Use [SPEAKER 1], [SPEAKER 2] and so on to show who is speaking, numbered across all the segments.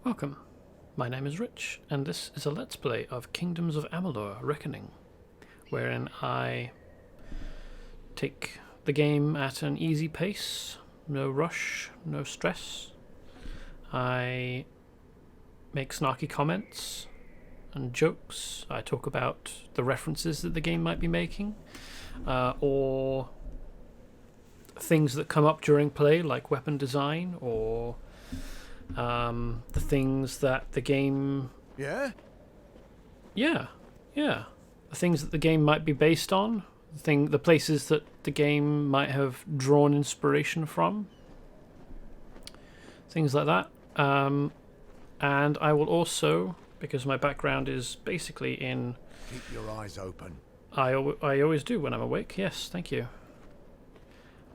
[SPEAKER 1] Welcome. My name is Rich, and this is a Let's Play of Kingdoms of Amalur Reckoning, wherein I take the game at an easy pace, no rush, no stress. I make snarky comments and jokes. I talk about the references that the game might be making, or things that come up during play, like weapon design, or the things that the game...
[SPEAKER 2] Yeah?
[SPEAKER 1] Yeah. The things that the game might be based on. The places that the game might have drawn inspiration from. Things like that. And I will also, because my background is basically in...
[SPEAKER 2] Keep your eyes open.
[SPEAKER 1] I always do when I'm awake. Yes, thank you.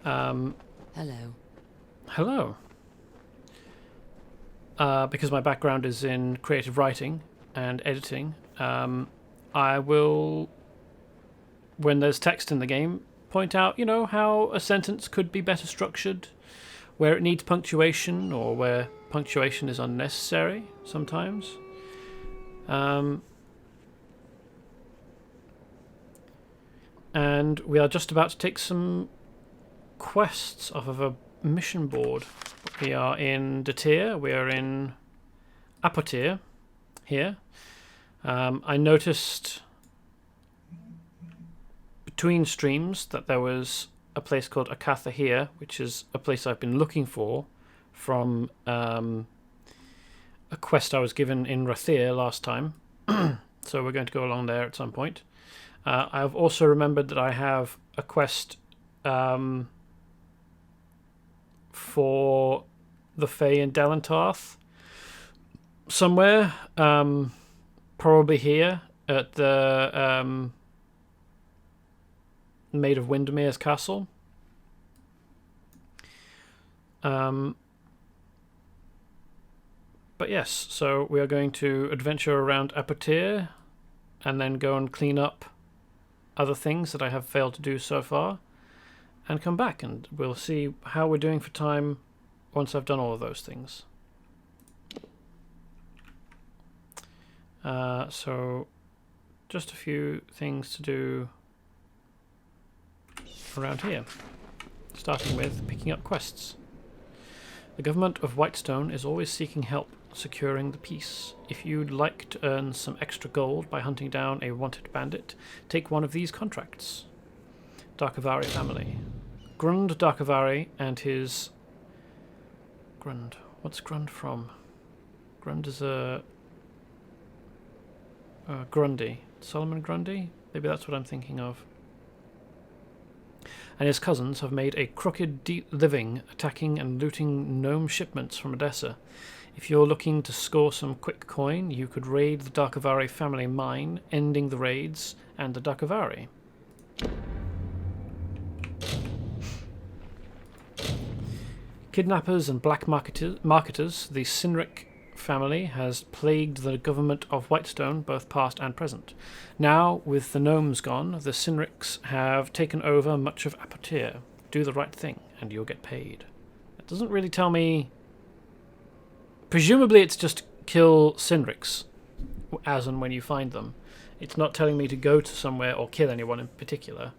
[SPEAKER 3] Hello.
[SPEAKER 1] Hello. Because my background is in creative writing and editing, I will, when there's text in the game, point out, how a sentence could be better structured, where it needs punctuation, or where punctuation is unnecessary sometimes. And we are just about to take some quests off of a mission board. We are in Detyre. We are in Apotyre here. I noticed between streams that there was a place called Akatha here, which is a place I've been looking for from a quest I was given in Rathir last time. So we're going to go along there at some point. I've also remembered that I have a quest for the Fae in Delentarth somewhere, probably here at the Maid of Windermere's castle. But yes, so we are going to adventure around Apotyre and then go and clean up other things that I have failed to do so far, and come back, and we'll see how we're doing for time once I've done all of those things. So just a few things to do around here, starting with picking up quests. The government of Whitestone is always seeking help securing the peace. If you'd like to earn some extra gold by hunting down a wanted bandit, take one of these contracts. Darkavari family. Grund Darkavari and his... Grund. What's Grund from? Grund is a... Grundy. Solomon Grundy? Maybe that's what I'm thinking of. And his cousins have made a crooked living attacking and looting gnome shipments from Odessa. If you're looking to score some quick coin, you could raid the Darkavari family mine, ending the raids and the Darkavari. Kidnappers and black marketers, the Sinric family has plagued the government of Whitestone, both past and present. Now, with the gnomes gone, the Sinrics have taken over much of Apotyre. Do the right thing, and you'll get paid. It doesn't really tell me... Presumably it's just kill Sinrics, as and when you find them. It's not telling me to go to somewhere or kill anyone in particular.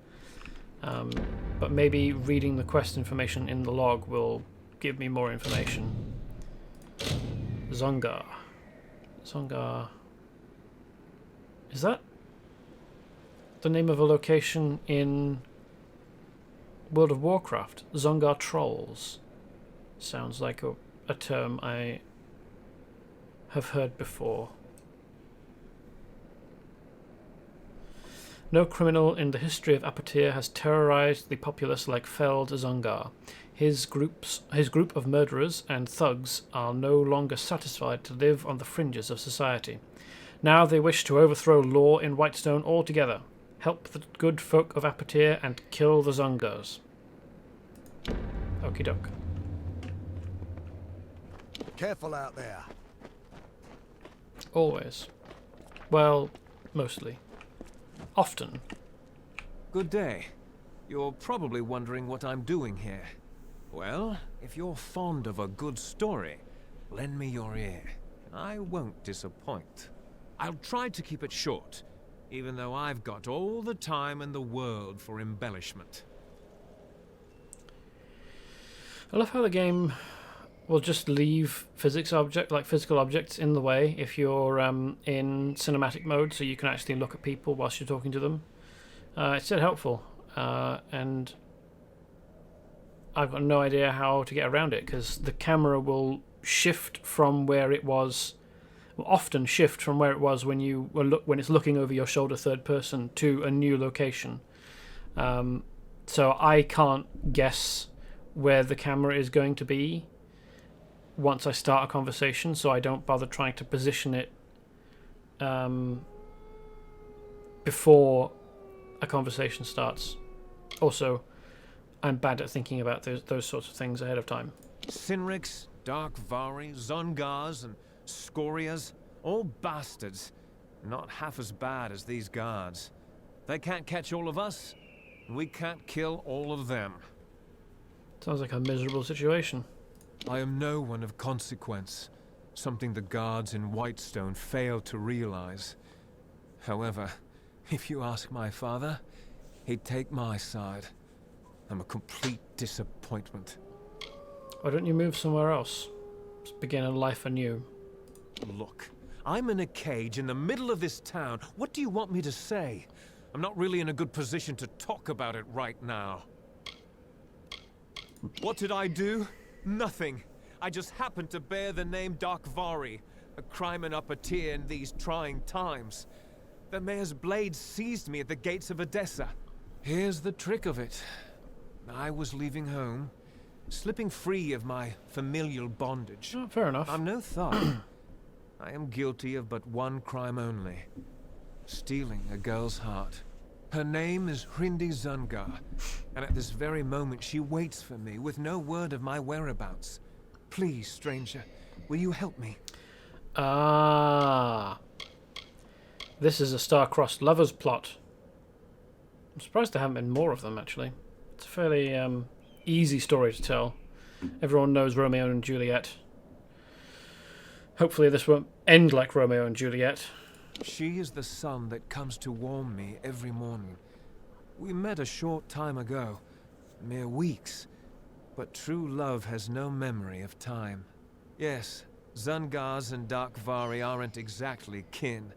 [SPEAKER 1] But maybe reading the quest information in the log will give me more information. Zongar. Is that the name of a location in World of Warcraft? Zongar Trolls. Sounds like a term I have heard before. No criminal in the history of Apotyre has terrorized the populace like felled Zongar. His group of murderers and thugs are no longer satisfied to live on the fringes of society. Now they wish to overthrow law in Whitestone altogether, help the good folk of Apotyre, and kill the Zongars. Okie doke.
[SPEAKER 2] Careful out there.
[SPEAKER 1] Always. Well, mostly. Often.
[SPEAKER 4] Good day. You're probably wondering what I'm doing here. Well, if you're fond of a good story, lend me your ear. I won't disappoint. I'll try to keep it short, even though I've got all the time in the world for embellishment.
[SPEAKER 1] I love how the game will just leave physical objects in the way if you're in cinematic mode, so you can actually look at people whilst you're talking to them. It's still helpful, and I've got no idea how to get around it, because the camera will shift from where it was, will often shift from where it was when it's looking over your shoulder third person to a new location. So I can't guess where the camera is going to be once I start a conversation, so I don't bother trying to position it before a conversation starts. Also, I'm bad at thinking about those sorts of things ahead of time.
[SPEAKER 4] Sinriks, Darkvari, Zungars, and Scorias, all bastards. Not half as bad as these guards. They can't catch all of us, and we can't kill all of them.
[SPEAKER 1] Sounds like a miserable situation.
[SPEAKER 4] I am no one of consequence, something the guards in Whitestone failed to realize. However, if you ask my father, he'd take my side. I'm a complete disappointment.
[SPEAKER 1] Why don't you move somewhere else? Just begin a life anew.
[SPEAKER 4] Look, I'm in a cage in the middle of this town. What do you want me to say? I'm not really in a good position to talk about it right now. What did I do? Nothing. I just happened to bear the name Darkvari, a crime and Apotyre in these trying times. The mayor's blade seized me at the gates of Edessa. Here's the trick of it. I was leaving home, slipping free of my familial bondage.
[SPEAKER 1] Oh, fair enough.
[SPEAKER 4] I'm no thug. I am guilty of but one crime only. Stealing a girl's heart. Her name is Hrindi Zungar, and at this very moment she waits for me with no word of my whereabouts. Please, stranger, will you help me?
[SPEAKER 1] Ah. This is a star-crossed lovers plot. I'm surprised there haven't been more of them, actually. It's a fairly easy story to tell. Everyone knows Romeo and Juliet. Hopefully this won't end like Romeo and Juliet.
[SPEAKER 4] She is the sun that comes to warm me every morning. We met a short time ago, mere weeks, but true love has no memory of time. Yes, Zungars and Darkvari aren't exactly kin.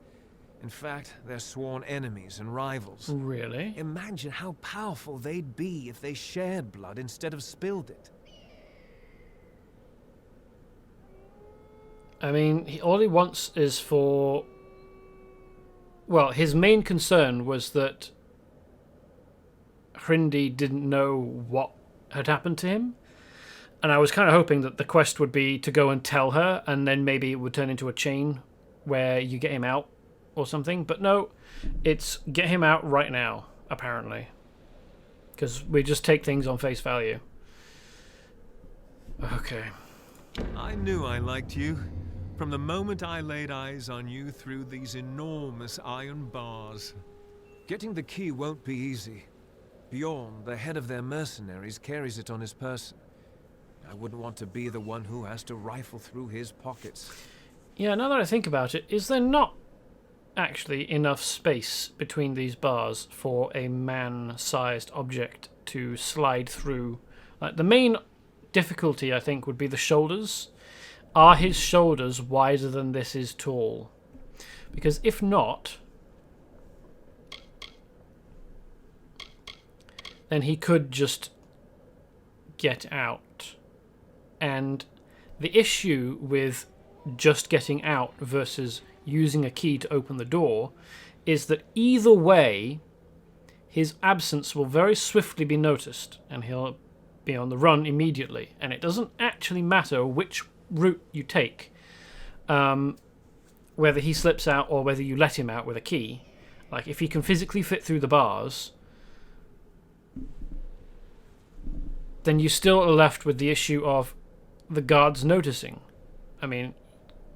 [SPEAKER 4] In fact, they're sworn enemies and rivals.
[SPEAKER 1] Really?
[SPEAKER 4] Imagine how powerful they'd be if they shared blood instead of spilled it.
[SPEAKER 1] I mean, all he wants is for... Well, his main concern was that Hrindi didn't know what had happened to him. And I was kind of hoping that the quest would be to go and tell her, and then maybe it would turn into a chain where you get him out or something. But no, it's get him out right now, apparently. Because we just take things on face value. Okay.
[SPEAKER 4] I knew I liked you. From the moment I laid eyes on you through these enormous iron bars. Getting the key won't be easy. Bjorn, the head of their mercenaries, carries it on his person. I wouldn't want to be the one who has to rifle through his pockets.
[SPEAKER 1] Yeah, now that I think about it, is there not actually enough space between these bars for a man-sized object to slide through? Like, the main difficulty, I think, would be the shoulders. Are his shoulders wider than this is tall? Because if not, then he could just get out. And the issue with just getting out versus using a key to open the door is that either way, his absence will very swiftly be noticed, and he'll be on the run immediately. And it doesn't actually matter which route you take, whether he slips out or whether you let him out with a key. Like, if he can physically fit through the bars, then you still are left with the issue of the guards noticing. I mean,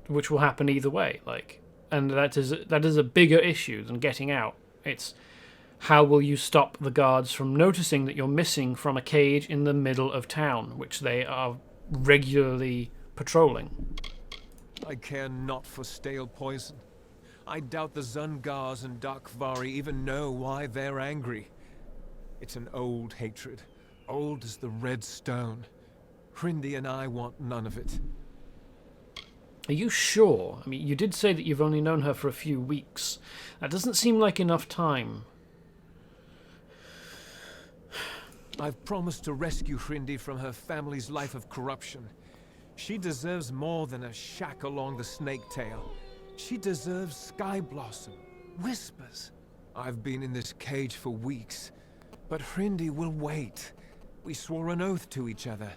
[SPEAKER 1] which will happen either way. Like, and that is a bigger issue than getting out. It's how will you stop the guards from noticing that you're missing from a cage in the middle of town, which they are regularly patrolling.
[SPEAKER 4] I care not for stale poison. I doubt the Zungars and Darkvari even know why they're angry. It's an old hatred, old as the red stone. Hrindi and I want none of it.
[SPEAKER 1] Are you sure? I mean, you did say that you've only known her for a few weeks. That doesn't seem like enough time.
[SPEAKER 4] I've promised to rescue Hrindi from her family's life of corruption. She deserves more than a shack along the snake tail. She deserves Sky Blossom, whispers. I've been in this cage for weeks, but Hrindi will wait. We swore an oath to each other.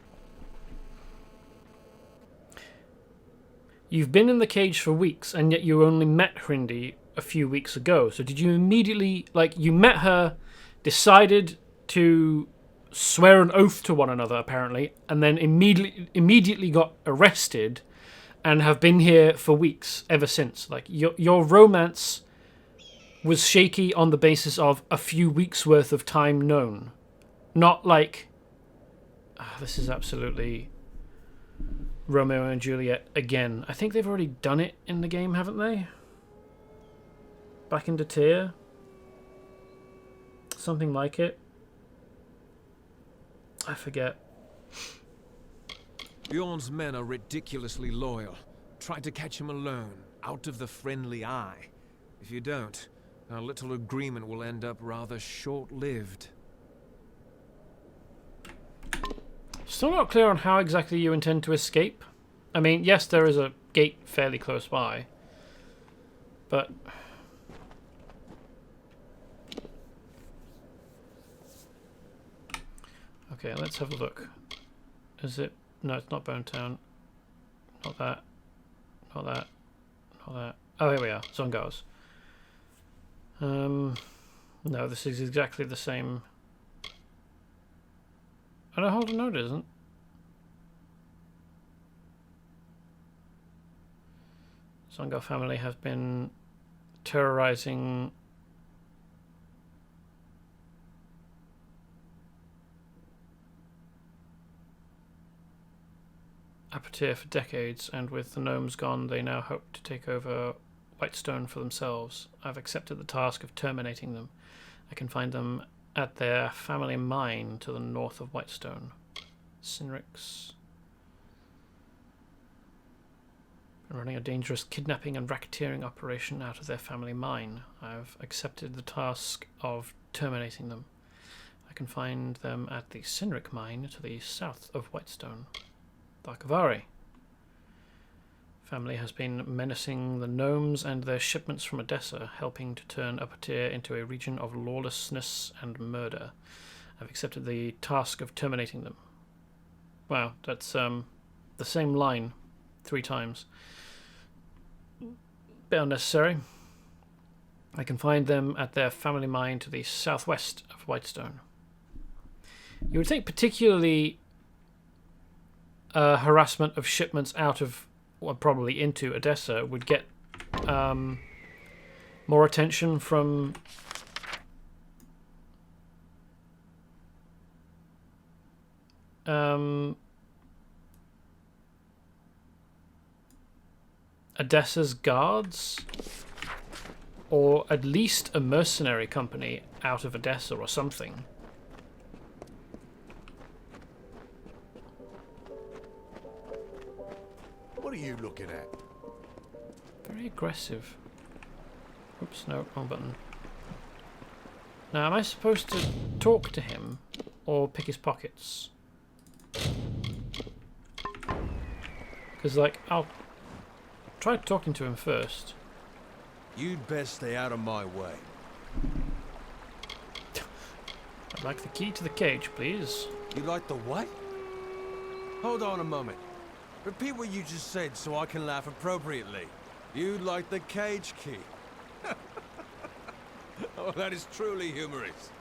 [SPEAKER 1] You've been in the cage for weeks, and yet you only met Hrindi a few weeks ago. So did you immediately, like, you met her, decided to swear an oath to one another, apparently, and then immediately got arrested and have been here for weeks ever since? Like, your romance was shaky on the basis of a few weeks' worth of time known. Not like... this is absolutely... Romeo and Juliet again. I think they've already done it in the game, haven't they? Back in Detyre? Something like it. I forget.
[SPEAKER 4] Bjorn's men are ridiculously loyal. Try to catch him alone, out of the friendly eye. If you don't, our little agreement will end up rather short-lived.
[SPEAKER 1] Still not clear on how exactly you intend to escape. I mean, yes, there is a gate fairly close by, but... Okay, let's have a look. Is it... No, it's not Bone Town. Not that. Not that. Not that. Oh, here we are. Zungars. No, this is exactly the same... Oh, no, hold on, no it isn't. Zungar family have been terrorizing Apotyre for decades, and with the gnomes gone, they now hope to take over Whitestone for themselves. I've accepted the task of terminating them. I can find them at their family mine to the north of Whitestone. Sinrix. Been running a dangerous kidnapping and racketeering operation out of their family mine. I've accepted the task of terminating them. I can find them at the Sinric mine to the south of Whitestone. Darkvari. Family has been menacing the gnomes and their shipments from Odessa, helping to turn Apotyre into a region of lawlessness and murder. I've accepted the task of terminating them. Wow, that's the same line 3 times. Bit unnecessary. I can find them at their family mine to the southwest of Whitestone. You would think particularly harassment of shipments out of, well, probably into Odessa would get more attention from Odessa's guards, or at least a mercenary company out of Odessa or something.
[SPEAKER 2] What are you looking at?
[SPEAKER 1] Very aggressive. Oops, no, wrong button. Now, am I supposed to talk to him or pick his pockets? Because, like, I'll try talking to him first.
[SPEAKER 3] You'd best stay out of my way.
[SPEAKER 1] I'd like the key to the cage, please.
[SPEAKER 3] You like the what? Hold on a moment. Repeat what you just said so I can laugh appropriately. You'd like the cage key. Oh, that is truly humorous.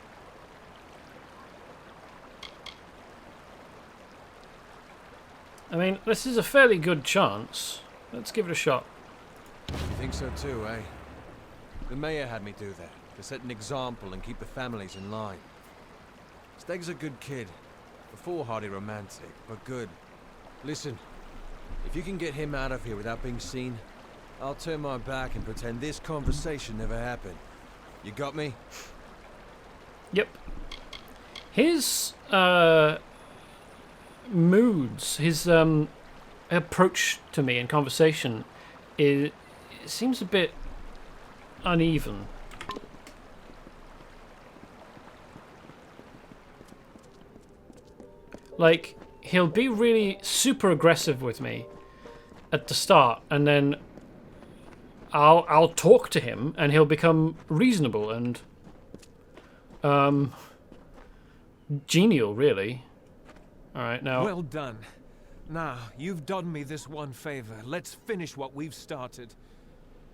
[SPEAKER 1] I mean, this is a fairly good chance. Let's give it a shot.
[SPEAKER 3] You think so too, eh? The mayor had me do that, to set an example and keep the families in line. Steg's a good kid. A foolhardy romantic, but good. Listen, If you can get him out of here without being seen, I'll turn my back and pretend this conversation never happened. You got me?
[SPEAKER 1] Yep. His moods, his approach to me in conversation, it seems a bit uneven. Like, he'll be really super aggressive with me at the start, and then I'll talk to him, and he'll become reasonable and genial, really. All right, now.
[SPEAKER 4] Well done. Now, you've done me this one favor. Let's finish what we've started.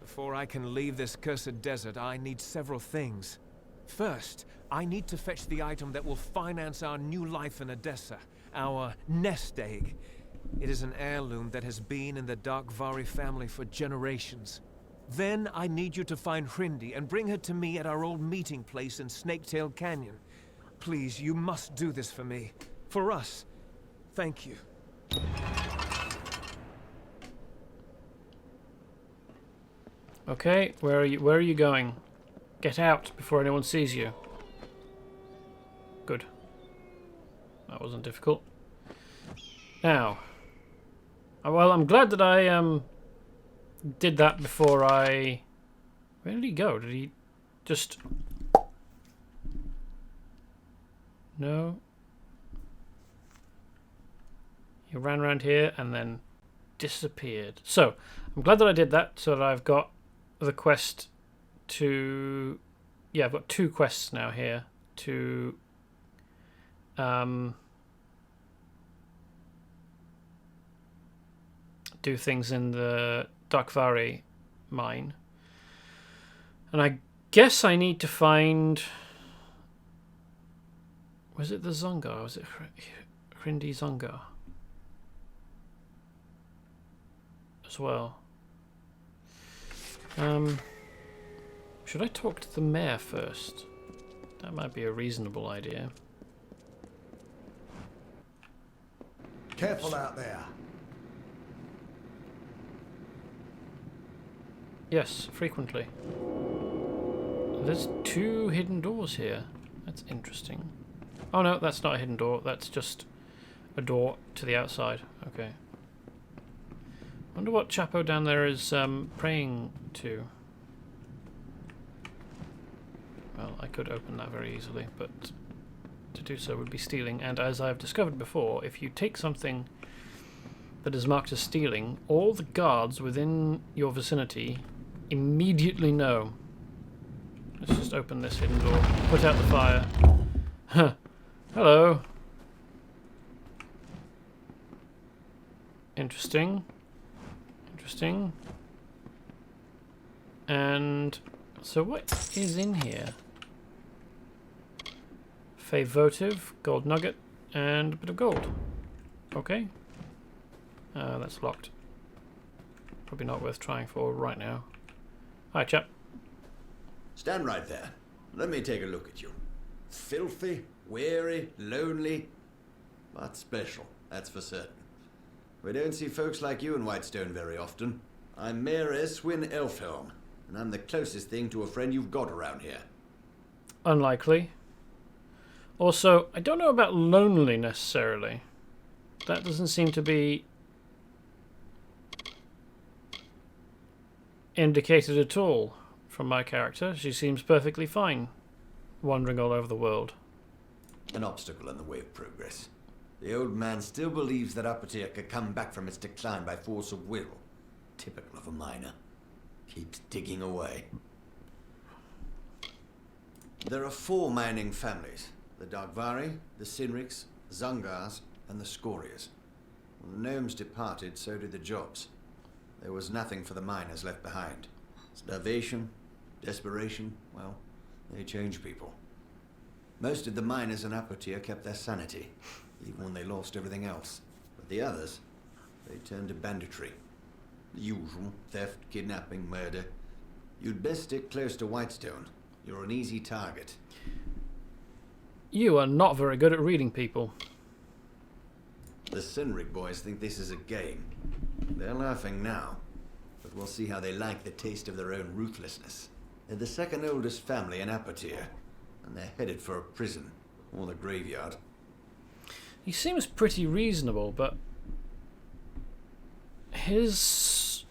[SPEAKER 4] Before I can leave this cursed desert, I need several things. First, I need to fetch the item that will finance our new life in Odessa, our nest egg. It is an heirloom that has been in the Darkvari family for generations. Then I need you to find Hrindi and bring her to me at our old meeting place in Snaketail Canyon. Please, you must do this for me. For us. Thank you.
[SPEAKER 1] Okay, where are you going? Get out before anyone sees you. Good. That wasn't difficult. Now, well, I'm glad that I did that before I... Where did he go? Did he just... No. He ran around here and then disappeared. So, I'm glad that I did that, so that I've got the quest to... Yeah, I've got 2 quests now here to... do things in the Darkvari mine. And I guess I need to find... Was it the Zongar? Was it Hrindi Zongar? As well. Should I talk to the mayor first? That might be a reasonable idea.
[SPEAKER 2] Careful out there.
[SPEAKER 1] Yes, frequently. There's 2 hidden doors here. That's interesting. Oh no, that's not a hidden door. That's just a door to the outside. Okay. Wonder what Chapo down there is praying to. Well, I could open that very easily, but to do so would be stealing. And as I've discovered before, if you take something that is marked as stealing, all the guards within your vicinity immediately know. Let's just open this hidden door. Put out the fire. Huh. Hello. Interesting. Interesting. And so what is in here? Fey votive, gold nugget, and a bit of gold. Okay. That's locked. Probably not worth trying for right now. Hi, chap.
[SPEAKER 2] Stand right there. Let me take a look at you. Filthy, weary, lonely, but special, that's for certain. We don't see folks like you in Whitestone very often. I'm Mayor Eswin Elfhelm, and I'm the closest thing to a friend you've got around here.
[SPEAKER 1] Unlikely. Also, I don't know about lonely necessarily. That doesn't seem to be indicated at all from my character. She seems perfectly fine wandering all over the world.
[SPEAKER 2] An obstacle in the way of progress. The old man still believes that Apotyre could come back from its decline by force of will. Typical of a miner. Keeps digging away. There are 4 mining families. The Darkvari, the Sinriks, Zungars, and the Scorias. When the gnomes departed, so did the jobs. There was nothing for the miners left behind. Starvation, desperation, well, they change people. Most of the miners in Apotyre kept their sanity, even when they lost everything else. But the others, they turned to banditry. The usual, theft, kidnapping, murder. You'd best stick close to Whitestone. You're an easy target.
[SPEAKER 1] You are not very good at reading people.
[SPEAKER 2] The Sinric boys think this is a game. They're laughing now, but we'll see how they like the taste of their own ruthlessness. They're the second oldest family in Apotyre, and they're headed for a prison, or the graveyard.
[SPEAKER 1] He seems pretty reasonable, but his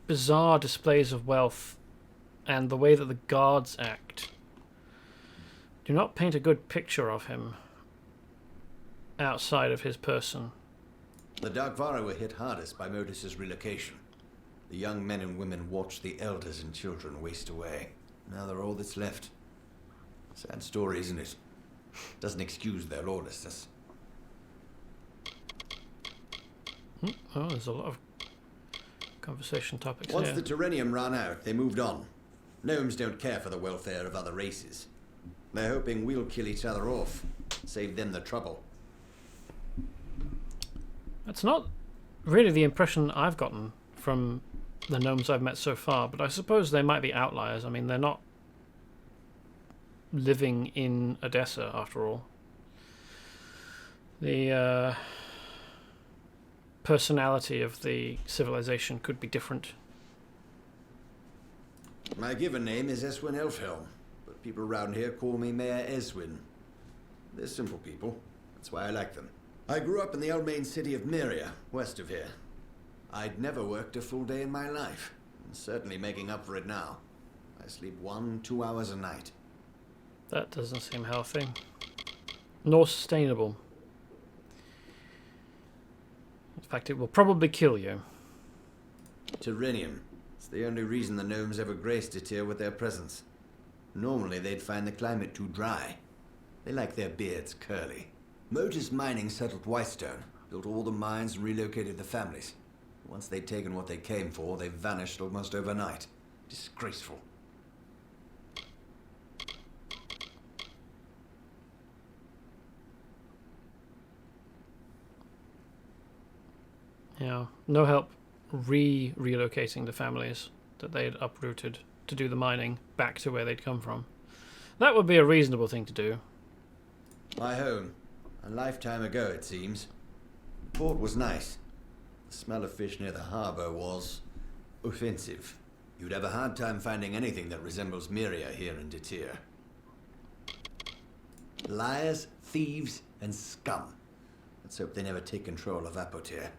[SPEAKER 1] bizarre displays of wealth and the way that the guards act do not paint a good picture of him outside of his person.
[SPEAKER 2] The Darkvara were hit hardest by Modus's relocation. The young men and women watched the elders and children waste away. Now they're all that's left. Sad story, isn't it? Doesn't excuse their lawlessness.
[SPEAKER 1] Oh, there's a lot of conversation topics
[SPEAKER 2] Once
[SPEAKER 1] here.
[SPEAKER 2] the Terrenium ran out, they moved on. Gnomes don't care for the welfare of other races. They're hoping we'll kill each other off, save them the trouble.
[SPEAKER 1] That's not really the impression I've gotten from the gnomes I've met so far, but I suppose they might be outliers. I mean, they're not living in Odessa, after all. The personality of the civilization could be different.
[SPEAKER 2] My given name is Eswin Elfhelm, but people around here call me Mayor Eswin. They're simple people. That's why I like them. I grew up in the old main city of Myria, west of here. I'd never worked a full day in my life, and certainly making up for it now. I sleep 1-2 hours a night.
[SPEAKER 1] That doesn't seem healthy. Nor sustainable. In fact, it will probably kill you.
[SPEAKER 2] Terrenium. It's the only reason the gnomes ever graced Detyre with their presence. Normally they'd find the climate too dry. They like their beards curly. Modus Mining settled Whitestone, built all the mines and relocated the families. Once they'd taken what they came for, they vanished almost overnight. Disgraceful.
[SPEAKER 1] Yeah, no help relocating the families that they had uprooted to do the mining back to where they'd come from. That would be a reasonable thing to do.
[SPEAKER 2] My home. A lifetime ago, it seems. The port was nice. The smell of fish near the harbor was offensive. You'd have a hard time finding anything that resembles Myria here in Detyre. Liars, thieves, and scum. Let's hope they never take control of Apotyre.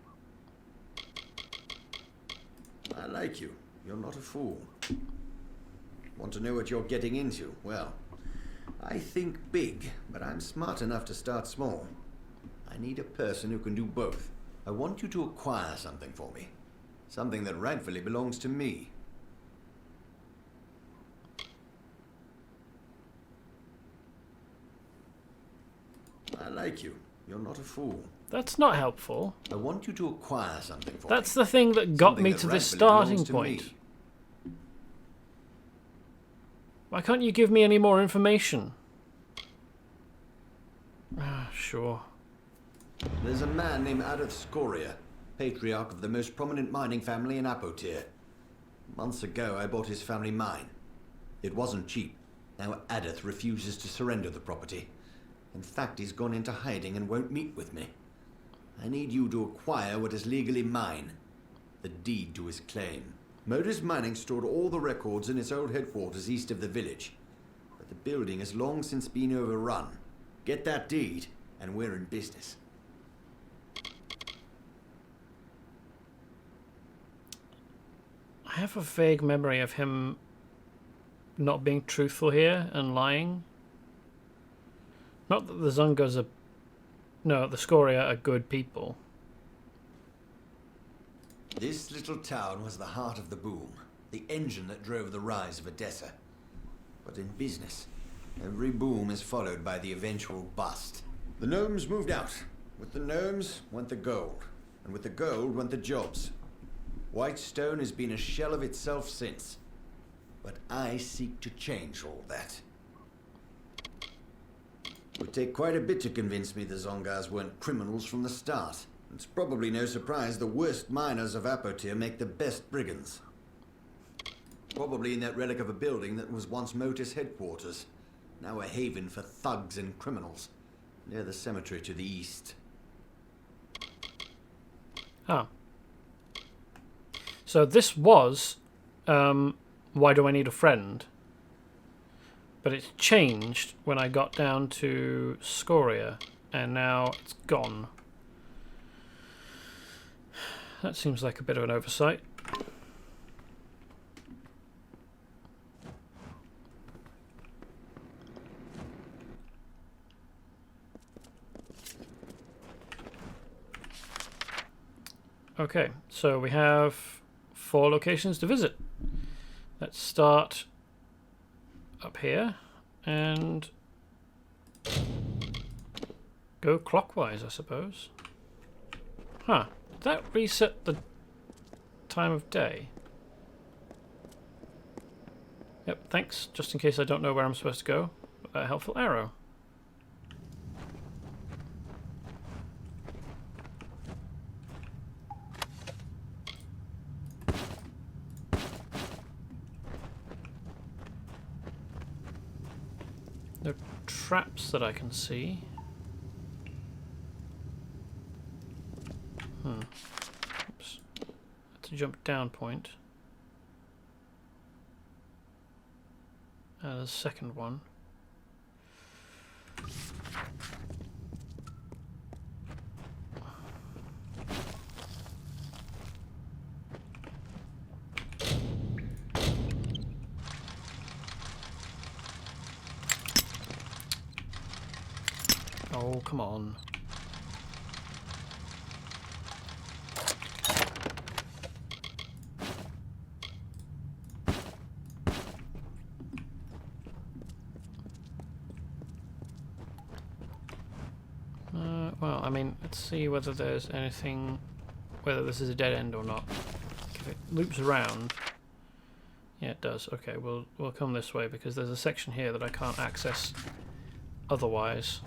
[SPEAKER 2] I like you. You're not a fool. Want to know what you're getting into? Well, I think big, but I'm smart enough to start small. I need a person who can do both. I want you to acquire something for me. Something that rightfully belongs to me. I like you. You're not a fool.
[SPEAKER 1] That's not helpful.
[SPEAKER 2] I want you to acquire something for me.
[SPEAKER 1] That's the thing that got
[SPEAKER 2] Something
[SPEAKER 1] me
[SPEAKER 2] that
[SPEAKER 1] to this
[SPEAKER 2] rightfully
[SPEAKER 1] starting
[SPEAKER 2] belongs to
[SPEAKER 1] point.
[SPEAKER 2] me.
[SPEAKER 1] Why can't you give me any more information? Ah, sure.
[SPEAKER 2] There's a man named Adolf Scholia, patriarch of the most prominent mining family in Apotyre. Months ago, I bought his family mine. It wasn't cheap. Now Adolf refuses to surrender the property. In fact, he's gone into hiding and won't meet with me. I need you to acquire what is legally mine. The deed to his claim. Modus Mining stored all the records in its old headquarters east of the village. But the building has long since been overrun. Get that deed, and we're in business.
[SPEAKER 1] I have a vague memory of him not being truthful here and lying. Not that the Zungas are... No, the Scholia are good people.
[SPEAKER 2] This little town was the heart of the boom, the engine that drove the rise of Odessa. But in business, every boom is followed by the eventual bust. The gnomes moved out. With the gnomes went the gold, and with the gold went the jobs. Whitestone has been a shell of itself since. But I seek to change all that. It would take quite a bit to convince me the Zongas weren't criminals from the start. It's probably no surprise the worst miners of Apotyre make the best brigands. Probably in that relic of a building that was once Motus headquarters. Now a haven for thugs and criminals. Near the cemetery to the east.
[SPEAKER 1] Ah. So this was Why Do I Need a Friend? But it's changed when I got down to Scholia, and now it's gone. That seems like a bit of an oversight. Okay, so we have 4 locations to visit. Let's start up here and go clockwise, I suppose. Huh, did that reset the time of day? Yep, thanks, just in case I don't know where I'm supposed to go. A helpful arrow. No traps that I can see. Oops. That's a jump down point. There's a second one. Oh, come on. Well, I mean, let's see whether there's anything, whether this is a dead end or not. If it loops around, yeah, it does. Okay, we'll come this way because there's a section here that I can't access otherwise.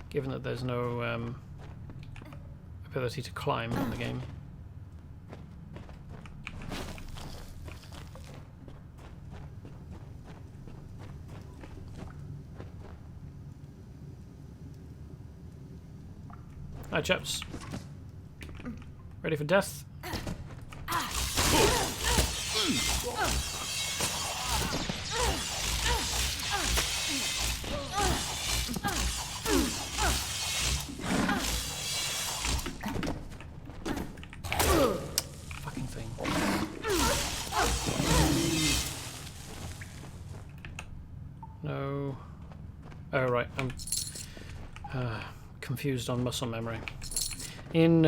[SPEAKER 1] Given that there's no ability to climb in the game. Hi chaps. Ready for death? Fucking thing. No. Oh right, I'm confused on muscle memory. In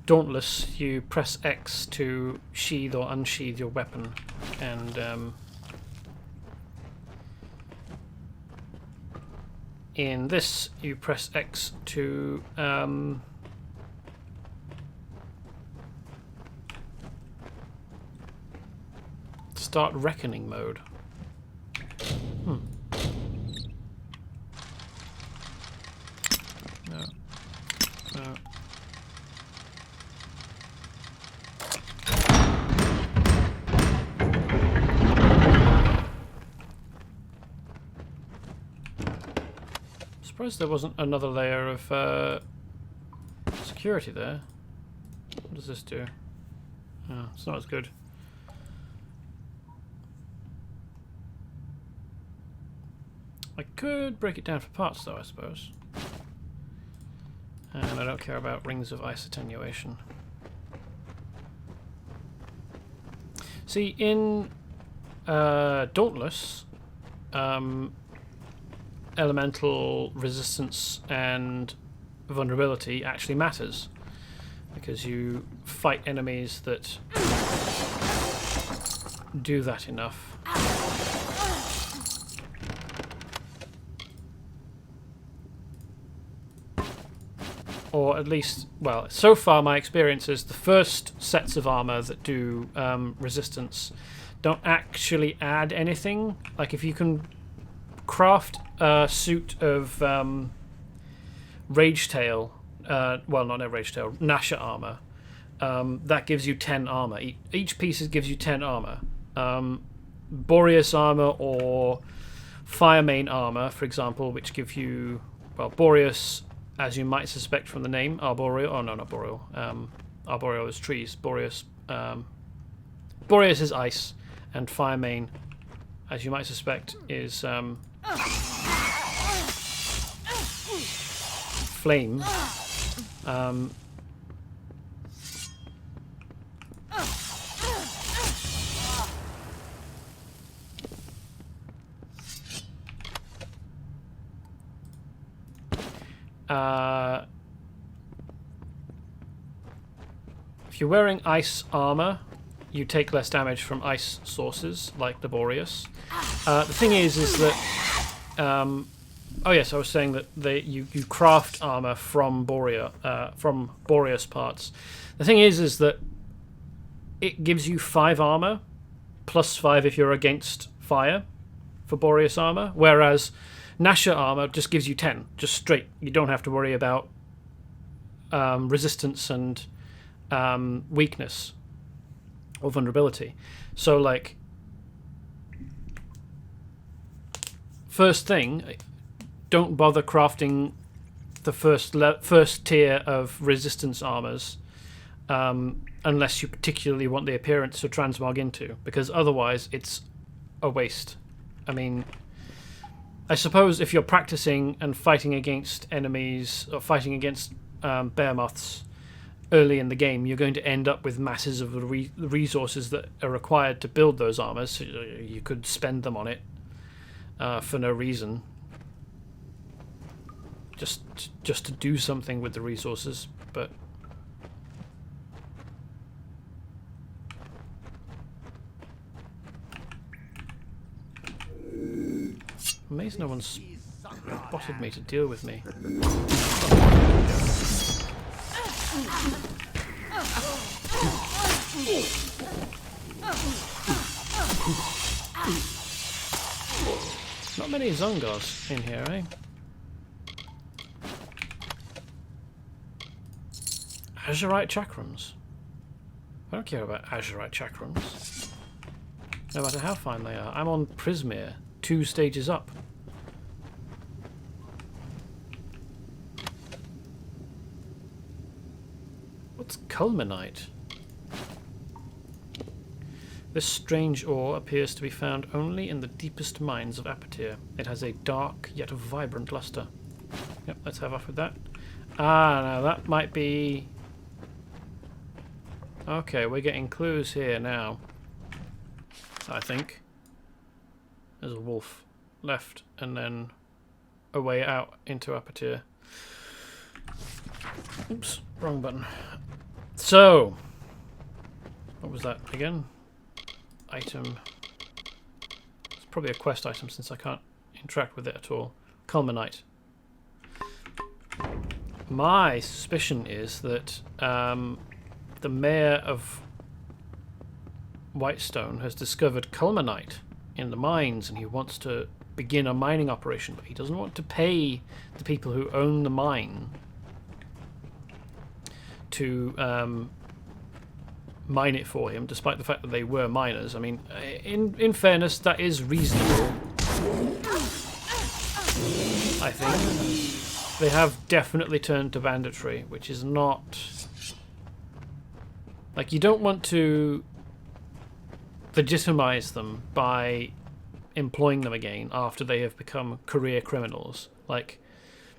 [SPEAKER 1] Dauntless, you press X to sheathe or unsheathe your weapon, and in this, you press X to start reckoning mode. No. No. Surprised there wasn't another layer of security there. What does this do? Oh, it's not as good. I could break it down for parts though, I suppose. And I don't care about rings of ice attenuation. See, in Dauntless, elemental resistance and vulnerability actually matters, because you fight enemies that do that enough. Or at least, well, so far my experience is the first sets of armor that do resistance don't actually add anything. Like if you can craft a suit of Ragetail, well, not Ragetail, Nasher armor, that gives you 10 armor. Each piece gives you 10 armor. Boreas armor or Firemane armor, for example, which give you, well, Boreas, as you might suspect from the name, Arboreal. Oh no, not Boreal. Arboreal is trees. Boreas is ice, and Firemane, as you might suspect, is flame. If you're wearing ice armor, you take less damage from ice sources, like the Boreas. The thing is that... oh yes, I was saying that you craft armor from Boreas parts. The thing is that it gives you 5 armor, plus 5 if you're against fire, for Boreas armor, whereas Nasha armor just gives you 10, just straight. You don't have to worry about resistance and weakness or vulnerability. So, like, first thing, don't bother crafting the first tier of resistance armors unless you particularly want the appearance to transmog into, because otherwise it's a waste. I mean, I suppose if you're practicing and fighting against enemies or fighting against bear moths early in the game, you're going to end up with masses of the resources that are required to build those armors. So you could spend them on it for no reason, just to do something with the resources. But amazed no one's botted me to deal with me. Not many Zungars in here, eh? Azurite chakrams. I don't care about Azurite chakrams, no matter how fine they are. I'm on Prismere, 2 stages up. What's Culminite? This strange ore appears to be found only in the deepest mines of Apotyre. It has a dark yet vibrant luster. Yep, let's have off with that. Ah, now that might be... Okay, we're getting clues here now, I think. There's a wolf left, and then a way out into Apotyre. Oops, wrong button. So, what was that again? Item. It's probably a quest item since I can't interact with it at all. Culminite. My suspicion is that the mayor of Whitestone has discovered Culminite in the mines, and he wants to begin a mining operation, but he doesn't want to pay the people who own the mine to mine it for him, despite the fact that they were miners. I mean, in fairness, that is reasonable. I think they have definitely turned to banditry, which is not... Like, you don't want to legitimize them by employing them again after they have become career criminals. Like,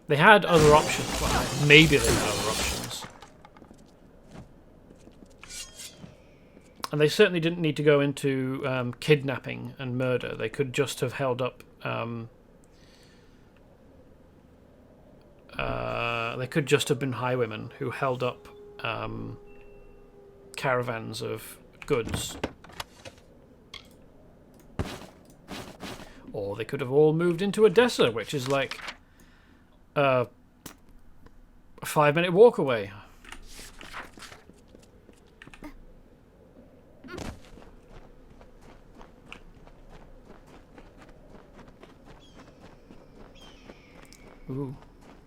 [SPEAKER 1] they had other options. Well, maybe they had other options. And they certainly didn't need to go into kidnapping and murder. They could just have held up... they could just have been highwaymen who held up caravans of goods. Or they could have all moved into Odessa, which is like a 5-minute walk away. Ooh,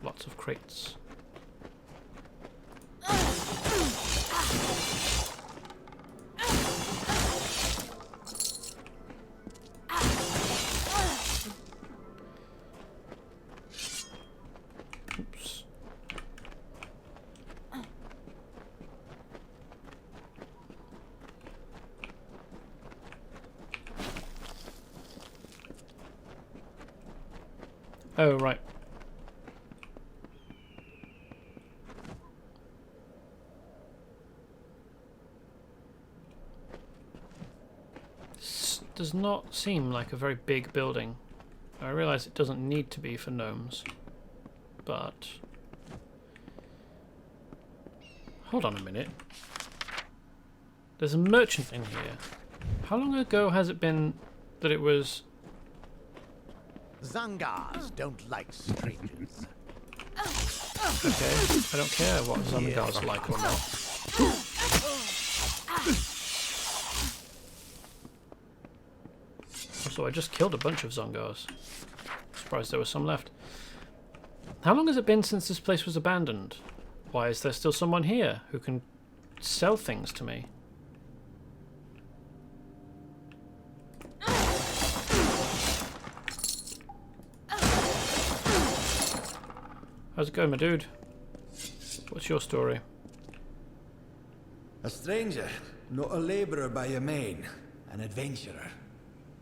[SPEAKER 1] lots of crates. Oh, right. This does not seem like a very big building. I realise it doesn't need to be for gnomes, but... Hold on a minute. There's a merchant in here. How long ago has it been that it was...
[SPEAKER 5] Zangars don't like strangers.
[SPEAKER 1] Okay, I don't care what Zangars like or not. Also, I just killed a bunch of Zangars. Surprised there was some left. How long has it been since this place was abandoned? Why is there still someone here who can sell things to me? How's it going, my dude? What's your story?
[SPEAKER 2] A stranger, not a labourer by your main. An adventurer.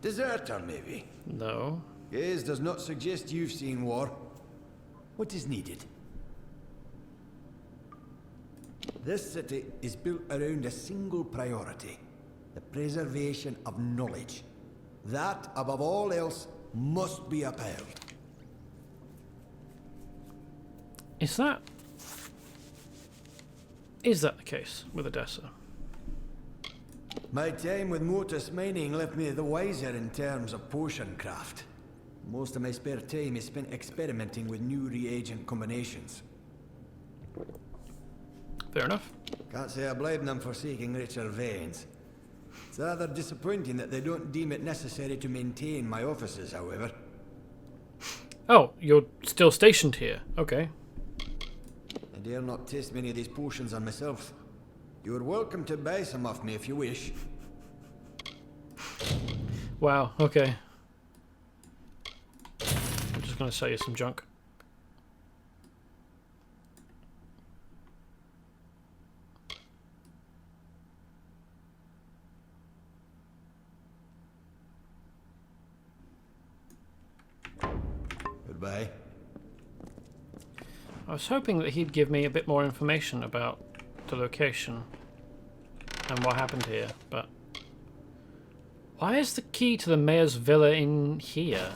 [SPEAKER 2] Deserter, maybe.
[SPEAKER 1] No.
[SPEAKER 2] Gaze does not suggest you've seen war. What is needed? This city is built around a single priority. The preservation of knowledge. That, above all else, must be upheld.
[SPEAKER 1] Is that the case with Odessa?
[SPEAKER 2] My time with Mortis mining left me the wiser in terms of potion craft. Most of my spare time is spent experimenting with new reagent combinations.
[SPEAKER 1] Fair enough.
[SPEAKER 2] Can't say I blame them for seeking richer veins. It's rather disappointing that they don't deem it necessary to maintain my offices, however.
[SPEAKER 1] Oh, you're still stationed here. Okay.
[SPEAKER 2] I dare not taste many of these potions on myself. You are welcome to buy some off me if you wish.
[SPEAKER 1] Wow, okay. I'm just gonna sell you some junk.
[SPEAKER 2] Goodbye.
[SPEAKER 1] I was hoping that he'd give me a bit more information about the location and what happened here, but why is the key to the mayor's villa in here?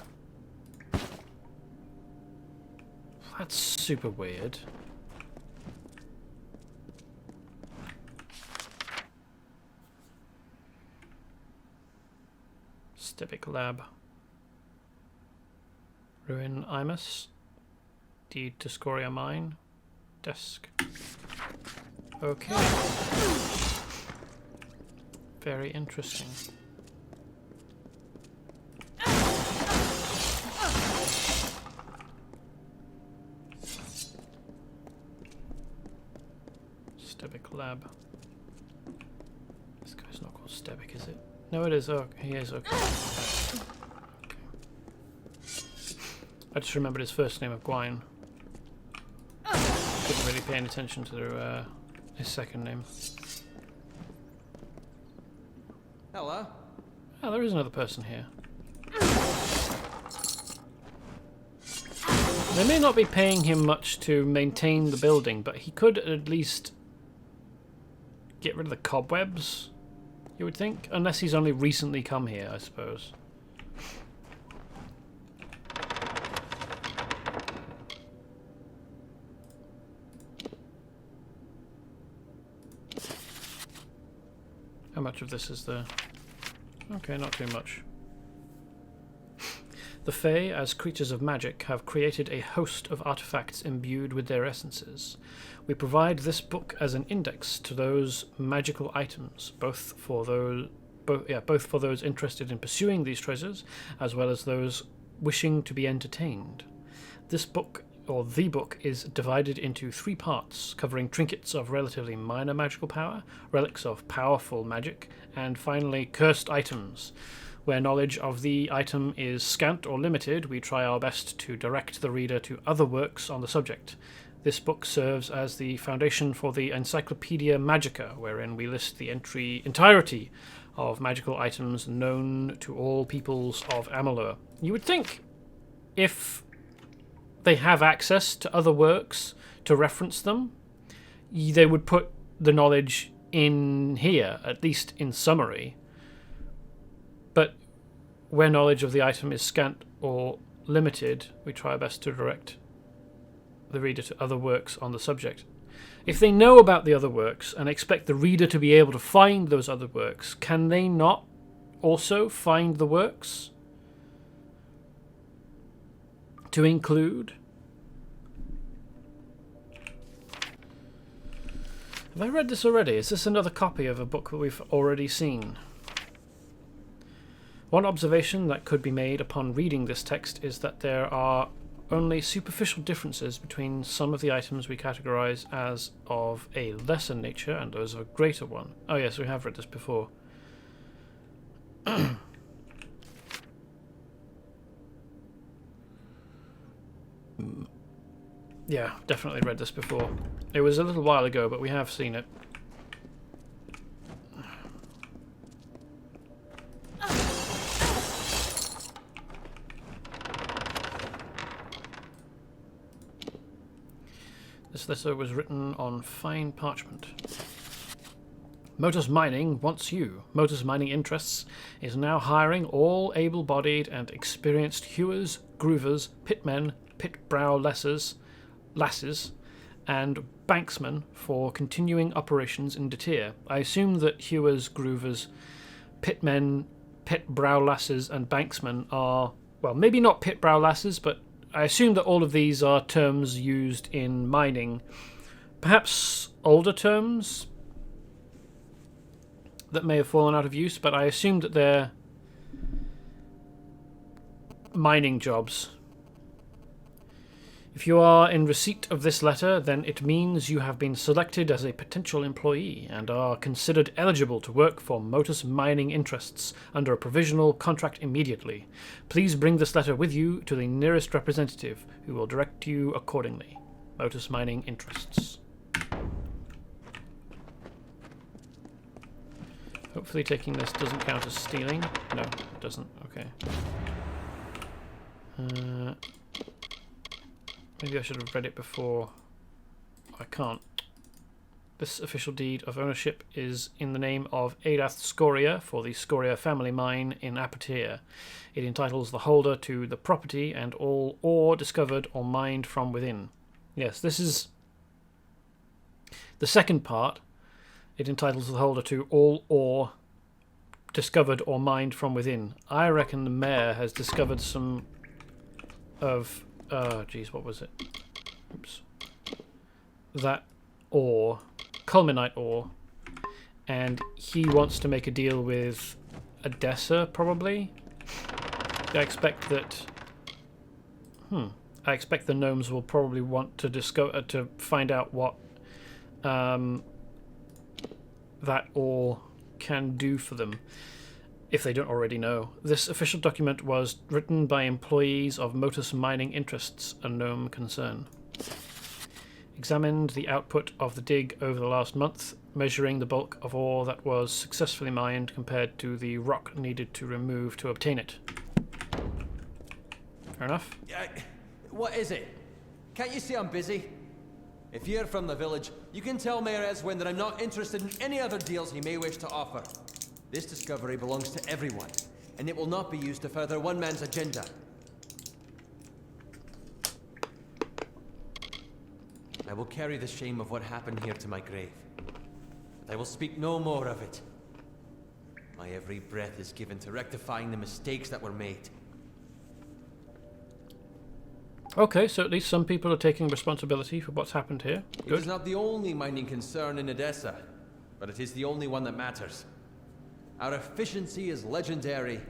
[SPEAKER 1] That's super weird. Civic Lab. Ruin Imus. Deed to Scholia Mine. Desk. Okay. Very interesting. Stebic Lab. This guy's not called Stebic, is it? No, it is. Oh, he is. Okay. Okay. I just remembered his first name of Gwyn. Couldn't really pay any attention to his second name.
[SPEAKER 3] Hello.
[SPEAKER 1] Oh, there is another person here. They may not be paying him much to maintain the building, but he could at least get rid of the cobwebs, you would think? Unless he's only recently come here, I suppose. How much of this is there? Okay, not too much. The Fae, as creatures of magic, have created a host of artifacts imbued with their essences. We provide this book as an index to those magical items, both for those interested in pursuing these treasures, as well as those wishing to be entertained. This book, or the book, is divided into 3 parts, covering trinkets of relatively minor magical power, relics of powerful magic, and finally cursed items. Where knowledge of the item is scant or limited, we try our best to direct the reader to other works on the subject. This book serves as the foundation for the Encyclopedia Magica, wherein we list the entirety of magical items known to all peoples of Amalur. You would think, if they have access to other works to reference them, they would put the knowledge in here, at least in summary. But where knowledge of the item is scant or limited, we try our best to direct the reader to other works on the subject. If they know about the other works and expect the reader to be able to find those other works, can they not also find the works to include? Have I read this already? Is this another copy of a book that we've already seen? One observation that could be made upon reading this text is that there are only superficial differences between some of the items we categorize as of a lesser nature and those of a greater one. Oh yes, we have read this before. Yeah, definitely read this before. It was a little while ago, but we have seen it. This letter was written on fine parchment. Motus Mining wants you. Motus Mining Interests is now hiring all able-bodied and experienced hewers, groovers, pitmen, pit-brow lasses, and banksmen for continuing operations in Detyre. I assume that hewers, groovers, pitmen, pit-brow lasses, and banksmen are, well, maybe not pit-brow lasses, but I assume that all of these are terms used in mining. Perhaps older terms that may have fallen out of use, but I assume that they're mining jobs. If you are in receipt of this letter, then it means you have been selected as a potential employee and are considered eligible to work for Motus Mining Interests under a provisional contract immediately. Please bring this letter with you to the nearest representative, who will direct you accordingly. Motus Mining Interests. Hopefully taking this doesn't count as stealing. No, it doesn't. Okay. Maybe I should have read it before. I can't. This official deed of ownership is in the name of Adath Scholia for the Scholia family mine in Apotyre. It entitles the holder to the property and all ore discovered or mined from within. Yes, this is the second part. It entitles the holder to all ore discovered or mined from within. I reckon the mayor has discovered some of... geez, what was it? Oops. That ore, Culminite ore, and he wants to make a deal with a Jester, probably. I expect that. I expect the gnomes will probably want to to find out what that ore can do for them, if they don't already know. This official document was written by employees of Motus Mining Interests, a gnome concern. Examined the output of the dig over the last month, measuring the bulk of ore that was successfully mined compared to the rock needed to remove to obtain it. Fair enough.
[SPEAKER 3] What is it? Can't you see I'm busy? If you're from the village, you can tell Mayor Eswin that I'm not interested in any other deals he may wish to offer. This discovery belongs to everyone, and it will not be used to further one man's agenda. I will carry the shame of what happened here to my grave, but I will speak no more of it. My every breath is given to rectifying the mistakes that were made.
[SPEAKER 1] Okay, so at least some people are taking responsibility for what's happened here. Good.
[SPEAKER 3] It is not the only mining concern in Edessa, but it is the only one that matters. Our efficiency is legendary,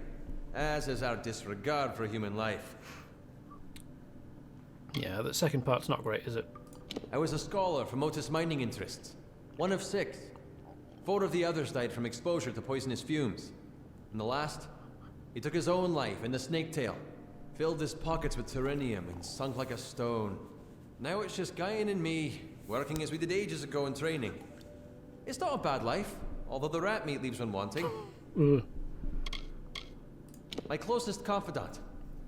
[SPEAKER 3] as is our disregard for human life.
[SPEAKER 1] Yeah, the second part's not great, is it?
[SPEAKER 3] I was a scholar for Motus Mining Interests, one of 6. 4 of the others died from exposure to poisonous fumes. And the last, he took his own life in the Snaketail, filled his pockets with Terrenium and sunk like a stone. Now it's just Guyan and me, working as we did ages ago in training. It's not a bad life, although the rat meat leaves one wanting. My closest confidant,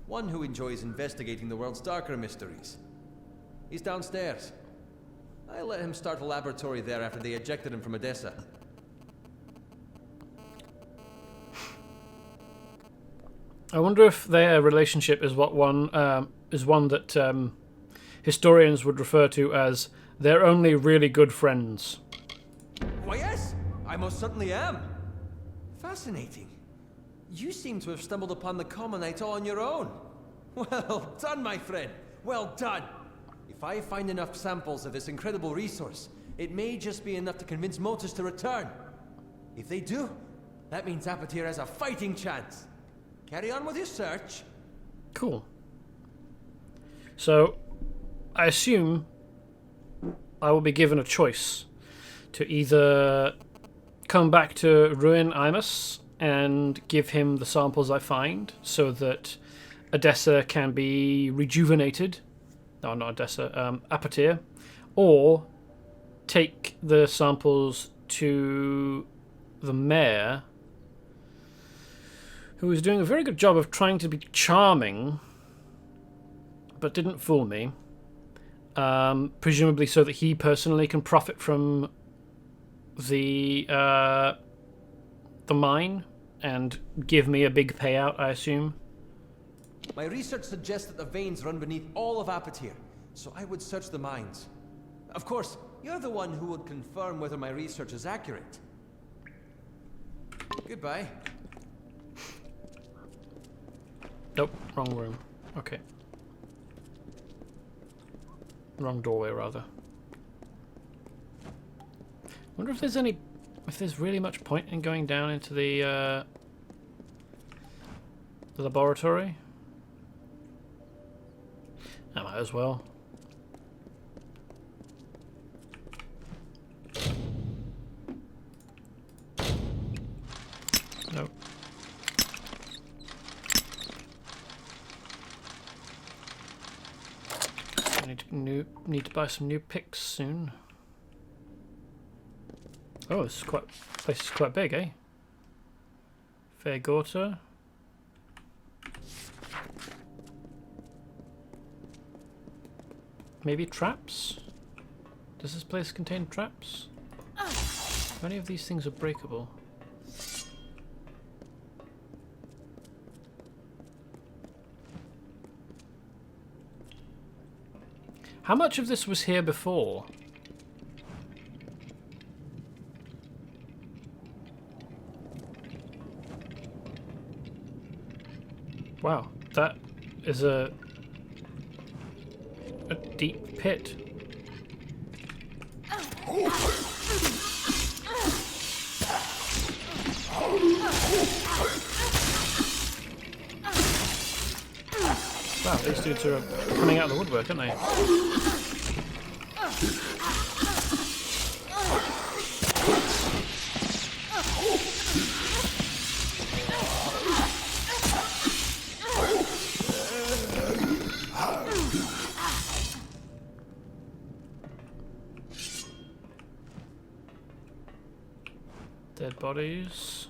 [SPEAKER 3] One who enjoys investigating the world's darker mysteries. He's downstairs. I let him start a laboratory there after they ejected him from Odessa.
[SPEAKER 1] I wonder if their relationship is one that historians would refer to as they're only really good friends.
[SPEAKER 3] Why, yes, I most certainly am. Fascinating. You seem to have stumbled upon the Culminite all on your own. Well done, my friend. Well done. If I find enough samples of this incredible resource, it may just be enough to convince Motus to return. If they do, that means Apotyre has a fighting chance. Carry on with your search.
[SPEAKER 1] Cool. So, I assume I will be given a choice to either come back to Ruin Imus and give him the samples I find so that Odessa can be rejuvenated. No, not Odessa, Apotyre. Or take the samples to the mayor, who was doing a very good job of trying to be charming, but didn't fool me. Presumably so that he personally can profit from the mine and give me a big payout, I assume.
[SPEAKER 3] My research suggests that the veins run beneath all of Apotyre, so I would search the mines. Of course, you're the one who would confirm whether my research is accurate. Goodbye.
[SPEAKER 1] Nope, wrong room. Okay. Wrong doorway, rather. Wonder if there's really much point in going down into the laboratory. I might as well. Nope. I need to buy some new picks soon. Oh, this place is quite big, eh? Fair Gorta. Maybe traps? Does this place contain traps? How many of these things are breakable? How much of this was here before? Wow, that is a deep pit. Wow, these dudes are coming out of the woodwork, aren't they? Dead bodies.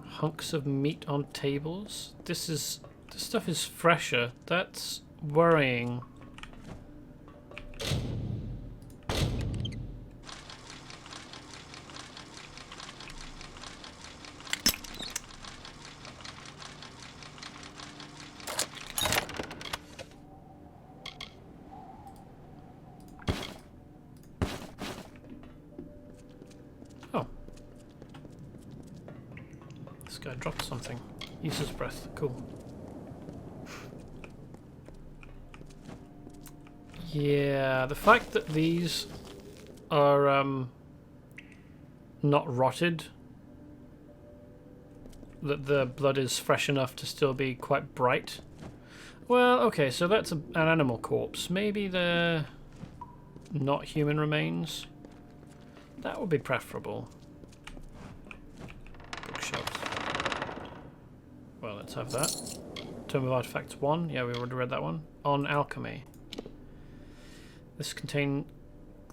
[SPEAKER 1] Hunks of meat on tables. This stuff is fresher. That's worrying. Guy dropped something. Uses breath. Cool. Yeah, the fact that these are not rotted, that the blood is fresh enough to still be quite bright. Well, okay, so that's an animal corpse. Maybe they're not human remains. That would be preferable. Bookshelves. Well, let's have that. Tome of Artifacts 1. Yeah, we already read that one. On Alchemy. This contains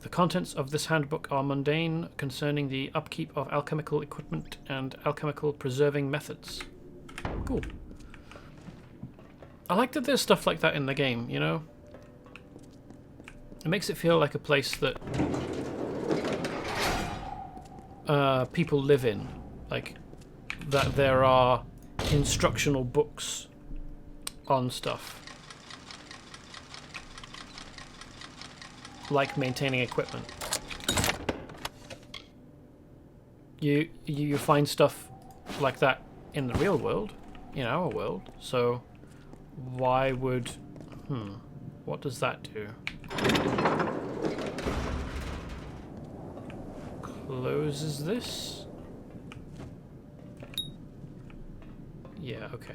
[SPEAKER 1] The contents of this handbook are mundane, concerning the upkeep of alchemical equipment and alchemical preserving methods. Cool. I like that there's stuff like that in the game, you know? It makes it feel like a place that people live in. Like, that there are instructional books on stuff. Like maintaining equipment. You find stuff like that in the real world, in our world, so why would... what does that do? Closes this? Yeah, okay.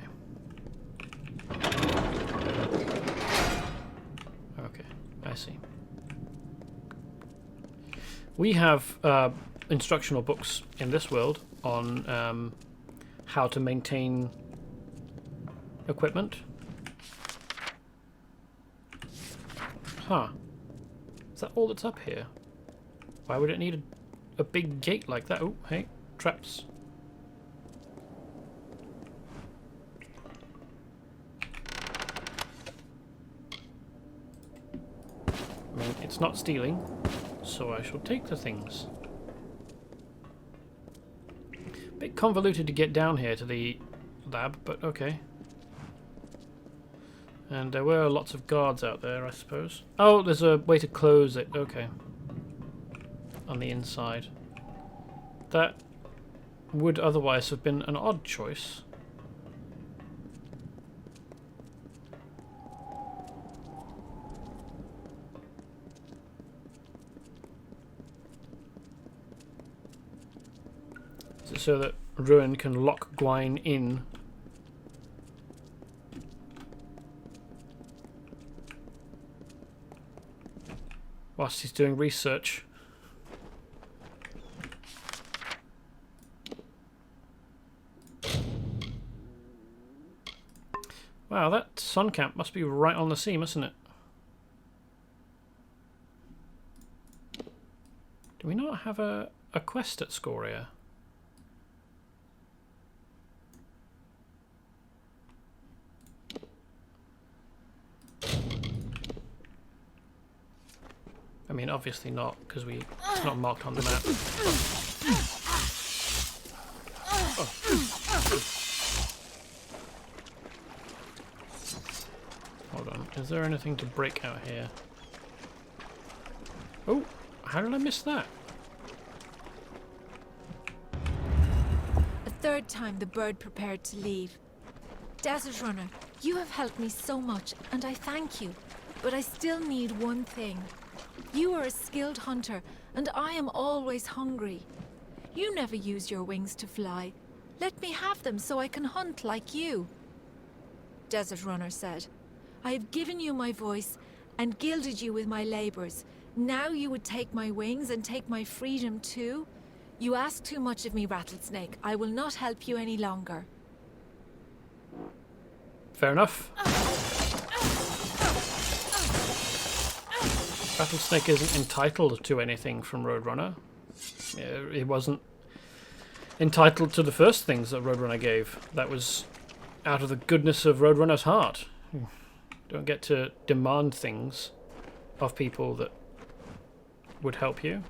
[SPEAKER 1] Okay, I see. We have instructional books in this world on how to maintain equipment. Huh. Is that all that's up here? Why would it need a big gate like that? Oh, hey, traps. I mean, it's not stealing, so I shall take the things. Bit convoluted to get down here to the lab, but okay. And there were lots of guards out there, I suppose. Oh, there's a way to close it. Okay. On the inside. That would otherwise have been an odd choice. Is it so that Ruin can lock Gwyn in? Whilst he's doing research. Wow, that sun camp must be right on the sea, mustn't it? Do we not have a quest at Scholia? I mean, obviously not, because it's not marked on the map. Hold on, is there anything to break out here? Oh, how did I miss that?
[SPEAKER 6] A third time the bird prepared to leave. Desert Runner, you have helped me so much, and I thank you. But I still need one thing. You are a skilled hunter, and I am always hungry. You never use your wings to fly. Let me have them so I can hunt like you. Desert Runner said, I have given you my voice and gilded you with my labors. Now you would take my wings and take my freedom too? You ask too much of me, Rattlesnake. I will not help you any longer.
[SPEAKER 1] Fair enough. Rattlesnake isn't entitled to anything from Roadrunner. He wasn't entitled to the first things that Roadrunner gave. That was out of the goodness of Roadrunner's heart. Don't get to demand things of people that would help you.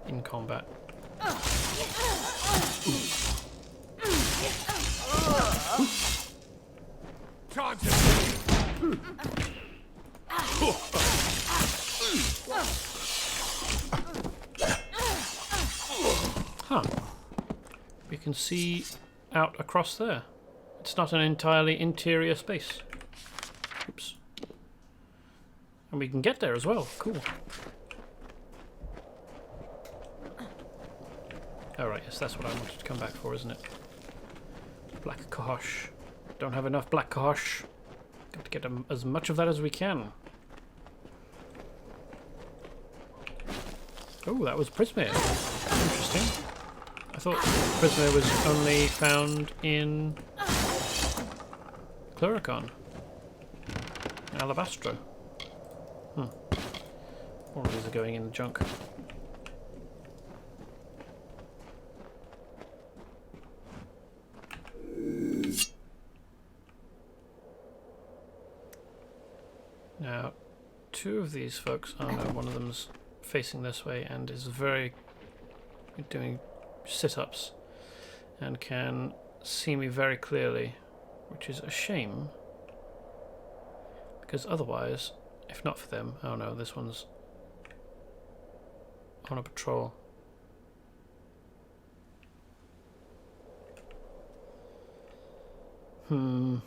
[SPEAKER 1] In combat. Huh. We can see out across there. It's not an entirely interior space. Oops. And we can get there as well. Cool. Alright, yes, that's what I wanted to come back for, isn't it? Black cohosh. Don't have enough black cohosh. Got to get as much of that as we can. Oh, that was Prismere. Interesting. I thought prisoner was only found in Cluricon. Alabastro. All of these are going in the junk. Now, two of these folks, oh no, one of them's facing this way and is doing sit-ups and can see me very clearly, which is a shame, because otherwise, if not for them, oh no, this one's on a patrol. I'm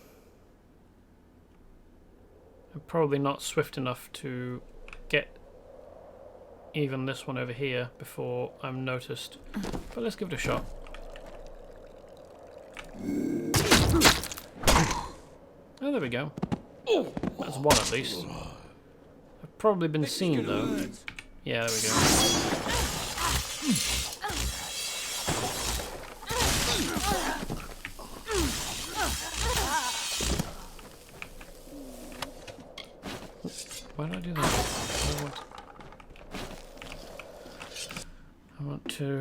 [SPEAKER 1] probably not swift enough to get even this one over here before I'm noticed. But let's give it a shot. Oh, there we go. That's one at least. I've probably been seen though. Yeah, there we go. Why did I do that? I want to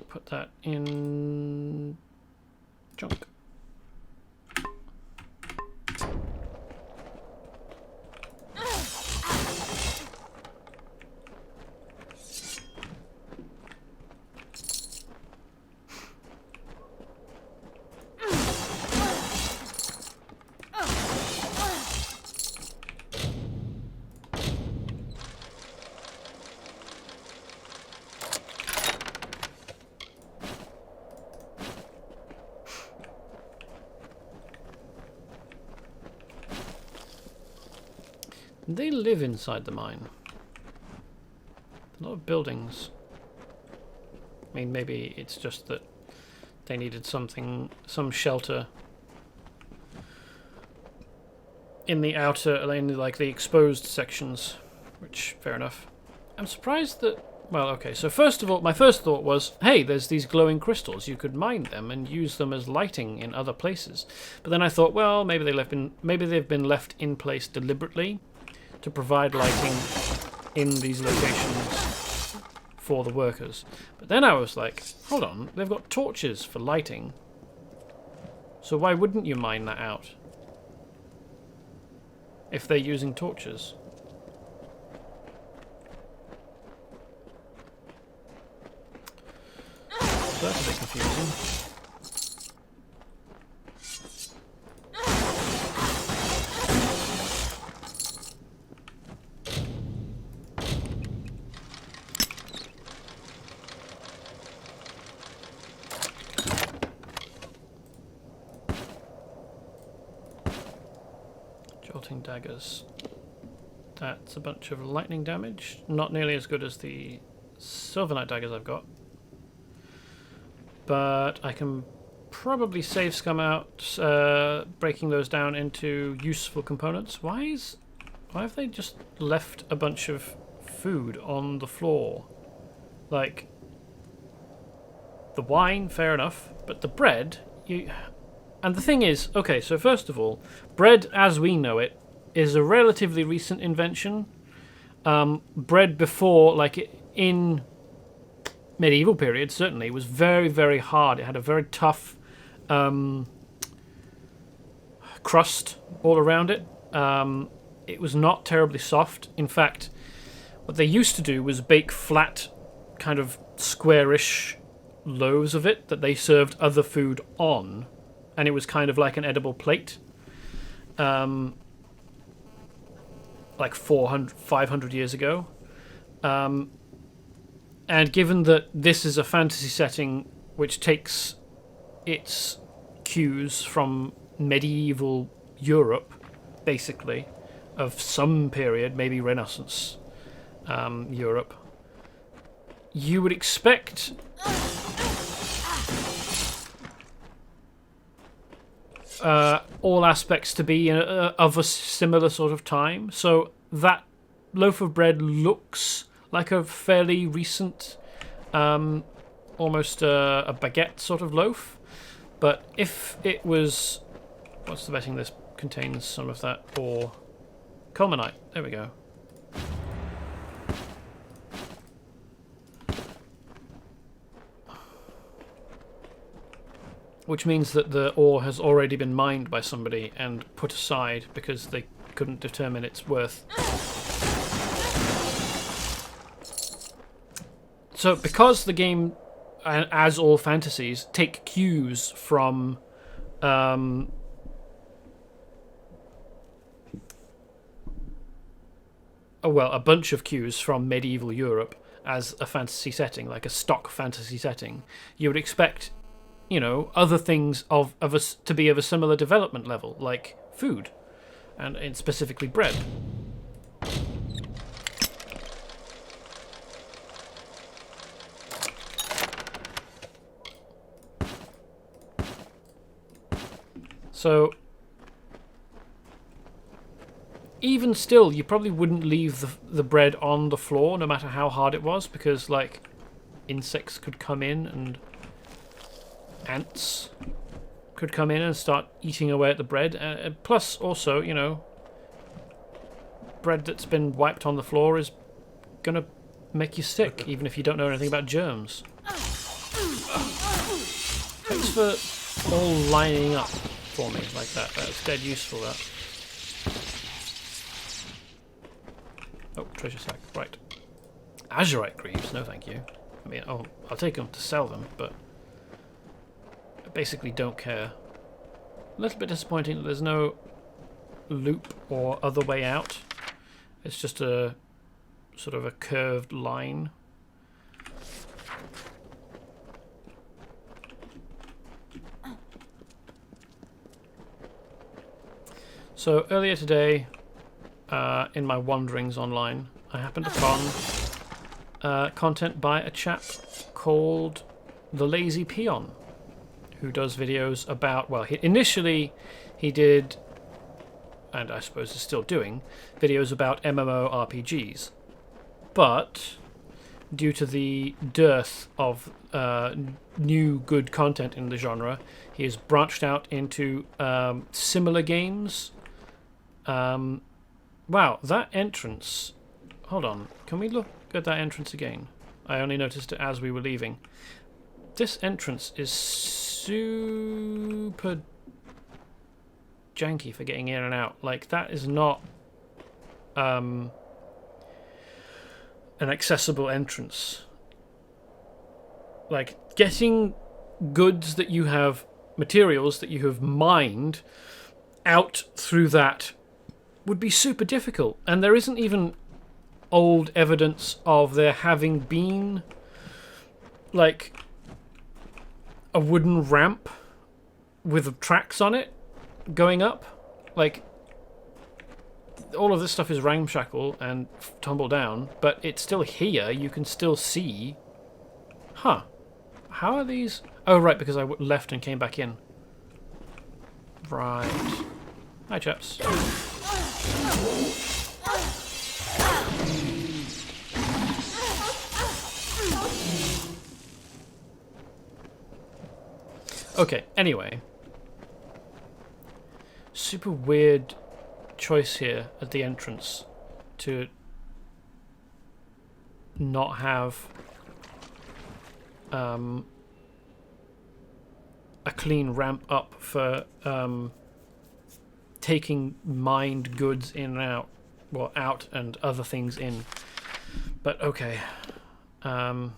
[SPEAKER 1] put that in junk. They live inside the mine. A lot of buildings. I mean, maybe it's just that they needed some shelter in the outer, in like the exposed sections, which, fair enough. I'm surprised that, well, okay, so first of all, my first thought was, hey, there's these glowing crystals, you could mine them and use them as lighting in other places. But then I thought, well, maybe they've been left in place deliberately to provide lighting in these locations for the workers. But then I was like, hold on, they've got torches for lighting, so why wouldn't you mine that out if they're using torches? So that's a bit confusing. Daggers. That's a bunch of lightning damage. Not nearly as good as the Silver daggers I've got. But I can probably save scum out breaking those down into useful components. Why have they just left a bunch of food on the floor? Like, the wine, fair enough, but the bread, and the thing is, okay, so first of all, bread as we know it is a relatively recent invention. Bread before, like in medieval period, certainly, was very, very hard. It had a very tough crust all around it. It was not terribly soft. In fact, what they used to do was bake flat, kind of squarish loaves of it that they served other food on, and it was kind of like an edible plate. Like 500 years ago. And given that this is a fantasy setting which takes its cues from medieval Europe, basically, of some period, maybe Renaissance Europe, you would expect all aspects to be of a similar sort of time. So that loaf of bread looks like a fairly recent almost a baguette sort of loaf. But if it was... What's the betting this contains some of that ore? Culminite. There we go. Which means that the ore has already been mined by somebody and put aside because they couldn't determine its worth. So because the game, as all fantasies, take cues from a bunch of cues from medieval Europe as a fantasy setting, like a stock fantasy setting, you would expect, you know, other things to be of a similar development level, like food, and specifically bread. So, even still, you probably wouldn't leave the bread on the floor, no matter how hard it was, because, like, insects could come in and ants could come in and start eating away at the bread. Plus, also, you know, bread that's been wiped on the floor is gonna make you sick, even if you don't know anything about germs. Thanks for all lining up for me like that. That's dead useful, that. Oh, treasure sack. Right. Azurite greaves, no thank you. I mean, I'll take them to sell them, but I basically don't care. A little bit disappointing that there's no loop or other way out. It's just a sort of a curved line. So earlier today, in my wanderings online, I happened upon content by a chap called The Lazy Peon, who does videos about, well, initially he did, and I suppose is still doing, videos about MMORPGs. But due to the dearth of new good content in the genre, he has branched out into similar games. Wow, that entrance... Hold on, can we look at that entrance again? I only noticed it as we were leaving. This entrance is super janky for getting in and out. Like, that is not an accessible entrance. Like, getting goods that you have, materials that you have mined out through that would be super difficult, and there isn't even old evidence of there having been like a wooden ramp with tracks on it going up. Like, all of this stuff is ramshackle and tumble down, but it's still here. You can still see. Huh, how are these? Oh right, because I left and came back in. Right. Hi chaps. Okay, anyway. Super weird choice here at the entrance to not have a clean ramp up for taking mined goods in and out, well, out and other things in. But okay. Darkavari,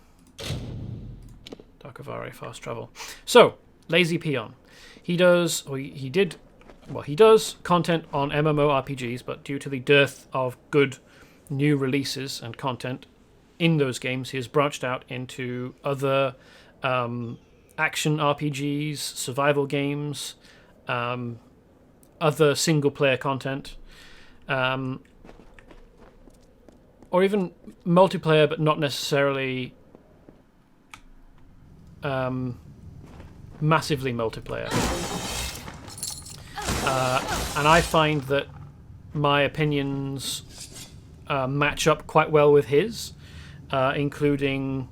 [SPEAKER 1] fast travel. So, Lazy Peon. He does content on MMORPGs, but due to the dearth of good new releases and content in those games, he has branched out into other action RPGs, survival games, other single-player content, or even multiplayer, but not necessarily massively multiplayer. And I find that my opinions match up quite well with his, including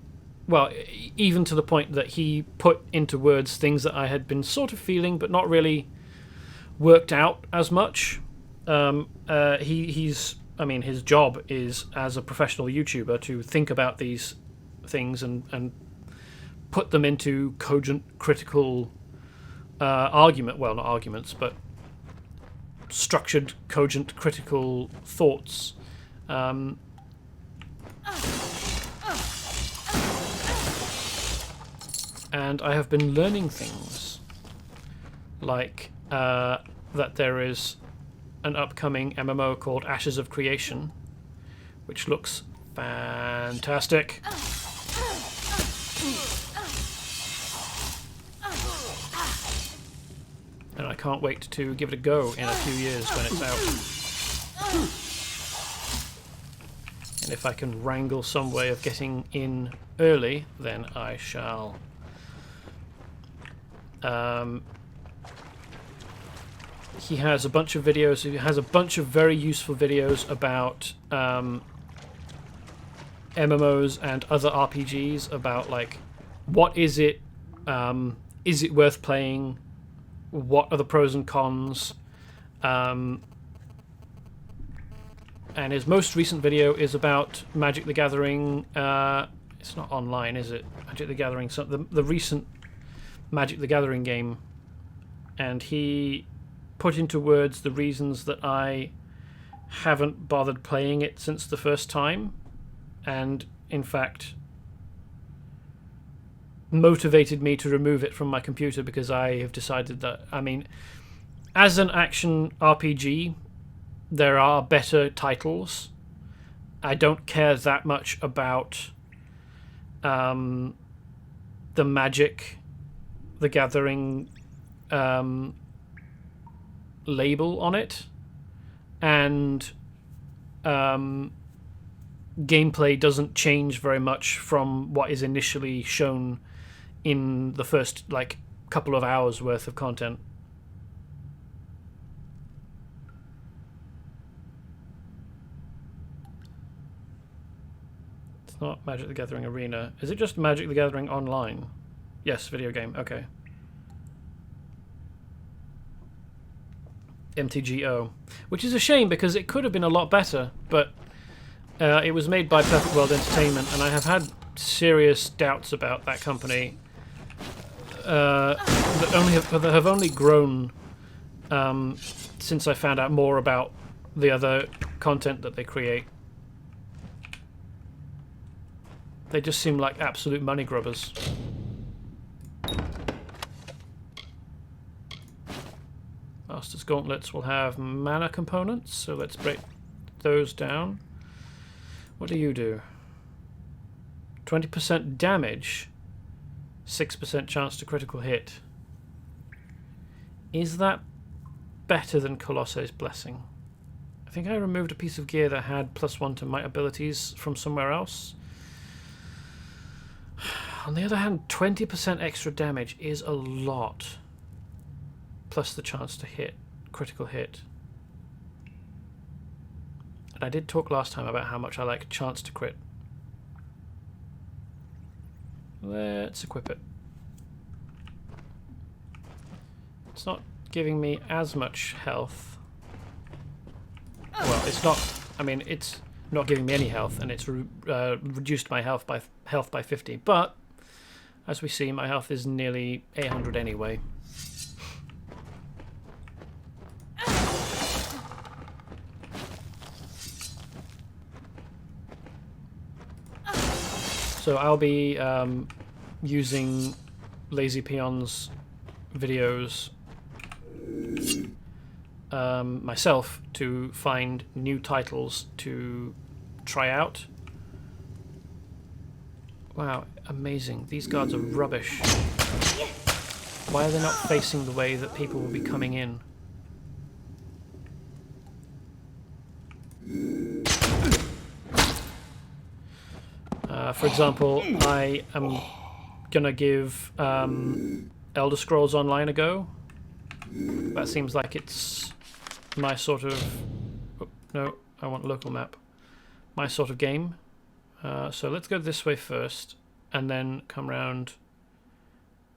[SPEAKER 1] well, even to the point that he put into words things that I had been sort of feeling but not really worked out as much. He's I mean, his job is as a professional YouTuber to think about these things and put them into cogent, critical argument. Well, not arguments, but structured, cogent, critical thoughts. And I have been learning things like that there is an upcoming MMO called Ashes of Creation, which looks fantastic. And I can't wait to give it a go in a few years when it's out. And if I can wrangle some way of getting in early, then I shall. He has a bunch of videos. He has a bunch of very useful videos about MMOs and other RPGs. About like, what is it? Is it worth playing? What are the pros and cons? And his most recent video is about Magic the Gathering. It's not online, is it? Magic the Gathering. So the recent Magic the Gathering game, and he put into words the reasons that I haven't bothered playing it since the first time, and in fact motivated me to remove it from my computer because I have decided that, I mean, as an action RPG, there are better titles. I don't care that much about the Magic the Gathering label on it, and gameplay doesn't change very much from what is initially shown in the first like couple of hours worth of content. It's not Magic the Gathering Arena. Is it just Magic the Gathering Online? Yes, video game. Okay. MTGO, which is a shame because it could have been a lot better, but it was made by Perfect World Entertainment, and I have had serious doubts about that company that have only grown since I found out more about the other content that they create. They just seem like absolute money grubbers. Master's Gauntlets will have mana components, so let's break those down. What do you do? 20% damage, 6% chance to critical hit. Is that better than Colosse's Blessing? I think I removed a piece of gear that had +1 to might abilities from somewhere else. On the other hand, 20% extra damage is a lot. Plus the chance to hit, critical hit. And I did talk last time about how much I like chance to crit. Let's equip it. It's not giving me as much health. Well, it's not. I mean, it's not giving me any health, and it's reduced my health by 50. But as we see, my health is nearly 800 anyway. So I'll be using Lazy Peon's videos myself to find new titles to try out. Wow, amazing. These guards are rubbish. Why are they not facing the way that people will be coming in? For example, I am gonna give Elder Scrolls Online a go. That seems like it's my sort of... Oh, no, I want local map. My sort of game. So let's go this way first. and then come round,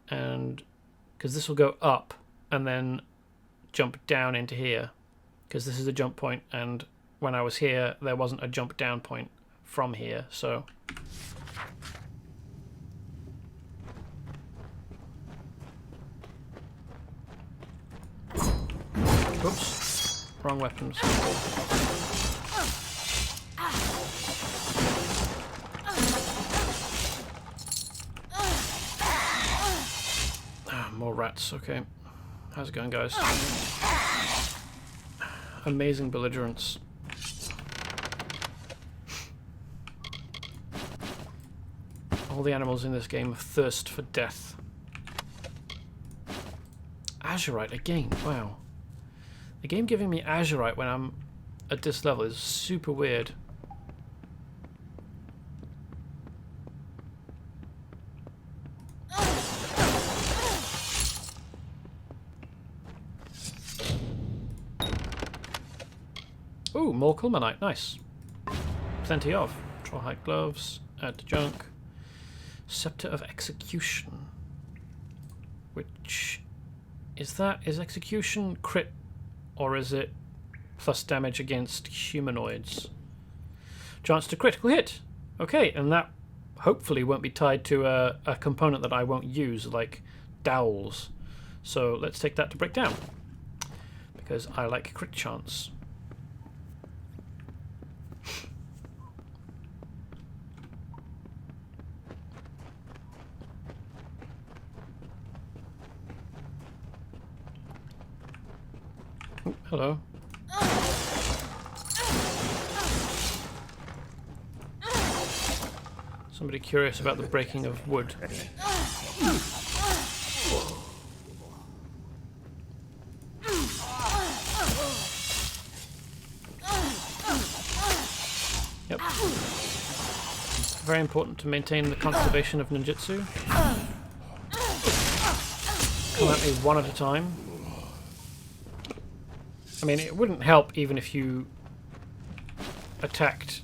[SPEAKER 1] and because this will go up and then jump down into here, because this is a jump point, and when I was here there wasn't a jump down point from here, so oops, wrong weapons. More rats, okay. How's it going, guys? Amazing belligerence. All the animals in this game thirst for death. Azurite again, wow. The game giving me Azurite when I'm at this level is super weird. Ooh, more Culminite, nice. Plenty of. Trollhide gloves, add to junk. Scepter of Execution. Which is that? Is execution crit, or is it plus damage against humanoids? Chance to critical hit. Okay, and that hopefully won't be tied to a component that I won't use, like dowels. So let's take that to break down, because I like crit chance. Oh, hello. Somebody curious about the breaking of wood. Yep. Very important to maintain the conservation of ninjutsu. Come at me one at a time. I mean, it wouldn't help even if you attacked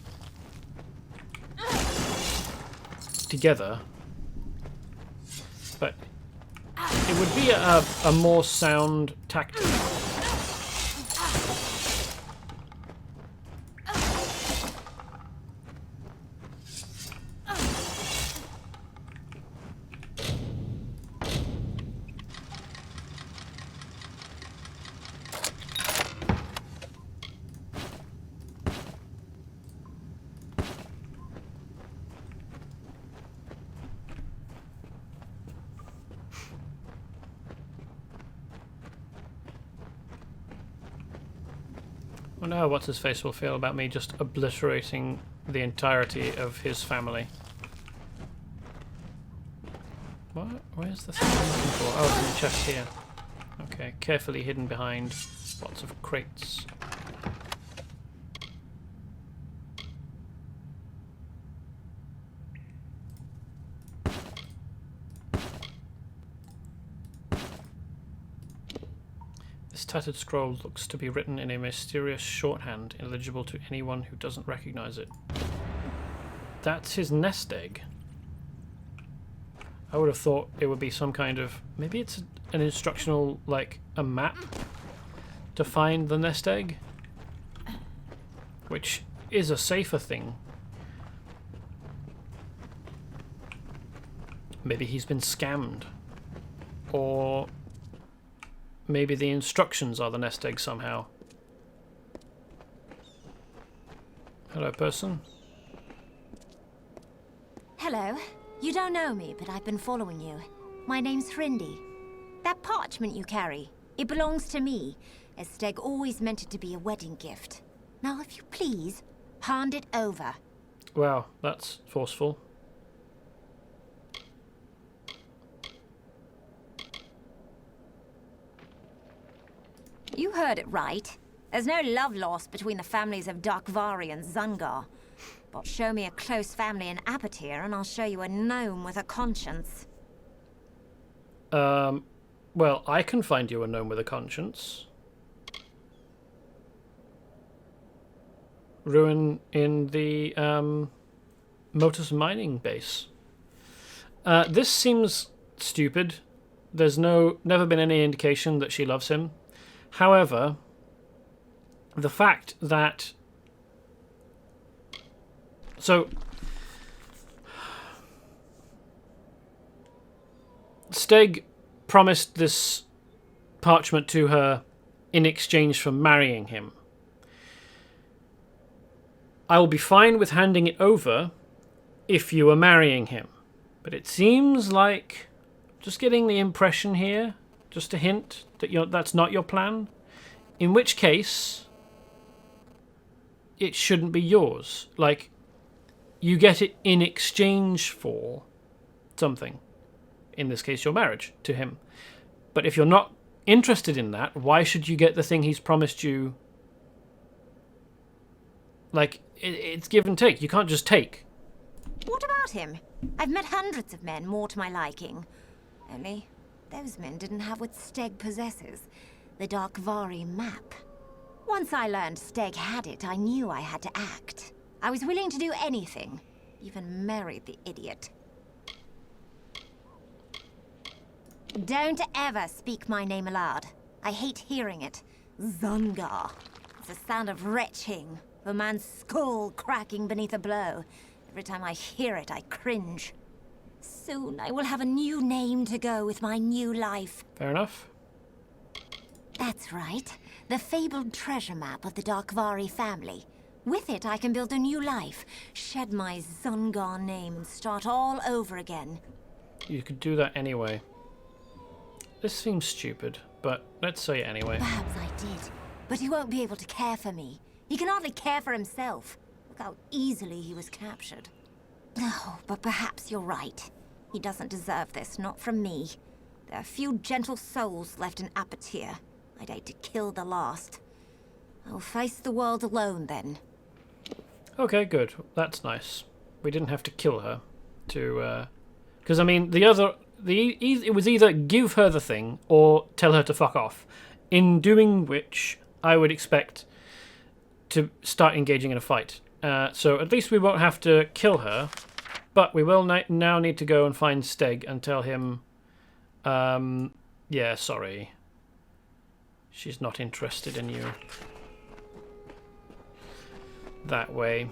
[SPEAKER 1] together, but it would be a more sound tactic. I wonder how what's-his-face will feel about me just obliterating the entirety of his family. What? Where's the thing I'm looking for? Oh, it's in the chest here. Okay, carefully hidden behind lots of crates. This tattered scroll looks to be written in a mysterious shorthand, illegible to anyone who doesn't recognize it. That's his nest egg. I would have thought it would be some kind of... maybe it's an instructional, like, a map to find the nest egg? Which is a safer thing. Maybe he's been scammed. Or... maybe the instructions are the nest egg somehow. Hello, person.
[SPEAKER 7] Hello. You don't know me, but I've been following you. My name's Hrindi. That parchment you carry, it belongs to me. A steg always meant it to be a wedding gift. Now, if you please, hand it over.
[SPEAKER 1] Wow, that's forceful.
[SPEAKER 7] You heard it right. There's no love lost between the families of Darkvari and Zungar. But show me a close family in Apotyre and I'll show you a gnome with a conscience.
[SPEAKER 1] Well, I can find you a gnome with a conscience. Ruin in the Motus mining base. This seems stupid. There's never been any indication that she loves him. However, the fact that... So... Steg promised this parchment to her in exchange for marrying him. I will be fine with handing it over if you are marrying him. But it seems like, just getting the impression here, just a hint that that's not your plan. In which case, it shouldn't be yours. Like, you get it in exchange for something. In this case, your marriage to him. But if you're not interested in that, why should you get the thing he's promised you? Like, it's give and take. You can't just take.
[SPEAKER 7] What about him? I've met hundreds of men more to my liking. Only, those men didn't have what Steg possesses. The Darkvari map. Once I learned Steg had it, I knew I had to act. I was willing to do anything. Even marry the idiot. Don't ever speak my name aloud. I hate hearing it. Zungar. It's the sound of retching. A man's skull cracking beneath a blow. Every time I hear it, I cringe. Soon I will have a new name to go with my new life.
[SPEAKER 1] Fair enough.
[SPEAKER 7] That's right. The fabled treasure map of the Darkvari family. With it, I can build a new life, shed my Zungar name, and start all over again.
[SPEAKER 1] You could do that anyway. This seems stupid, but let's say it anyway.
[SPEAKER 7] Perhaps I did, but he won't be able to care for me. He can hardly care for himself. Look how easily he was captured. Oh, but perhaps you're right. He doesn't deserve this, not from me. There are few gentle souls left in Apotyre. I'd hate to kill the last. I'll face the world alone, then.
[SPEAKER 1] Okay, good. That's nice. We didn't have to kill her to... Because, I mean, it was either give her the thing or tell her to fuck off. In doing which, I would expect to start engaging in a fight. So at least we won't have to kill her, but we will now need to go and find Steg and tell him, yeah, sorry. She's not interested in you. That way.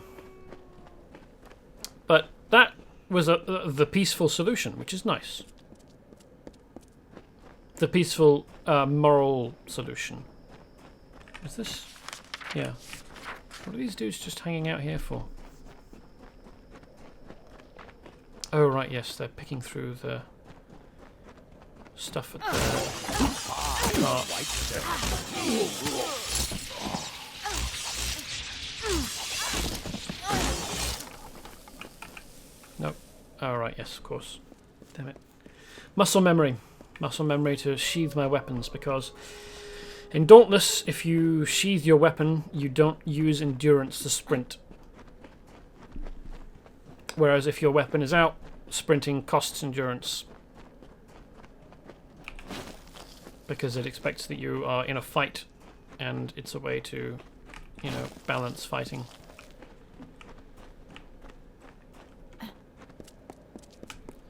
[SPEAKER 1] But that was the peaceful solution, which is nice. The peaceful, moral solution. Is this? Yeah. What are these dudes just hanging out here for? Oh, right, yes, they're picking through the stuff at the... Nope. Oh, right, yes, of course. Damn it. Muscle memory. Muscle memory to sheathe my weapons, because in Dauntless, if you sheathe your weapon, you don't use endurance to sprint. Whereas if your weapon is out, sprinting costs endurance. Because it expects that you are in a fight, and it's a way to, you know, balance fighting.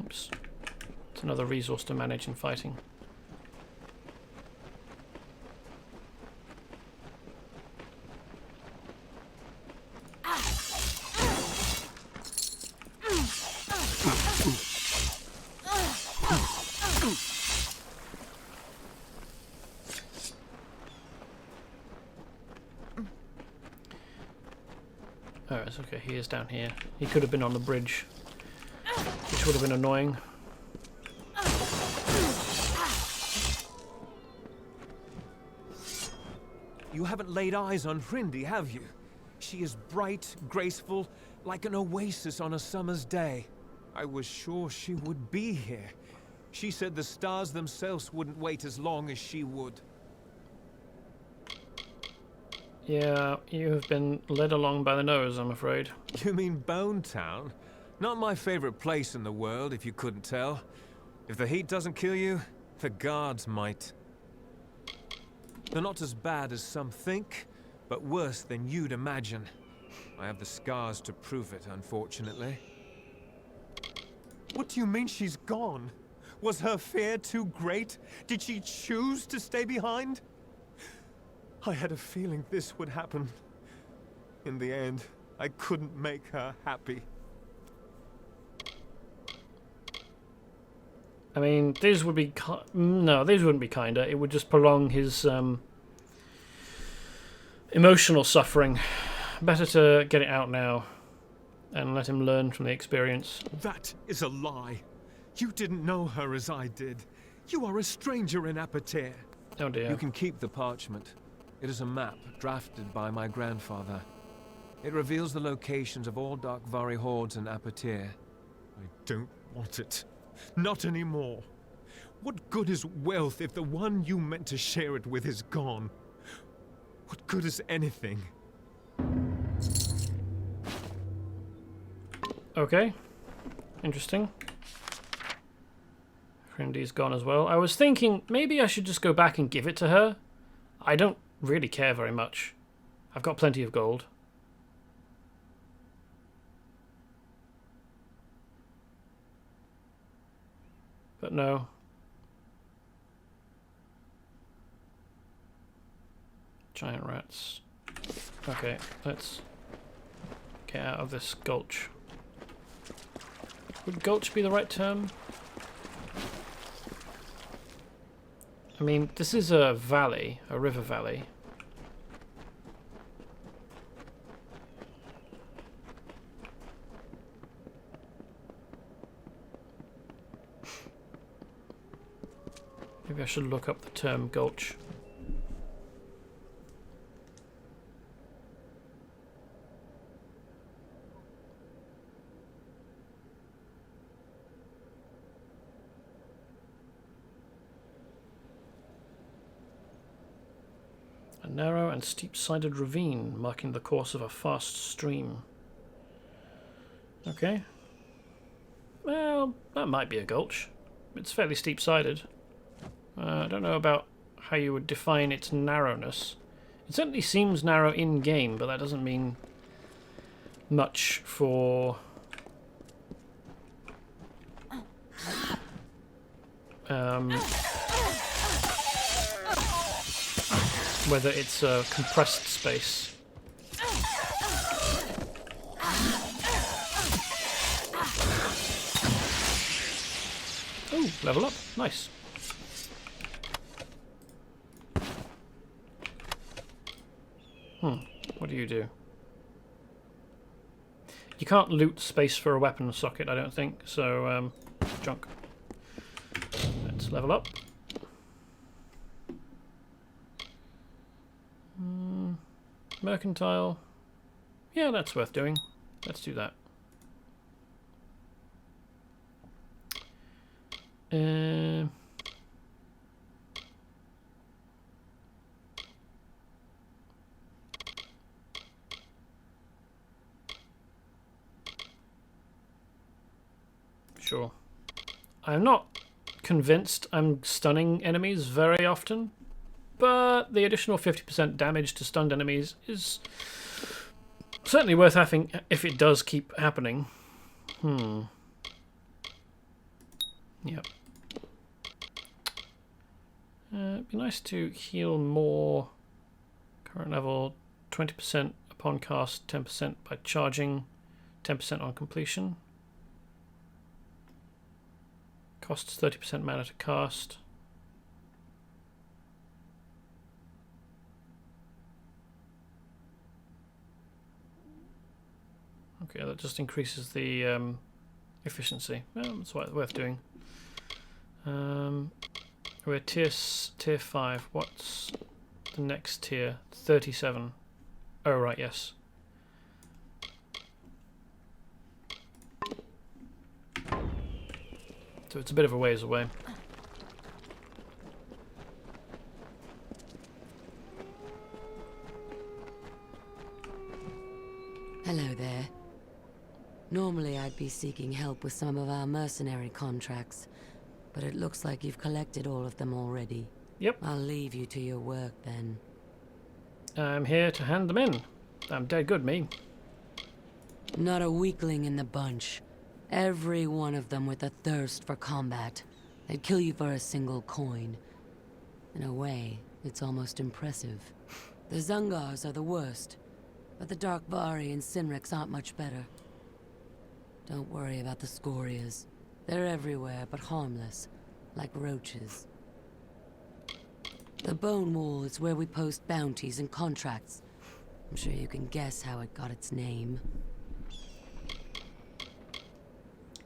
[SPEAKER 1] Oops. It's another resource to manage in fighting. Oh, it's okay, he is down here. He could have been on the bridge, which would have been annoying.
[SPEAKER 4] You haven't laid eyes on Hrindi, have you? She is bright, graceful, like an oasis on a summer's day. I was sure she would be here. She said the stars themselves wouldn't wait as long as she would.
[SPEAKER 1] Yeah, you have been led along by the nose, I'm afraid.
[SPEAKER 4] You mean Bone Town? Not my favorite place in the world, if you couldn't tell. If the heat doesn't kill you, the guards might. They're not as bad as some think, but worse than you'd imagine. I have the scars to prove it, unfortunately. What do you mean she's gone? Was her fear too great? Did she choose to stay behind? I had a feeling this would happen. In the end, I couldn't make her happy.
[SPEAKER 1] I mean, these would be... No, these wouldn't be kinder. It would just prolong his emotional suffering. Better to get it out now and let him learn from the experience.
[SPEAKER 4] That is a lie. You didn't know her as I did. You are a stranger in Apotyre.
[SPEAKER 1] Oh dear.
[SPEAKER 4] You can keep the parchment. It is a map drafted by my grandfather. It reveals the locations of all Darkvari hordes in Apotyre. I don't want it. Not anymore. What good is wealth if the one you meant to share it with is gone? What good is anything?
[SPEAKER 1] Okay. Interesting. Frindy's gone as well. I was thinking maybe I should just go back and give it to her. I don't really care very much. I've got plenty of gold. But no. Giant rats. Okay, let's get out of this gulch. Would gulch be the right term? I mean, this is a valley, a river valley. Maybe I should look up the term gulch. A narrow and steep-sided ravine marking the course of a fast stream. Okay. Well, that might be a gulch. It's fairly steep-sided. I don't know about how you would define its narrowness. It certainly seems narrow in-game, but that doesn't mean much for... whether it's a compressed space. Oh, level up. Nice. What do you do? You can't loot space for a weapon socket, I don't think, so, junk. Let's level up. Mercantile. Yeah, that's worth doing. Let's do that. Sure. I'm not convinced I'm stunning enemies very often, but the additional 50% damage to stunned enemies is certainly worth having if it does keep happening. Yep. It'd be nice to heal more. Current level 20% upon cast, 10% by charging, 10% on completion. Costs 30% mana to cast. Okay, that just increases the efficiency. Well, that's worth doing. We're tier 5. What's the next tier? 37. Oh, right, yes. So it's a bit of a ways away.
[SPEAKER 8] Hello there. Normally I'd be seeking help with some of our mercenary contracts, but it looks like you've collected all of them already.
[SPEAKER 1] Yep.
[SPEAKER 8] I'll leave you to your work then.
[SPEAKER 1] I'm here to hand them in. I'm dead good, me.
[SPEAKER 8] Not a weakling in the bunch. Every one of them with a thirst for combat. They'd kill you for a single coin. In a way, it's almost impressive. The Zungars are the worst, but the Darkvari and Sinriks aren't much better. Don't worry about the Scorias. They're everywhere, but harmless, like roaches. The Bone Wall is where we post bounties and contracts. I'm sure you can guess how it got its name.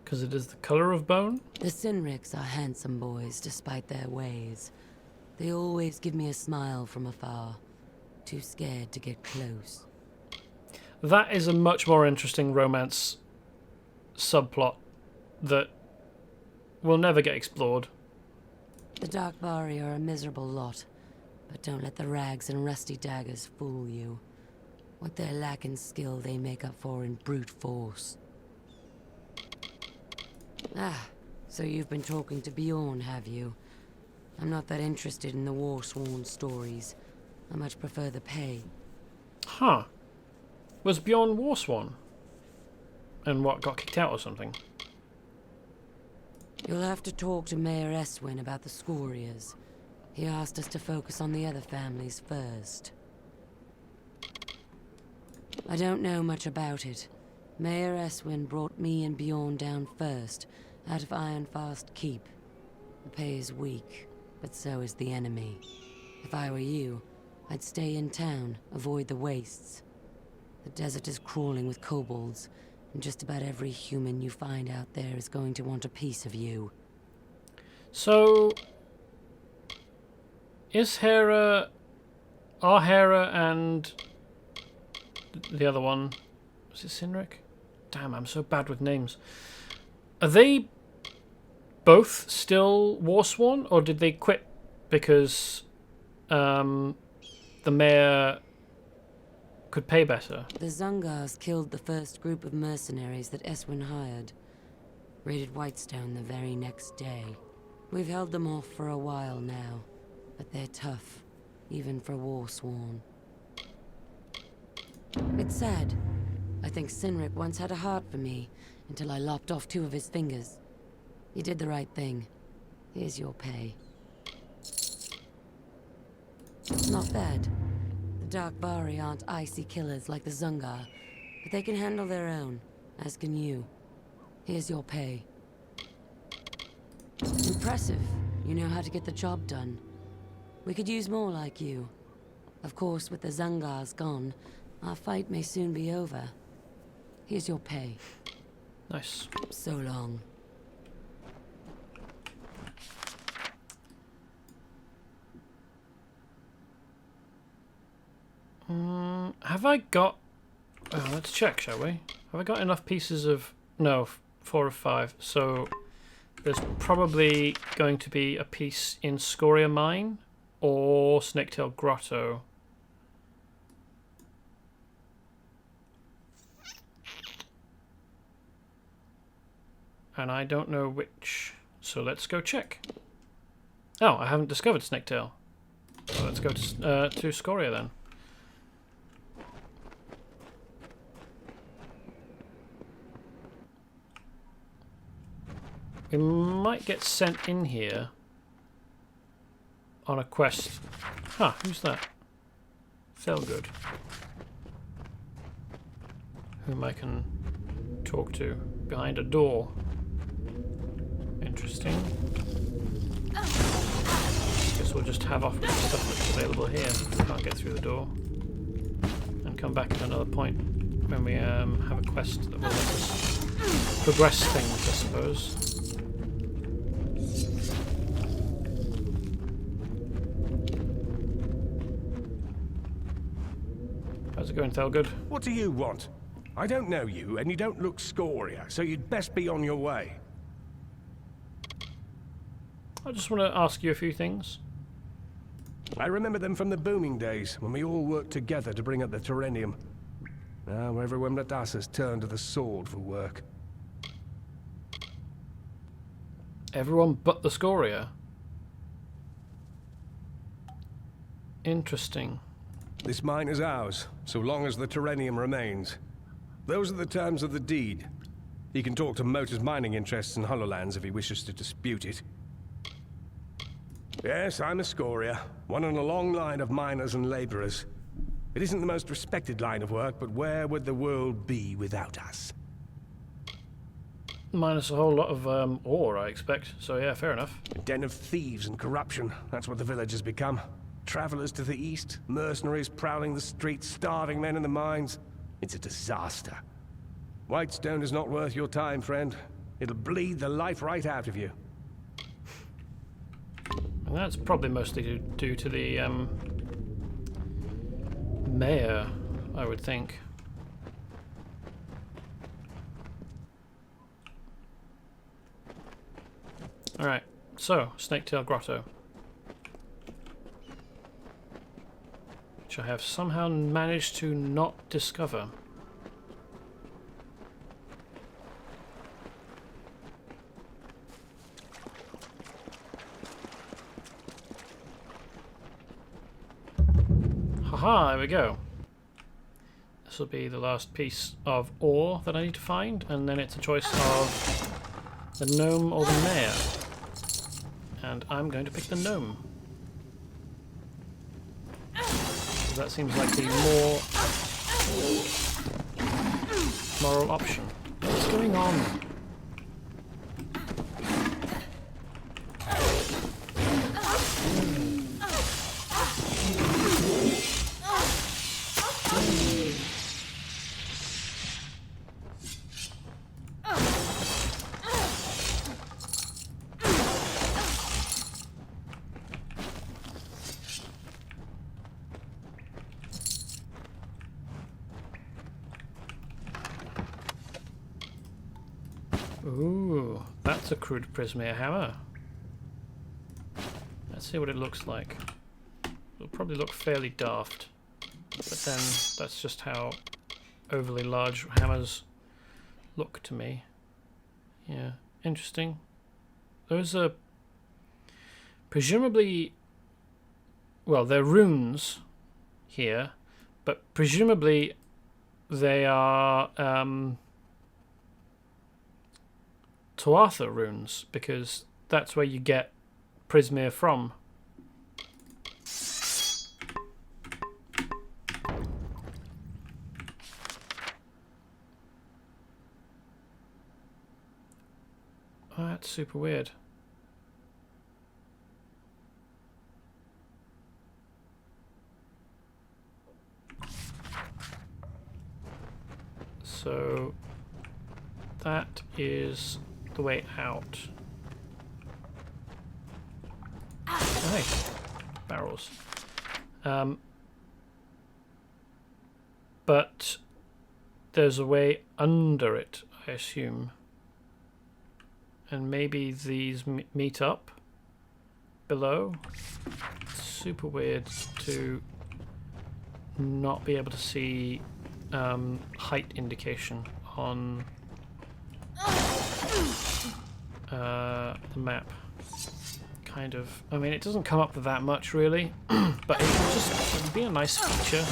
[SPEAKER 1] Because it is the color of bone?
[SPEAKER 8] The Sinriks are handsome boys, despite their ways. They always give me a smile from afar. Too scared to get close.
[SPEAKER 1] That is a much more interesting romance subplot that will never get explored.
[SPEAKER 8] The Darkvari are a miserable lot, but don't let the rags and rusty daggers fool you. What they lack in skill, they make up for in brute force. Ah, so you've been talking to Bjorn, have you? I'm not that interested in the Warsworn stories. I much prefer the pay.
[SPEAKER 1] Huh. Was Bjorn Warsworn? And what, got kicked out or something?
[SPEAKER 8] You'll have to talk to Mayor Eswin about the Scorias. He asked us to focus on the other families first. I don't know much about it. Mayor Eswin brought me and Bjorn down first, out of Ironfast Keep. The pay is weak, but so is the enemy. If I were you, I'd stay in town, avoid the wastes. The desert is crawling with kobolds, and just about every human you find out there is going to want a piece of you.
[SPEAKER 1] So, is Hera... Are Hera and the other one... Was it Sinric? Damn, I'm so bad with names. Are they both still Warsworn, or did they quit because the mayor could pay better?
[SPEAKER 8] The Zungars killed the first group of mercenaries that Eswin hired. Raided Whitestone the very next day. We've held them off for a while now, but they're tough, even for Warsworn. It's sad. I think Sinric once had a heart for me, until I lopped off 2 of his fingers. You did the right thing. Here's your pay. Not bad. The Darkvari aren't icy killers like the Zungar, but they can handle their own, as can you. Here's your pay. Impressive. You know how to get the job done. We could use more like you. Of course, with the Zungars gone, our fight may soon be over. Here's your pay.
[SPEAKER 1] Nice.
[SPEAKER 8] So long.
[SPEAKER 1] Have I got... Oh, let's check, shall we? Have I got enough pieces of... No, 4 of 5. So there's probably going to be a piece in Scholia Mine or Snaketail Grotto. And I don't know which, so let's go check. Oh, I haven't discovered Snaketail. So let's go to Scholia then. We might get sent in here on a quest. Huh, who's that? Thelgood. Whom I can talk to behind a door. Interesting. Guess we'll just have off stuff that's available here if we can't get through the door. And come back at another point when we have a quest that will let us progress things, I suppose. How's it going, Thelgood?
[SPEAKER 9] What do you want? I don't know you, and you don't look Scholia, so you'd best be on your way.
[SPEAKER 1] I just want to ask you a few things.
[SPEAKER 9] I remember them from the booming days, when we all worked together to bring up the Terrenium. Now everyone but us has turned to the sword for work.
[SPEAKER 1] Everyone but the Scholia? Interesting.
[SPEAKER 9] This mine is ours, so long as the Terrenium remains. Those are the terms of the deed. He can talk to Motor's mining interests in Hollowlands if he wishes to dispute it. Yes, I'm a Scholia, one in a long line of miners and laborers. It isn't the most respected line of work, but where would the world be without us?
[SPEAKER 1] Minus a whole lot of ore, I expect. So yeah, fair enough.
[SPEAKER 9] A den of thieves and corruption. That's what the village has become. Travelers to the east, mercenaries prowling the streets, starving men in the mines. It's a disaster. Whitestone is not worth your time, friend. It'll bleed the life right out of you.
[SPEAKER 1] And that's probably mostly due to the mayor, I would think. Alright, so, Snaketail Grotto. Which I have somehow managed to not discover. Haha, there we go. This will be the last piece of ore that I need to find, and then it's a choice of the gnome or the mare. And I'm going to pick the gnome. So that seems like the more moral option. What's going on? Ooh, that's a crude Prismere hammer. Let's see what it looks like. It'll probably look fairly daft, but then that's just how overly large hammers look to me. Yeah, interesting. Those are presumably, well, they're runes here, but presumably they are Tuatha runes, because that's where you get Prismere from. Oh, that's super weird. So that is the way out. Oh, hey, barrels. But there's a way under it, I assume. And maybe these meet up below. It's super weird to not be able to see height indication on the map. Kind of. I mean, it doesn't come up that much really, but it would be a nice feature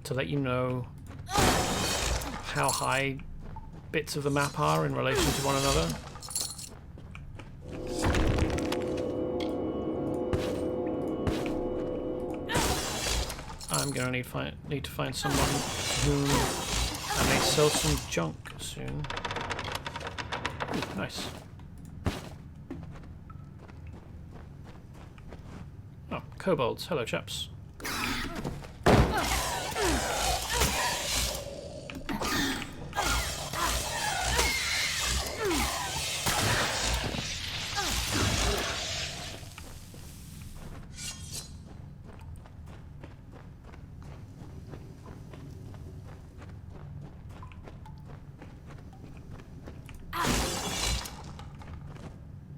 [SPEAKER 1] to let you know how high bits of the map are in relation to one another. I'm gonna need to find someone who I may sell some junk soon. Ooh, nice. Oh, kobolds. Hello, chaps.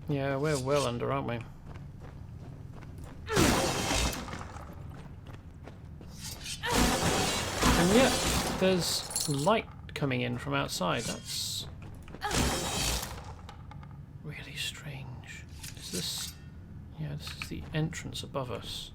[SPEAKER 1] Yeah, we're well under, aren't we? And yet, there's light coming in from outside. That's really strange. Is this... Yeah, this is the entrance above us.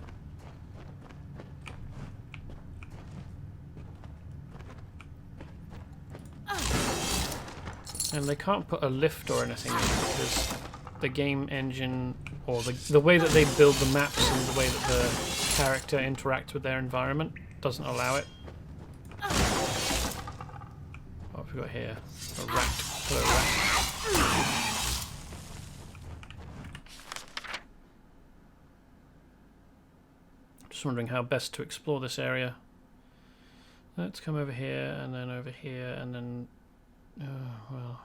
[SPEAKER 1] And they can't put a lift or anything in because the game engine, or the way that they build the maps and the way that the character interacts with their environment doesn't allow it. What have we got here? A rat. Hello, rat. Just wondering how best to explore this area. Let's come over here, and then over here, and then... well...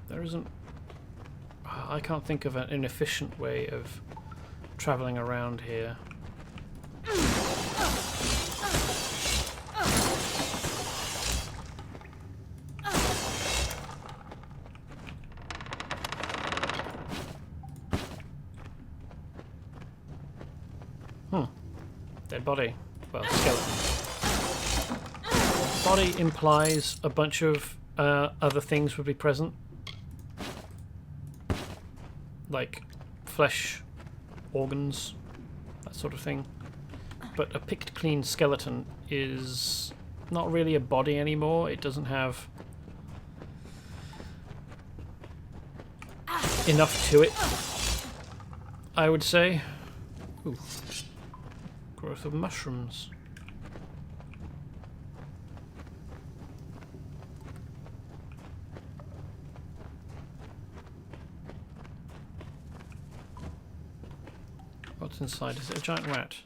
[SPEAKER 1] There isn't... I can't think of an inefficient way of travelling around here. Dead body. Well, skeleton. Body implies a bunch of other things would be present. Like flesh, organs, that sort of thing. But a picked clean skeleton is not really a body anymore. It doesn't have enough to it, I would say. Ooh. Growth of mushrooms. What's inside? Is it a giant rat?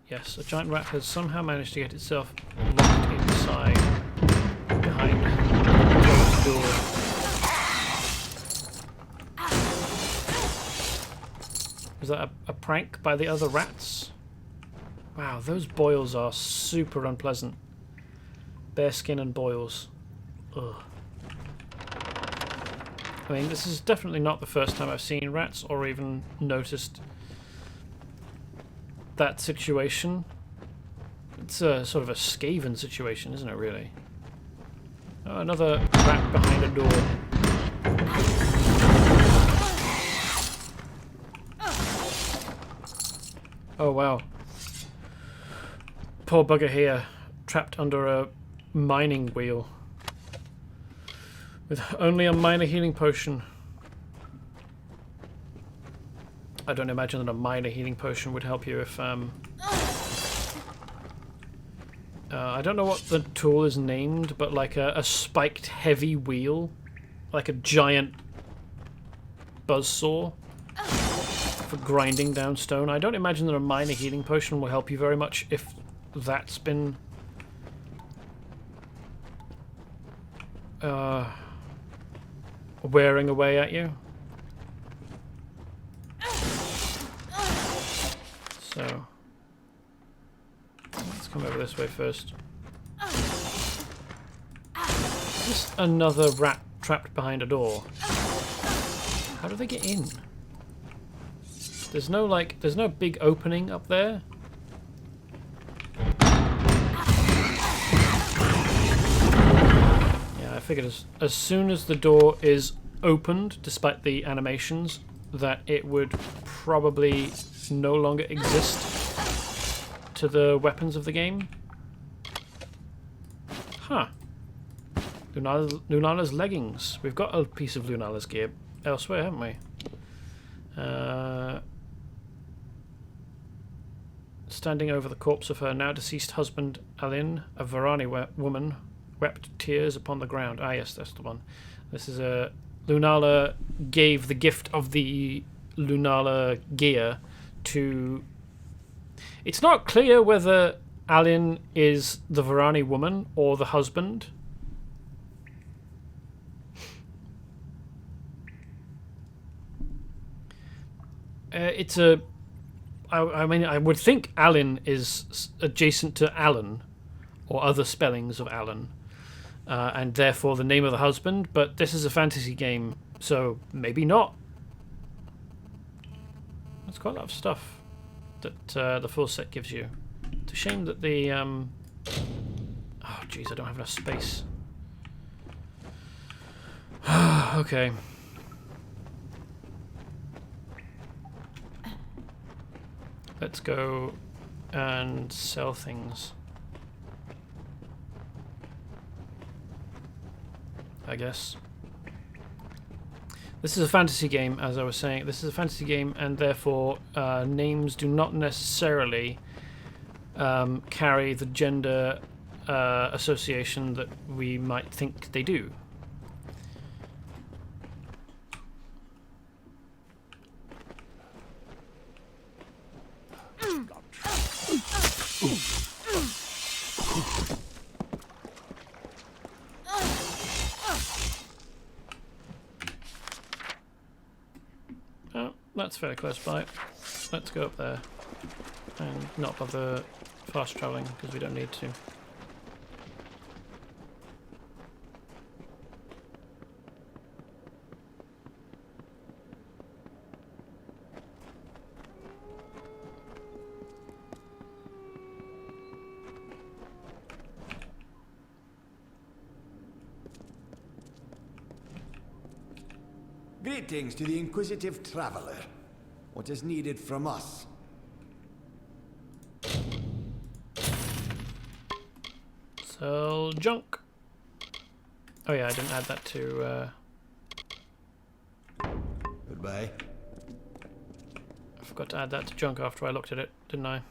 [SPEAKER 1] Yes, a giant rat has somehow managed to get itself locked inside behind the door. Was that a prank by the other rats? Wow, those boils are super unpleasant. Bare skin and boils. Ugh. I mean, this is definitely not the first time I've seen rats or even noticed that situation. It's a sort of a Skaven situation, isn't it, really? Oh, another rat behind a door. Oh, wow. Poor bugger here, trapped under a mining wheel. With only a minor healing potion. I don't imagine that a minor healing potion would help you if... I don't know what the tool is named, but like a spiked heavy wheel. Like a giant buzzsaw for grinding down stone. I don't imagine that a minor healing potion will help you very much if that's been wearing away at you. So let's come over this way first. Just another rat trapped behind a door. How do they get in? There's no big opening up there. Yeah, I figured as soon as the door is opened, despite the animations, that it would probably no longer exist to the weapons of the game. Huh. Lunala's leggings. We've got a piece of Lunala's gear elsewhere, haven't we? Standing over the corpse of her now deceased husband, Alin, a Varani woman, wept tears upon the ground. Ah, yes, that's the one. This is a... Lunala gave the gift of the Lunala gear to... It's not clear whether Alin is the Varani woman or the husband. It's a... I mean, I would think Alin is adjacent to Alan, or other spellings of Alan, and therefore the name of the husband, but this is a fantasy game, so maybe not. There's quite a lot of stuff that the full set gives you. It's a shame that the... Oh, jeez, I don't have enough space. Okay. Let's go and sell things. I guess. This is a fantasy game, as I was saying. This is a fantasy game, and therefore names do not necessarily carry the gender association that we might think they do. Oh, that's fairly close by. Let's go up there and not bother fast travelling because we don't need to.
[SPEAKER 2] Greetings to the inquisitive traveler. What is needed from us?
[SPEAKER 1] Sell junk. Oh yeah, I didn't add that to...
[SPEAKER 2] Goodbye.
[SPEAKER 1] I forgot to add that to junk after I looked at it, didn't I?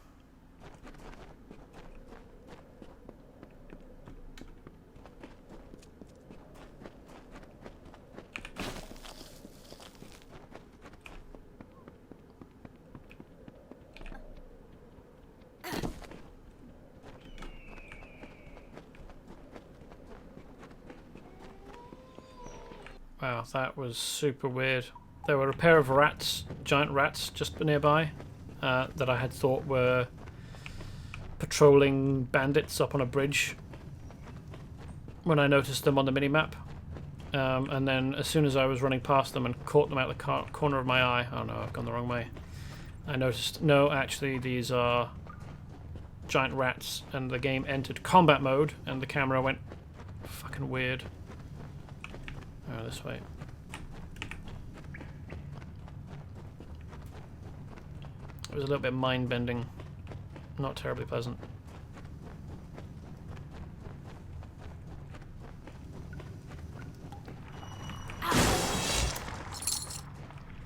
[SPEAKER 1] Wow, that was super weird. There were a pair of rats, giant rats, just nearby that I had thought were patrolling bandits up on a bridge when I noticed them on the minimap. And then as soon as I was running past them and caught them out the corner of my eye, oh no, I've gone the wrong way, I noticed, no, actually these are giant rats, and the game entered combat mode and the camera went fucking weird. Oh, this way. It was a little bit mind-bending. Not terribly pleasant.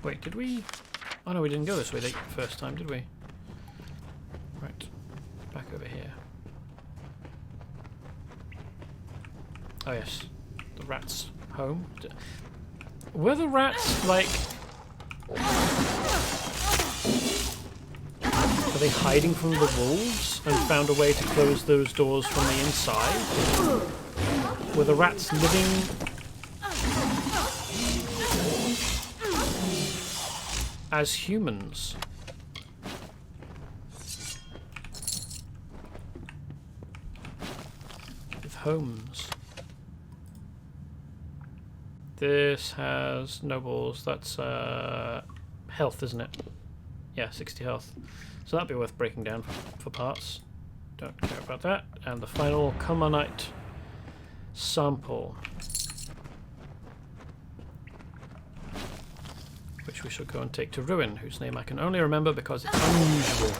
[SPEAKER 1] Wait, did we... Oh no, we didn't go this way the first time, did we? Right. Back over here. Oh yes. The rats. Home? Were the rats, like... Are they hiding from the wolves and found a way to close those doors from the inside? Were the rats living... as humans? With homes? This has nobles. That's health, isn't it? Yeah, 60 health. So that'd be worth breaking down for parts. Don't care about that. And the final Culminite sample, which we shall go and take to Ruin, whose name I can only remember because it's unusual.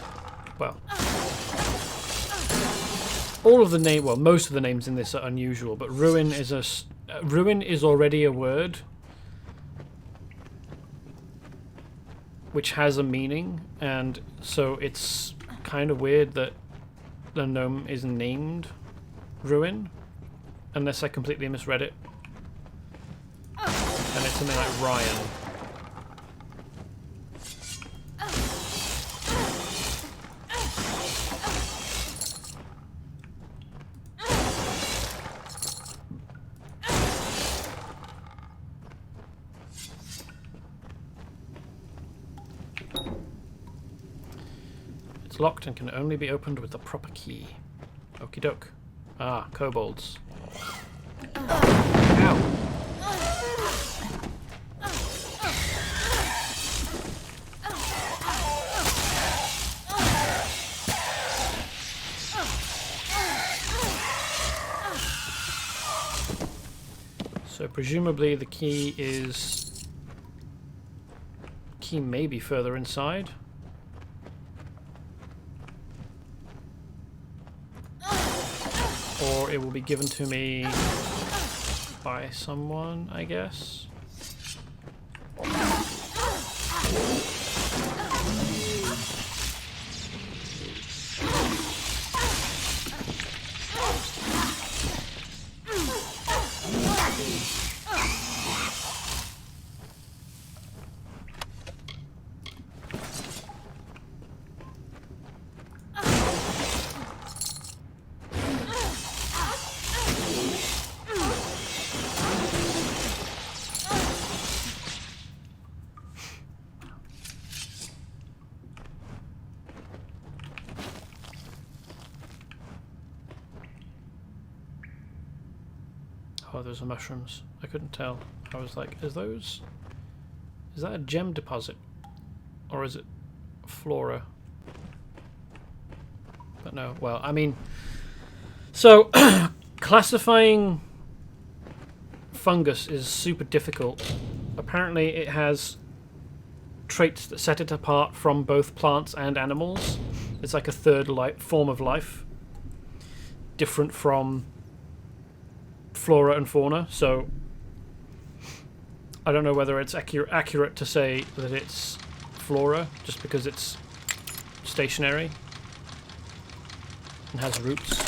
[SPEAKER 1] Well, all of the most of the names in this are unusual, but Ruin is Ruin is already a word which has a meaning, and so it's kind of weird that the gnome is named Ruin, unless I completely misread it. And it's something like Ryan. It's locked and can only be opened with the proper key. Okie doke. Ah, kobolds. Ow! So presumably the key may be further inside. it will be given to me by someone, I guess. Oh, those are mushrooms. I couldn't tell. I was like, is that a gem deposit? Or is it flora? But no, well, I mean, so classifying fungus is super difficult. Apparently it has traits that set it apart from both plants and animals. It's like a third form of life, different from flora and fauna. So I don't know whether it's accurate to say that it's flora just because it's stationary and has roots.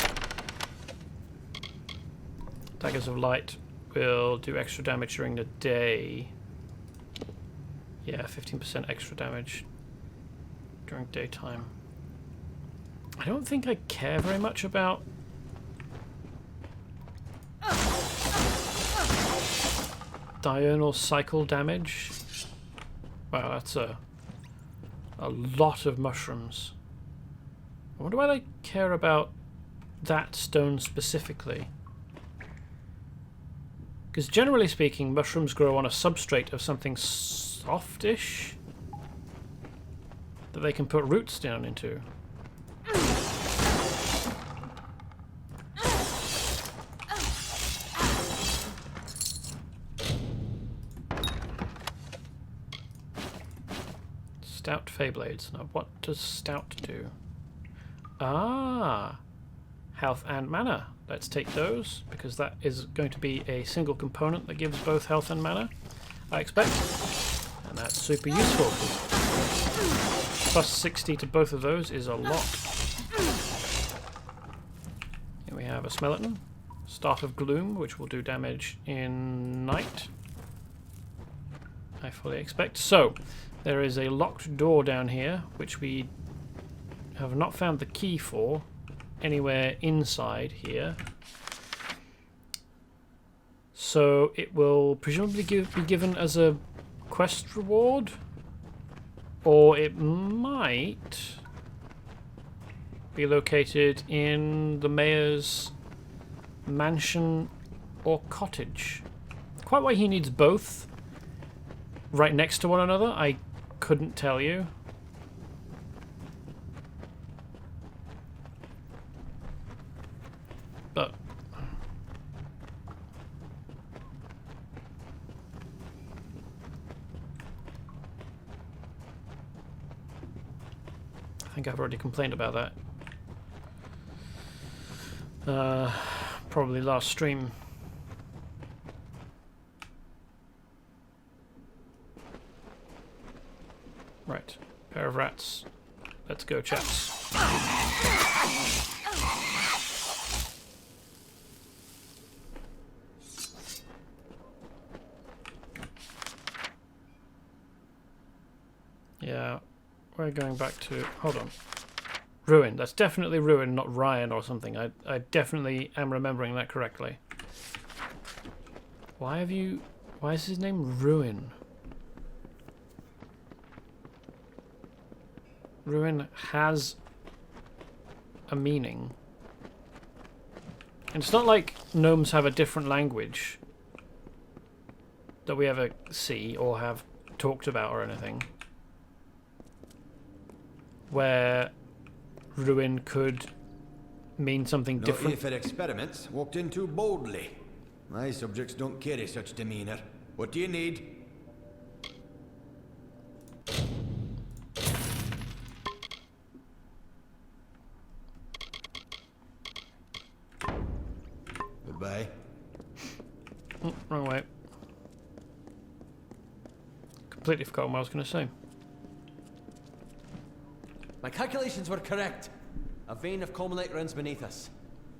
[SPEAKER 1] Daggers of light will do extra damage during the day. Yeah, 15% extra damage during daytime. I don't think I care very much about diurnal cycle damage. Wow, that's a lot of mushrooms. I wonder why they care about that stone specifically. Because generally speaking, mushrooms grow on a substrate of something softish that they can put roots down into. Stout Feyblades. Now, what does stout do? Ah! Health and mana. Let's take those, because that is going to be a single component that gives both health and mana, I expect. And that's super useful. Plus 60 to both of those is a lot. Here we have a skeleton. Staff of Gloom, which will do damage in night, I fully expect. So, there is a locked door down here, which we have not found the key for anywhere inside here. So it will presumably be given as a quest reward, or it might be located in the mayor's mansion or cottage. Quite why he needs both right next to one another, I couldn't tell you. But I think I've already complained about that. Probably last stream. Right, pair of rats. Let's go, chaps. Yeah, we're going back to... Hold on. Ruin. That's definitely Ruin, not Ryan or something. I definitely am remembering that correctly. Why is his name Ruin? Ruin has a meaning. And it's not like gnomes have a different language that we ever see or have talked about or anything, where Ruin could mean something different.
[SPEAKER 2] Not here for experiments. Walked in too boldly. My subjects don't carry such demeanor. What do you need?
[SPEAKER 1] wrong way. Completely forgot what I was going to say.
[SPEAKER 3] My calculations were correct. A vein of Culminite runs beneath us,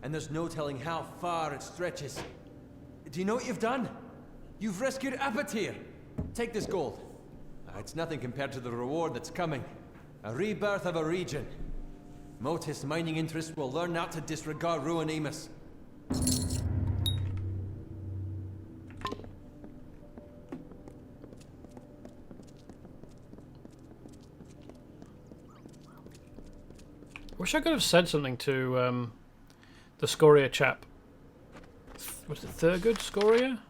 [SPEAKER 3] and there's no telling how far it stretches. Do you know what you've done? You've rescued Apotyre. Take this gold. It's nothing compared to the reward that's coming. A rebirth of a region. Motus mining interests will learn not to disregard Ruinamus.
[SPEAKER 1] Wish I could have said something to the Scholia chap. Was it Thurgood Scholia?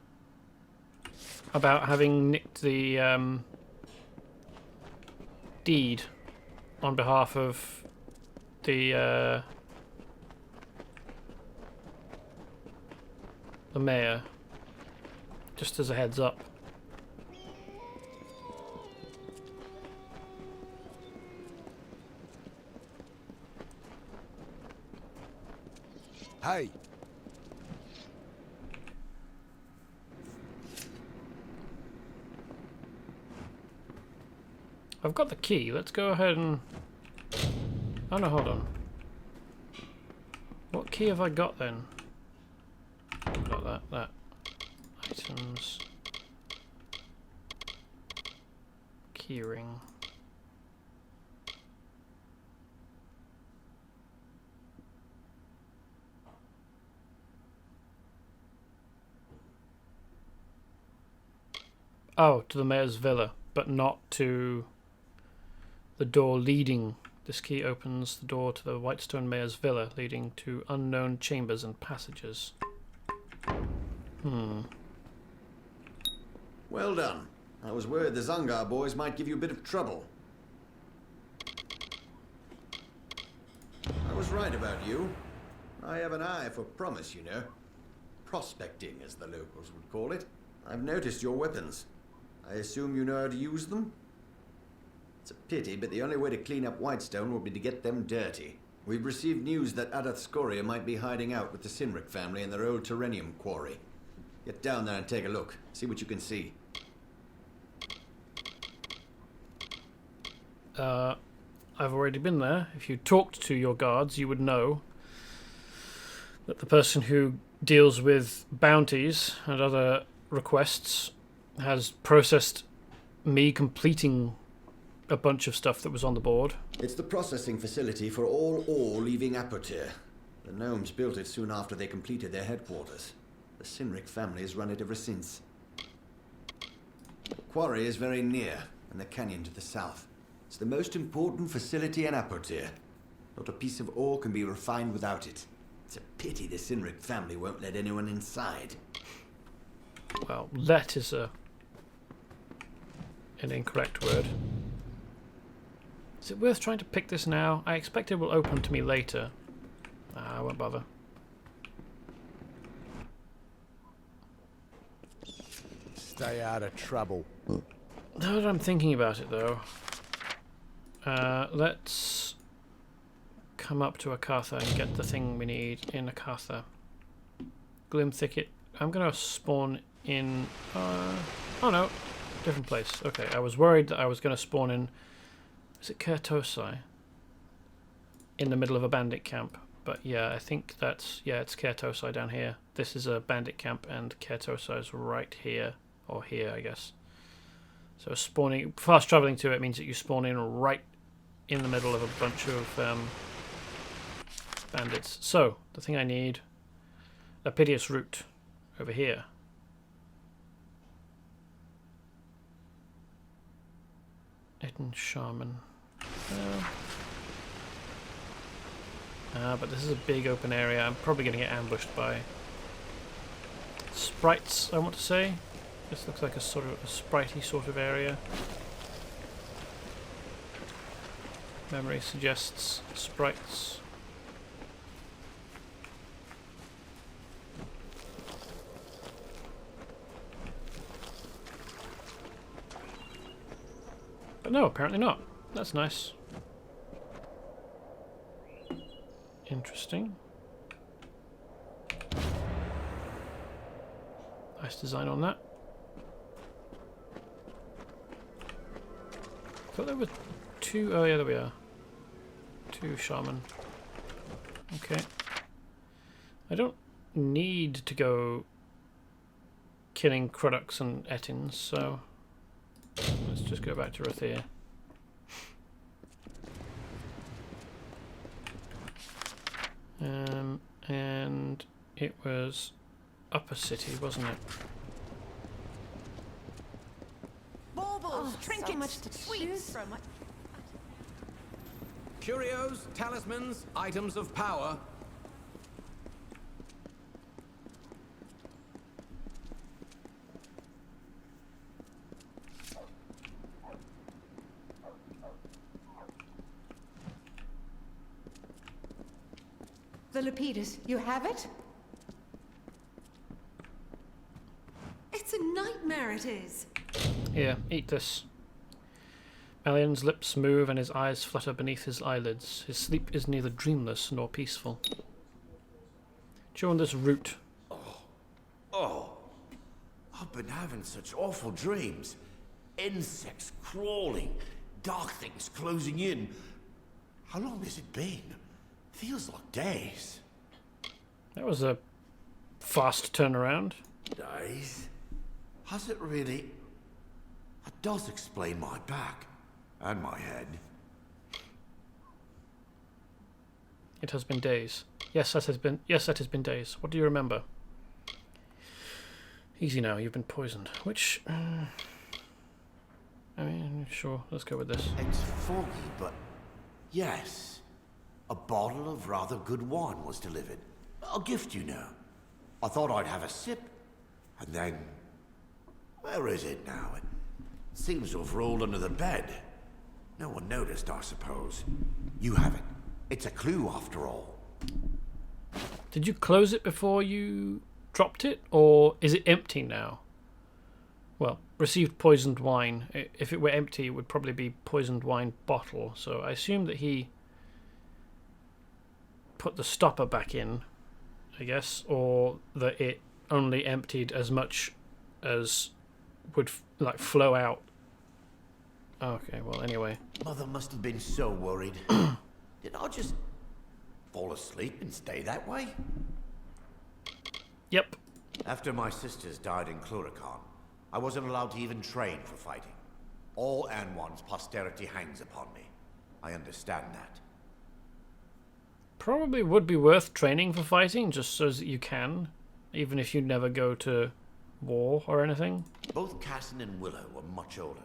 [SPEAKER 1] About having nicked the deed on behalf of the mayor. Just as a heads up.
[SPEAKER 5] Hey!
[SPEAKER 1] I've got the key. Let's go ahead and... Oh no, hold on. What key have I got then? Got that. Items. Keyring. Oh, to the mayor's villa, but not to the door leading. This key opens the door to the Whitestone mayor's villa, leading to unknown chambers and passages.
[SPEAKER 2] Well done. I was worried the Zungar boys might give you a bit of trouble. I was right about you. I have an eye for promise, you know. Prospecting, as the locals would call it. I've noticed your weapons. I assume you know how to use them? It's a pity, but the only way to clean up Whitestone will be to get them dirty. We've received news that Scholia might be hiding out with the Cynric family in their old Terrenium quarry. Get down there and take a look. See what you can see.
[SPEAKER 1] I've already been there. If you talked to your guards, you would know that the person who deals with bounties and other requests has processed me completing a bunch of stuff that was on the board.
[SPEAKER 2] It's the processing facility for all ore leaving Apotyre. The gnomes built it soon after they completed their headquarters. The Cynric family has run it ever since. The quarry is very near, in the canyon to the south. It's the most important facility in Apotyre. Not a piece of ore can be refined without it. It's a pity the Cynric family won't let anyone inside.
[SPEAKER 1] Well, let is an incorrect word. Is it worth trying to pick this now? I expect it will open to me later. I won't bother.
[SPEAKER 5] Stay out of trouble.
[SPEAKER 1] Now that I'm thinking about it, though, let's come up to Akatha and get the thing we need in Akatha. Gloom Thicket. I'm going to spawn in... oh no, different place. Okay, I was worried that I was going to spawn in... Is it Kertosai? In the middle of a bandit camp. But yeah, I think that's... Yeah, it's Kertosai down here. This is a bandit camp and Kertosai is right here. Or here, I guess. So spawning... Fast travelling to it means that you spawn in right in the middle of a bunch of bandits. So, the thing I need... A Piteous Root. Over here. Hidden Shaman. But this is a big open area. I'm probably going to get ambushed by sprites, I want to say. This looks like a sort of a spritey sort of area. Memory suggests sprites. But no, apparently not. That's nice. Interesting. I Nice design on that. I thought there were two. Oh yeah, there we are. Two shaman. Okay. I don't need to go killing Cruducks and Ettins, so let's just go back to Rathir. And it was Upper City, wasn't it?
[SPEAKER 10] Baubles, trinkets, so much to choose from.
[SPEAKER 11] Curios, talismans, items of power.
[SPEAKER 10] The Lepidus, you have it? It's a nightmare, it is.
[SPEAKER 1] Here, eat this. Malian's lips move and his eyes flutter beneath his eyelids. His sleep is neither dreamless nor peaceful. Chew on this root.
[SPEAKER 12] Oh, I've been having such awful dreams. Insects crawling, dark things closing in. How long has it been? Feels like days.
[SPEAKER 1] That was a fast turnaround.
[SPEAKER 12] Days? Has it really? It does explain my back. And my head.
[SPEAKER 1] It has been days. Yes, that has been. Yes, that has been days. What do you remember? Easy now. You've been poisoned. Which? I mean, sure. Let's go with this.
[SPEAKER 12] It's foggy, but yes, a bottle of rather good wine was delivered. A gift, you know. I thought I'd have a sip, and then, where is it now? It seems to have rolled under the bed. No one noticed, I suppose. You have it. It's a clue, after all.
[SPEAKER 1] Did you close it before you dropped it, or is it empty now? Well, received poisoned wine. If it were empty, it would probably be poisoned wine bottle. So I assume that he put the stopper back in, I guess, or that it only emptied as much as would like flow out. Okay, well, anyway.
[SPEAKER 12] Mother must have been so worried. Did I just fall asleep and stay that way?
[SPEAKER 1] Yep.
[SPEAKER 12] After my sisters died in Cluracan, I wasn't allowed to even train for fighting. All Anwan's posterity hangs upon me. I understand that.
[SPEAKER 1] Probably would be worth training for fighting, just so that you can, even if you never go to war or anything.
[SPEAKER 12] Both Cassin and Willow were much older,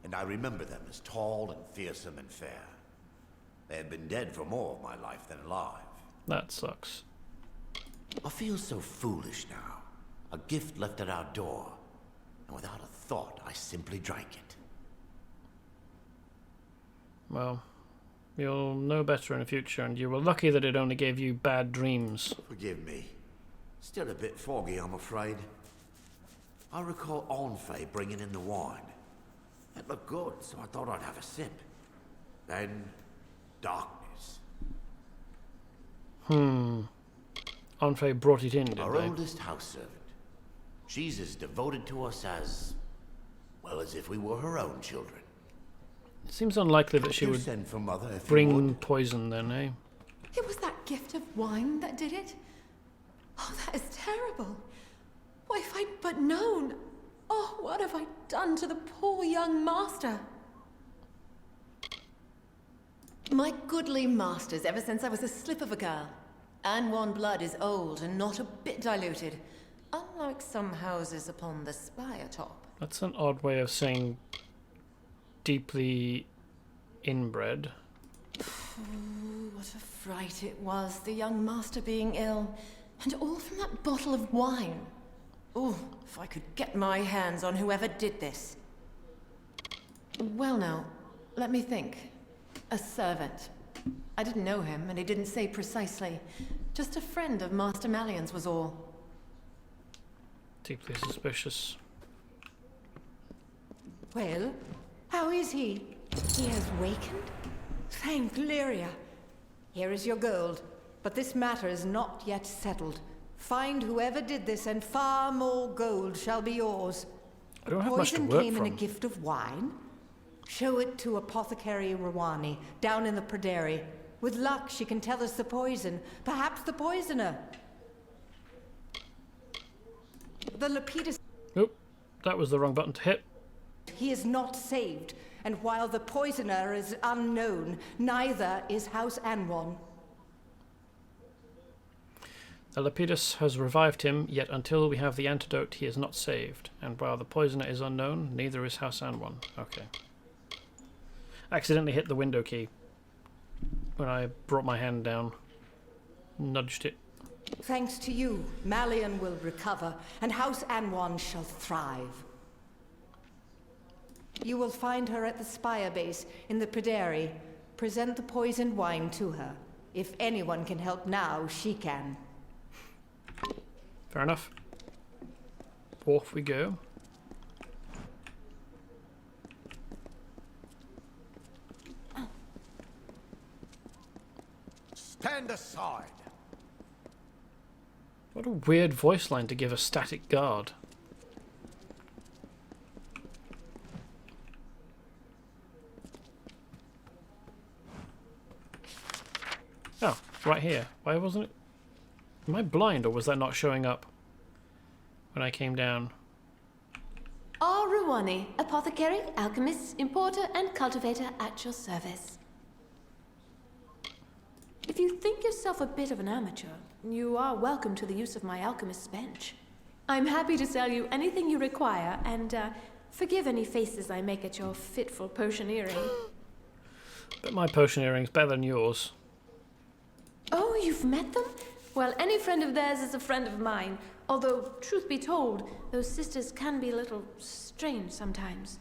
[SPEAKER 12] and I remember them as tall and fearsome and fair. They had been dead for more of my life than alive.
[SPEAKER 1] That sucks.
[SPEAKER 12] I feel so foolish now. A gift left at our door, and without a thought, I simply drank it.
[SPEAKER 1] Well, you'll know better in the future, and you were lucky that it only gave you bad dreams.
[SPEAKER 12] Forgive me. Still a bit foggy, I'm afraid. I recall Onfay bringing in the wine. It looked good, so I thought I'd have a sip. Then, darkness.
[SPEAKER 1] Onfay brought it in, did
[SPEAKER 12] Our
[SPEAKER 1] they?
[SPEAKER 12] oldest house servant. She's as devoted to us as, well, as if we were her own children.
[SPEAKER 1] It seems unlikely that she
[SPEAKER 12] Do
[SPEAKER 1] would
[SPEAKER 12] send for Mother if you
[SPEAKER 1] bring
[SPEAKER 12] would.
[SPEAKER 1] poison then, eh?
[SPEAKER 10] It was that gift of wine that did it? Oh, that is terrible. Why, if I'd but known. Oh, what have I done to the poor young master? My goodly masters, ever since I was a slip of a girl. Anwan blood is old and not a bit diluted, unlike some houses upon the spire top.
[SPEAKER 1] That's an odd way of saying deeply inbred.
[SPEAKER 10] Oh, what a fright it was, the young master being ill, and all from that bottle of wine. Oh, if I could get my hands on whoever did this. Well now, let me think. A servant. I didn't know him, and he didn't say precisely. Just a friend of Master Malian's was all.
[SPEAKER 1] Deeply suspicious.
[SPEAKER 10] Well, how is he? He has wakened? Thank Lyria. Here is your gold, but this matter is not yet settled.
[SPEAKER 13] Find whoever did this, and far more gold shall be yours.
[SPEAKER 1] I don't have much to
[SPEAKER 13] Poison
[SPEAKER 1] work
[SPEAKER 13] came in a
[SPEAKER 1] from.
[SPEAKER 13] gift of wine. Show it to Apothecary Rawani, down in the Prairie. With luck, she can tell us the poison. Perhaps the poisoner. The Lepidus...
[SPEAKER 1] Oop, that was the wrong button to hit.
[SPEAKER 13] He is not saved, and while the poisoner is unknown, neither is House Anwan.
[SPEAKER 1] The Lepidus has revived him, yet until we have the antidote, he is not saved. And while the poisoner is unknown, neither is House Anwan. Okay. Accidentally hit the window key when I brought my hand down. Nudged it.
[SPEAKER 13] Thanks to you, Malian will recover, and House Anwan shall thrive. You will find her at the Spire base in the Prairie. Present the poisoned wine to her. If anyone can help now, she can.
[SPEAKER 1] Fair enough. Off we go.
[SPEAKER 5] Stand aside.
[SPEAKER 1] What a weird voice line to give a static guard. Oh, right here. Why wasn't it? Am I blind, or was that not showing up when I came down?
[SPEAKER 10] Rawani, apothecary, alchemist, importer, and cultivator at your service. If you think yourself a bit of an amateur, you are welcome to the use of my alchemist's bench. I'm happy to sell you anything you require, and forgive any faces I make at your fitful potioneering.
[SPEAKER 1] But my potioneering's better than yours.
[SPEAKER 10] Oh, you've met them? Well, any friend of theirs is a friend of mine. Although, truth be told, those sisters can be a little strange sometimes.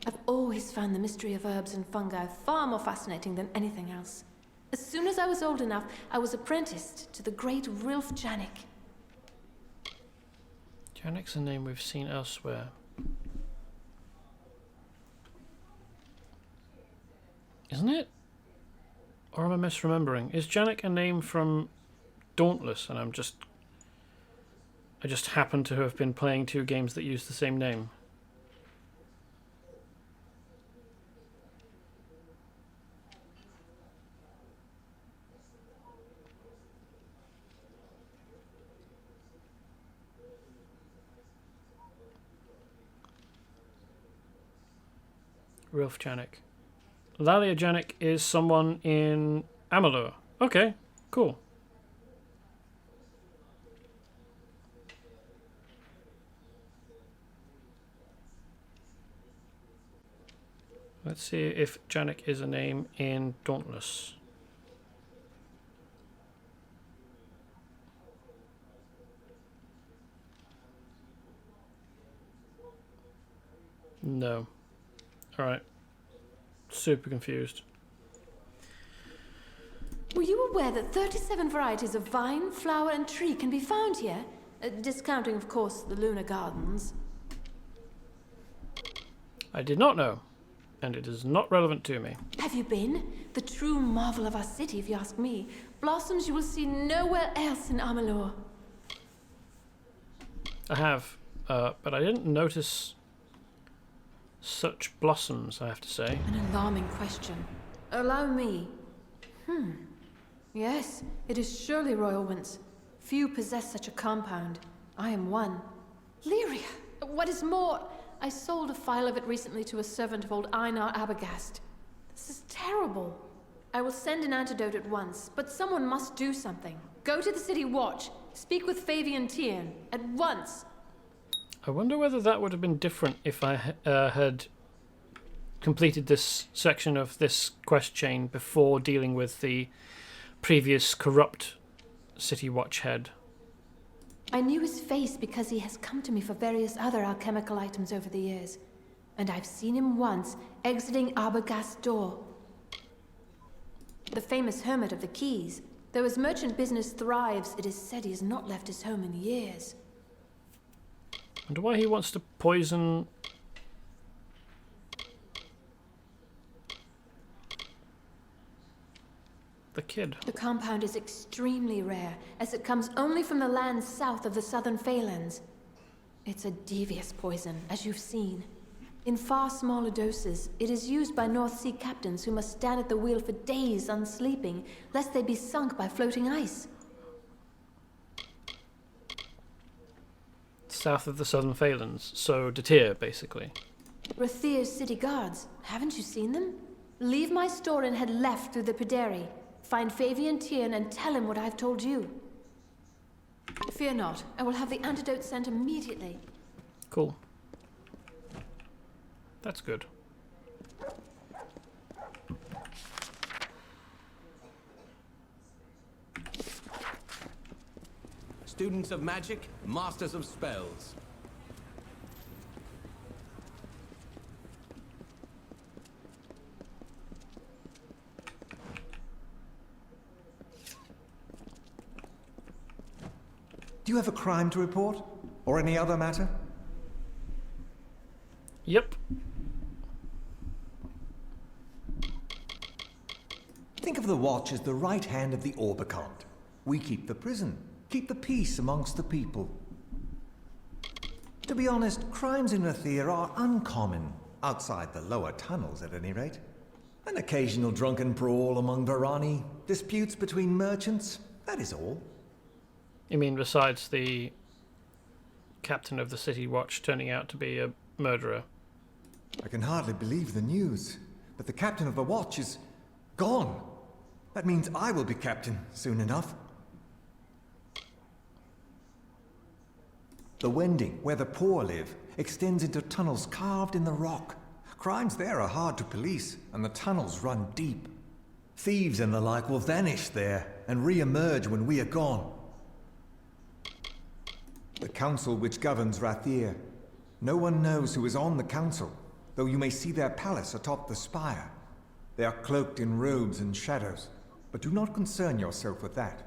[SPEAKER 10] I've always found the mystery of herbs and fungi far more fascinating than anything else. As soon as I was old enough, I was apprenticed to the great Rilf Janik.
[SPEAKER 1] Janik's a name we've seen elsewhere. Isn't it? Or am I misremembering? Is Janik a name from Dauntless, and I just happen to have been playing two games that use the same name? Rilf Janik. Lalia Janik is someone in Amalur. Okay, cool. Let's see if Janik is a name in Dauntless. No. Alright. Super confused.
[SPEAKER 10] Were you aware that 37 varieties of vine, flower, and tree can be found here? Discounting, of course, the lunar gardens.
[SPEAKER 1] I did not know, and it is not relevant to me.
[SPEAKER 10] Have you been? The true marvel of our city, if you ask me. Blossoms you will see nowhere else in Amalur.
[SPEAKER 1] I have, but I didn't notice such blossoms, I have to say.
[SPEAKER 10] An alarming question. Allow me. Yes, it is surely royal winds. Few possess such a compound. I am one. Lyria! What is more, I sold a phial of it recently to a servant of old Einar Abagast. This is terrible. I will send an antidote at once, but someone must do something. Go to the city watch. Speak with Fabian Tiern. At once.
[SPEAKER 1] I wonder whether that would have been different if I had completed this section of this quest chain before dealing with the previous corrupt city watch head.
[SPEAKER 10] I knew his face because he has come to me for various other alchemical items over the years. And I've seen him once exiting Arbogast's door. The famous hermit of the Keys. Though his merchant business thrives, it is said he has not left his home in years.
[SPEAKER 1] Wonder why he wants to poison kid.
[SPEAKER 14] The compound is extremely rare, as it comes only from the lands south of the southern Phalanx. It's a devious poison, as you've seen. In far smaller doses, it is used by North Sea captains who must stand at the wheel for days unsleeping, lest they be sunk by floating ice.
[SPEAKER 1] South of the southern Phalanx, so Detyre, basically.
[SPEAKER 14] Rathir's city guards, haven't you seen them? Leave my store and head left through the Pryderi. Find Fabian Tiernan and tell him what I've told you. Fear not, I will have the antidote sent immediately.
[SPEAKER 1] Cool. That's good.
[SPEAKER 11] Students of magic, masters of spells.
[SPEAKER 15] Do you have a crime to report? Or any other matter?
[SPEAKER 1] Yep.
[SPEAKER 15] Think of the Watch as the right hand of the Orbicant. We keep the prison, keep the peace amongst the people. To be honest, crimes in Rathir are uncommon, outside the lower tunnels at any rate. An occasional drunken brawl among Varani, disputes between merchants, that is all.
[SPEAKER 1] You mean besides the captain of the City Watch turning out to be a murderer?
[SPEAKER 15] I can hardly believe the news, but the captain of the Watch is gone. That means I will be captain soon enough. The Wending, where the poor live, extends into tunnels carved in the rock. Crimes there are hard to police, and the tunnels run deep. Thieves and the like will vanish there, and re-emerge when we are gone. The council which governs Rathir. No one knows who is on the council, though you may see their palace atop the spire. They are cloaked in robes and shadows, but do not concern yourself with that.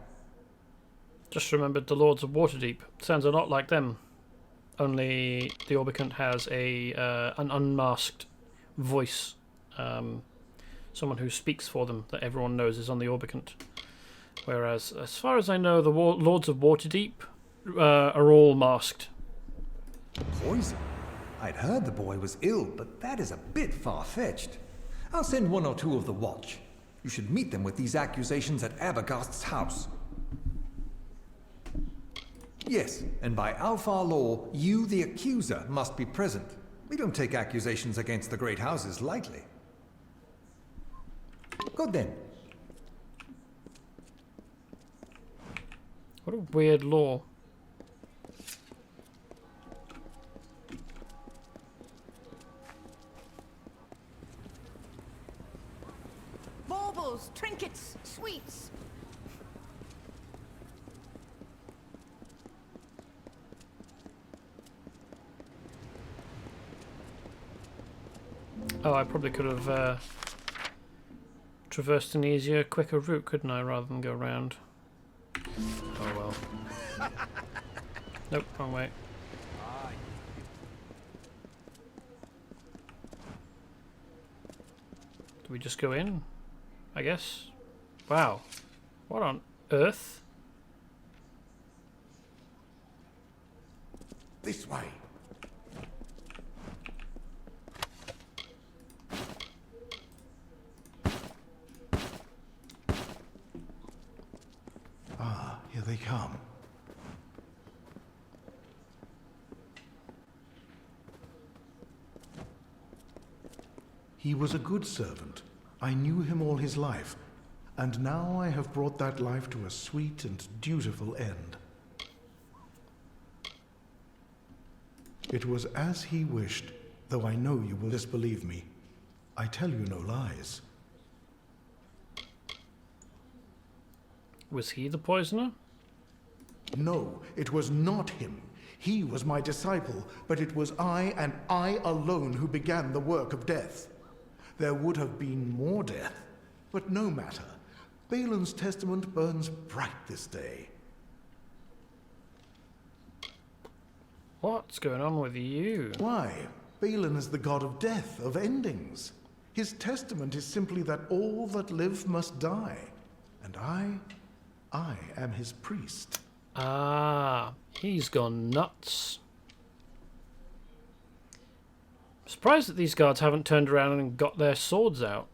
[SPEAKER 1] Just remembered the Lords of Waterdeep. Sounds a lot like them. Only the Orbicant has an unmasked voice. Someone who speaks for them that everyone knows is on the Orbicant. Whereas, as far as I know, the Lords of Waterdeep are all masked.
[SPEAKER 15] Poison? I'd heard the boy was ill, but that is a bit far-fetched. I'll send one or two of the Watch. You should meet them with these accusations at Abergast's house. Yes, and by Alfar law, you, the accuser, must be present. We don't take accusations against the great houses lightly. Good then.
[SPEAKER 1] What a weird law.
[SPEAKER 13] Baubles, trinkets, sweets.
[SPEAKER 1] Oh, I probably could have traversed an easier, quicker route, couldn't I, rather than go around? Oh well. Nope, wrong way. Do we just go in? I guess. Wow. What on earth?
[SPEAKER 12] This way.
[SPEAKER 16] Ah, here they come. He was a good servant. I knew him all his life, and now I have brought that life to a sweet and dutiful end. It was as he wished, though I know you will disbelieve me. I tell you no lies.
[SPEAKER 1] Was he the poisoner?
[SPEAKER 16] No, it was not him. He was my disciple, but it was I and I alone who began the work of death. There would have been more death, but no matter. Balin's testament burns bright this day.
[SPEAKER 1] What's going on with you?
[SPEAKER 16] Why? Balin is the god of death, of endings. His testament is simply that all that live must die. And I am his priest.
[SPEAKER 1] Ah, he's gone nuts. I'm surprised that these guards haven't turned around and got their swords out.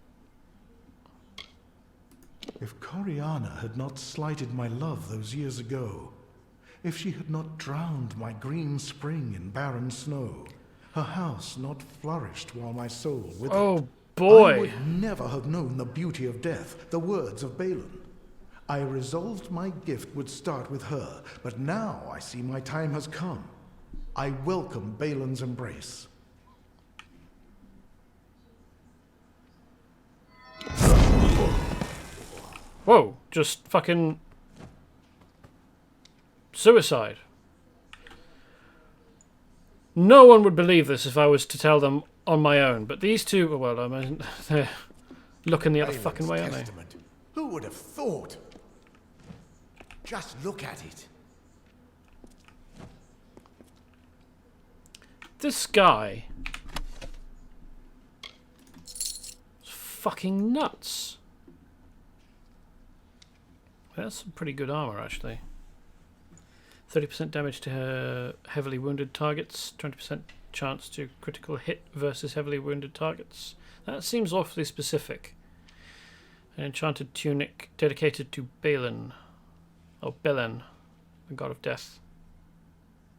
[SPEAKER 16] If Coriana had not slighted my love those years ago, if she had not drowned my green spring in barren snow, her house not flourished while my soul withered,
[SPEAKER 1] oh boy,
[SPEAKER 16] I would never have known the beauty of death, the words of Balin. I resolved my gift would start with her, but now I see my time has come. I welcome Balin's embrace.
[SPEAKER 1] Whoa, just fucking suicide. No one would believe this if I was to tell them on my own, but these two, well, I mean, they're looking the other fucking way, aren't they?
[SPEAKER 12] Who would have thought? Just look at it.
[SPEAKER 1] This guy is fucking nuts. That's some pretty good armor, actually. 30% damage to heavily wounded targets, 20% chance to critical hit versus heavily wounded targets. That seems awfully specific. An enchanted tunic dedicated to Balin. Oh, Belen, the god of death.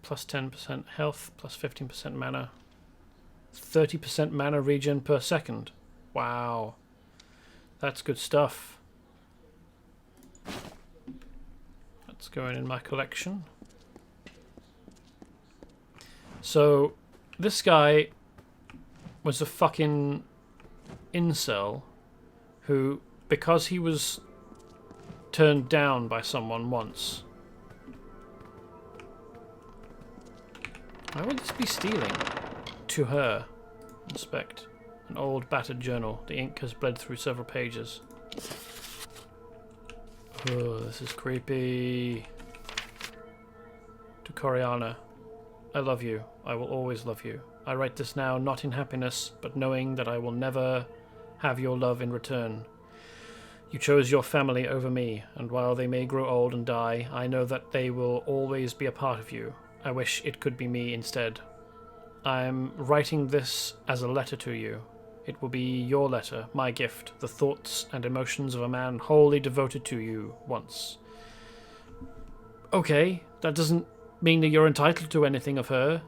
[SPEAKER 1] Plus 10% health, plus 15% mana. 30% mana regen per second. Wow. That's good stuff. That's going in my collection. So, this guy was a fucking incel who, because he was turned down by someone once. Why would this be stealing? To her. Inspect. An old battered journal. The ink has bled through several pages. Oh, this is creepy. To Coriana. I love you. I will always love you. I write this now not in happiness, but knowing that I will never have your love in return. You chose your family over me, and while they may grow old and die, I know that they will always be a part of you. I wish it could be me instead. I am writing this as a letter to you. It will be your letter, my gift, the thoughts and emotions of a man wholly devoted to you once. Okay, that doesn't mean that you're entitled to anything of her.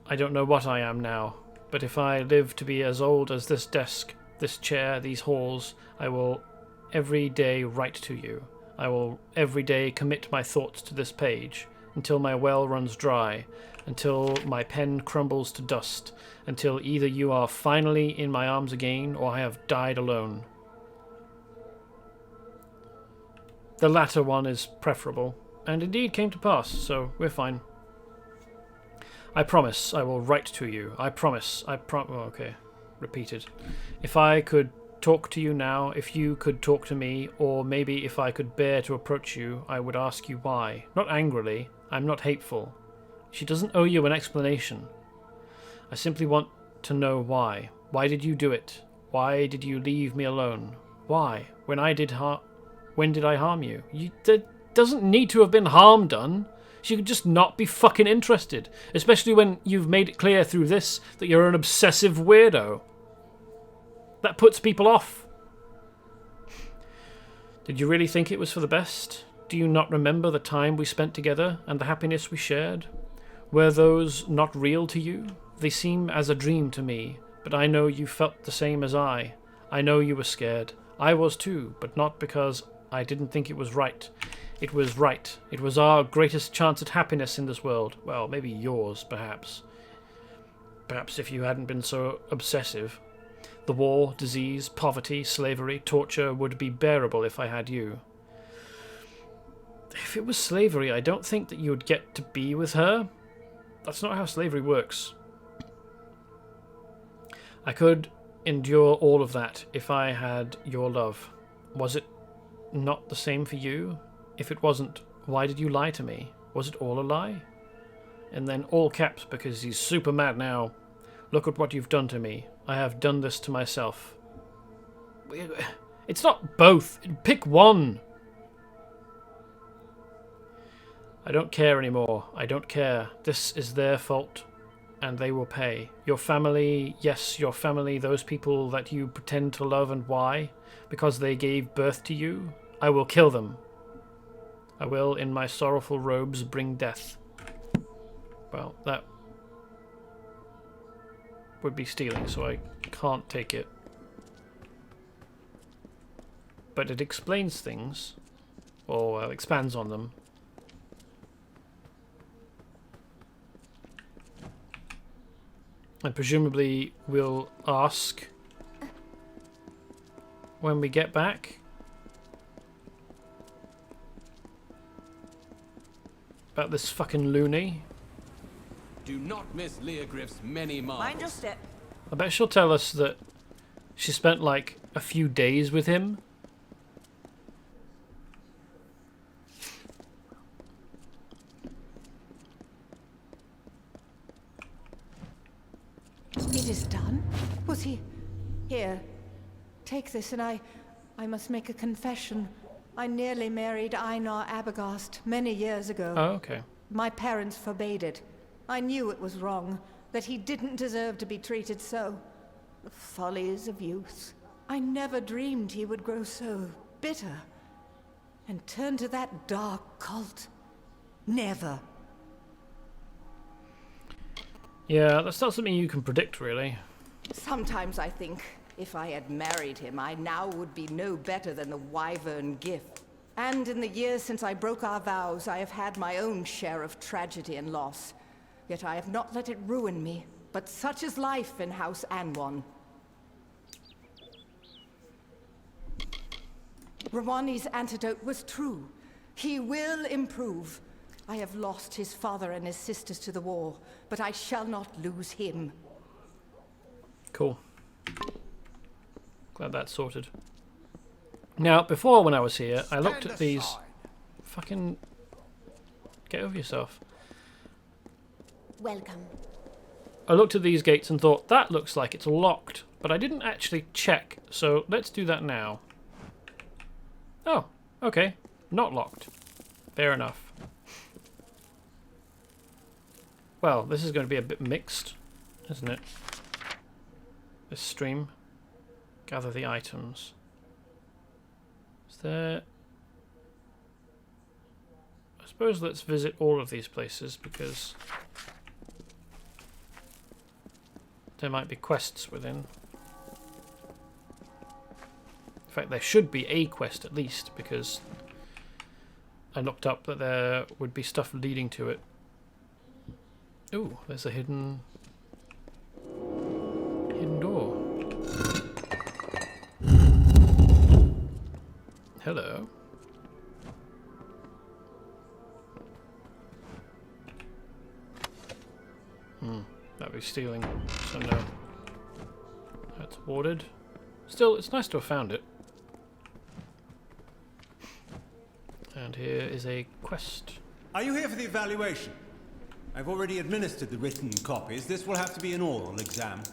[SPEAKER 1] I don't know what I am now, but if I live to be as old as this desk, this chair, these halls, I will every day write to you. I will every day commit my thoughts to this page, until my well runs dry, until my pen crumbles to dust, until either you are finally in my arms again, or I have died alone. The latter one is preferable, and indeed came to pass, so we're fine. I promise I will write to you. I promise. Oh, okay. Repeated. If I could talk to you now, if you could talk to me, or maybe if I could bear to approach you, I would ask you why. Not angrily. I'm not hateful. She doesn't owe you an explanation. I simply want to know why. Why did you do it? Why did you leave me alone? Why? When did I harm you? There doesn't need to have been harm done. She could just not be fucking interested. Especially when you've made it clear through this that you're an obsessive weirdo. That puts people off. Did you really think it was for the best? Do you not remember the time we spent together and the happiness we shared? Were those not real to you? They seem as a dream to me, but I know you felt the same as I. I know you were scared. I was too, but not because I didn't think it was right. It was right. It was our greatest chance at happiness in this world. Well, maybe yours, perhaps. Perhaps if you hadn't been so obsessive. The war, disease, poverty, slavery, torture would be bearable if I had you. If it was slavery, I don't think that you would get to be with her. That's not how slavery works. I could endure all of that if I had your love. Was it not the same for you? If it wasn't, why did you lie to me? Was it all a lie? And then all caps because he's super mad now. Look at what you've done to me. I have done this to myself. It's not both. Pick one. I don't care anymore. I don't care. This is their fault, and they will pay. Your family, yes, your family, those people that you pretend to love, and why? Because they gave birth to you? I will kill them. I will, in my sorrowful robes, bring death. Well, that would be stealing, so I can't take it. But it explains things, or well, expands on them. And presumably we'll ask when we get back about this fucking loony.
[SPEAKER 11] Do not miss Leogriff's many marvels.
[SPEAKER 10] Mind your step.
[SPEAKER 1] I bet she'll tell us that she spent like a few days with him.
[SPEAKER 13] It is done? Was he... Here, take this, and I must make a confession. I nearly married Einar Abogast many years ago.
[SPEAKER 1] Oh, okay.
[SPEAKER 13] My parents forbade it. I knew it was wrong, that he didn't deserve to be treated so. The follies of youth. I never dreamed he would grow so bitter and turn to that dark cult. Never.
[SPEAKER 1] Yeah, that's not something you can predict, really.
[SPEAKER 13] Sometimes I think, if I had married him, I now would be no better than the wyvern gift. And in the years since I broke our vows, I have had my own share of tragedy and loss. Yet I have not let it ruin me, but such is life in House Anwan. Rawani's antidote was true. He will improve. I have lost his father and his sisters to the war, but I shall not lose him.
[SPEAKER 1] Cool. Glad that's sorted. Now, before when I was here, I looked at these... Fucking... Get over yourself.
[SPEAKER 7] Welcome.
[SPEAKER 1] I looked at these gates and thought, that looks like it's locked. But I didn't actually check, so let's do that now. Oh, okay. Not locked. Fair enough. Well, this is going to be a bit mixed, isn't it? This stream. Gather the items. Is there... I suppose let's visit all of these places, because there might be quests within. In fact, there should be a quest at least, because I looked up that there would be stuff leading to it. Ooh, there's a hidden door. Hello. That'd be stealing, so no. That's warded. Still, it's nice to have found it. And here is a quest.
[SPEAKER 11] Are you here for the evaluation? I've already administered the written copies. This will have to be an oral exam.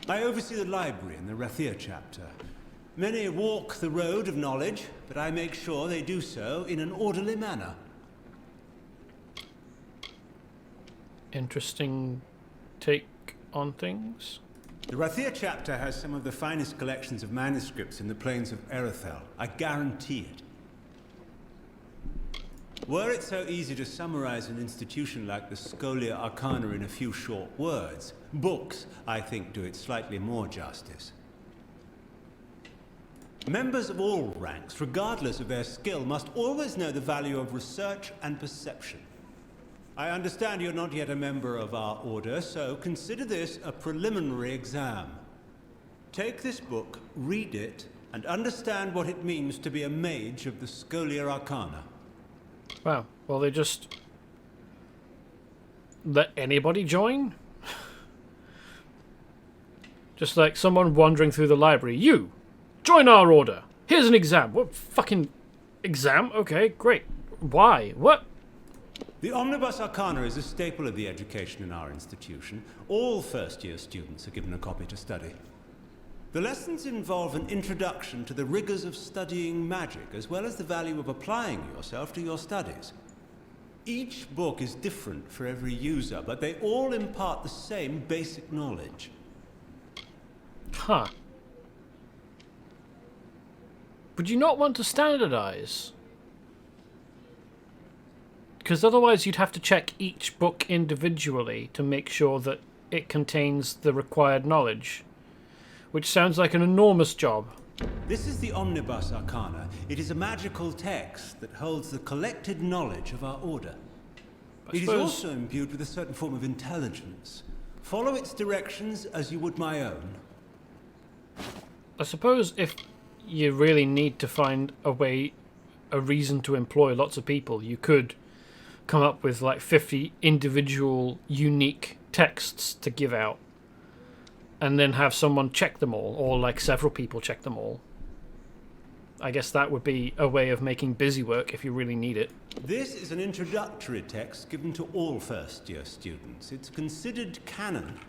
[SPEAKER 11] I oversee the library in the Rathir chapter. Many walk the road of knowledge, but I make sure they do so in an orderly manner.
[SPEAKER 1] Interesting take on things.
[SPEAKER 11] The Rathir chapter has some of the finest collections of manuscripts in the plains of Erethel. I guarantee it. Were it so easy to summarize an institution like the Scholia Arcana in a few short words, books, I think, do it slightly more justice. Members of all ranks, regardless of their skill, must always know the value of research and perception. I understand you're not yet a member of our order, so consider this a preliminary exam. Take this book, read it, and understand what it means to be a mage of the Scholia Arcana.
[SPEAKER 1] Wow, well they just let anybody join? Just like someone wandering through the library. You! Join our order! Here's an exam! What fucking exam? Okay, great. Why? What?
[SPEAKER 11] The Omnibus Arcana is a staple of the education in our institution. All first-year students are given a copy to study. The lessons involve an introduction to the rigors of studying magic, as well as the value of applying yourself to your studies. Each book is different for every user, but they all impart the same basic knowledge.
[SPEAKER 1] Huh. Would you not want to standardize? Because otherwise you'd have to check each book individually to make sure that it contains the required knowledge. Which sounds like an enormous job.
[SPEAKER 11] This is the Omnibus Arcana. It is a magical text that holds the collected knowledge of our order. It is also imbued with a certain form of intelligence. Follow its directions as you would my own.
[SPEAKER 1] I suppose if you really need to find a reason to employ lots of people, you could come up with like 50 individual unique texts to give out and then have someone check them all, or like several people check them all. I guess that would be a way of making busy work if you really need it.
[SPEAKER 11] This is an introductory text given to all first-year students. It's considered canon.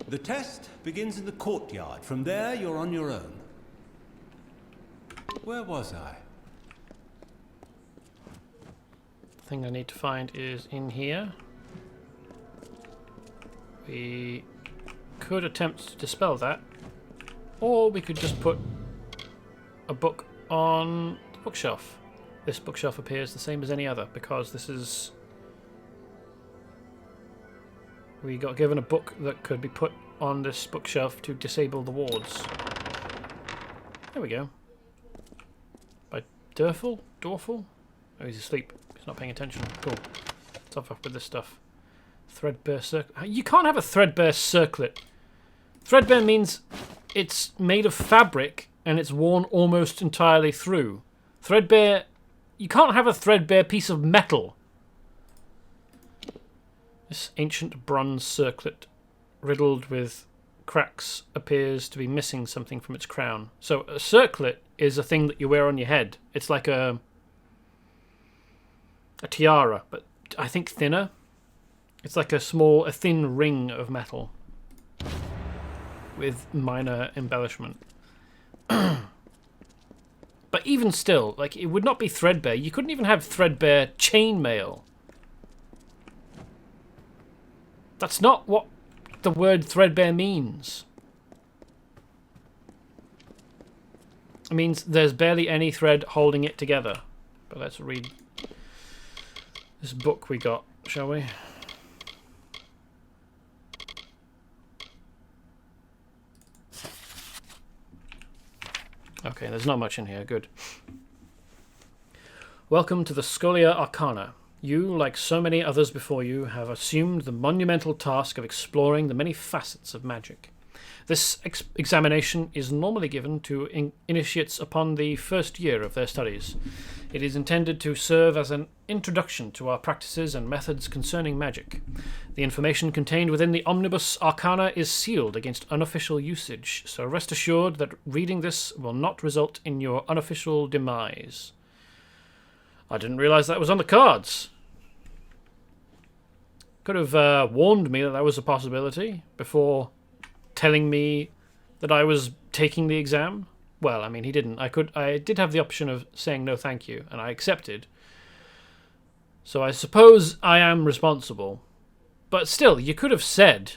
[SPEAKER 11] The test begins in the courtyard. From there, you're on your own. Where was I?
[SPEAKER 1] The thing I need to find is in here. We could attempt to dispel that, or we could just put a book on the bookshelf. This bookshelf appears the same as any other because this is... We got given a book that could be put on this bookshelf to disable the wards. There we go. By Dorfel? Oh, he's asleep. He's not paying attention. Cool. Let's off with this stuff. Threadbare circlet. You can't have a threadbare circlet. Threadbare means it's made of fabric and it's worn almost entirely through. Threadbare... You can't have a threadbare piece of metal. This ancient bronze circlet, riddled with cracks, appears to be missing something from its crown. So a circlet is a thing that you wear on your head. It's like a tiara, but I think thinner. It's like a thin ring of metal with minor embellishment. But even still, like, it would not be threadbare. You couldn't even have threadbare chainmail. That's not what the word threadbare means. It means there's barely any thread holding it together. But let's read this book we got, shall we? Okay, there's not much in here. Good. Welcome to the Scholia Arcana. You, like so many others before you, have assumed the monumental task of exploring the many facets of magic. This examination is normally given to initiates upon the first year of their studies. It is intended to serve as an introduction to our practices and methods concerning magic. The information contained within the Omnibus Arcana is sealed against unofficial usage, so rest assured that reading this will not result in your unofficial demise. I didn't realise that was on the cards. Could have warned me that was a possibility before telling me that I was taking the exam. Well, I mean, he didn't. I did have the option of saying no thank you, and I accepted. So I suppose I am responsible. But still, you could have said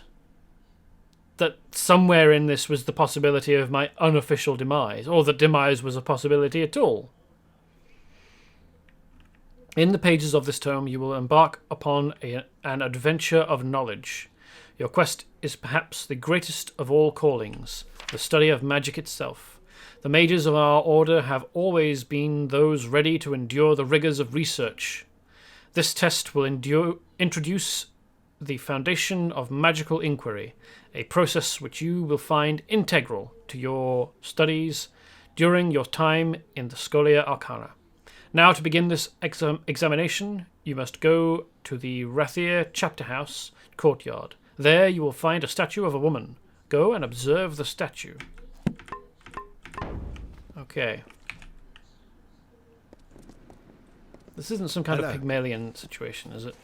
[SPEAKER 1] that somewhere in this was the possibility of my unofficial demise, or that demise was a possibility at all. In the pages of this tome, you will embark upon an adventure of knowledge. Your quest is perhaps the greatest of all callings, the study of magic itself. The mages of our order have always been those ready to endure the rigors of research. This test will introduce the foundation of magical inquiry, a process which you will find integral to your studies during your time in the Scholia Arcana. Now, to begin this examination, you must go to the Rathir chapter house courtyard. There you will find a statue of a woman. Go and observe the statue. Okay. This isn't some kind of Pygmalion situation, is it?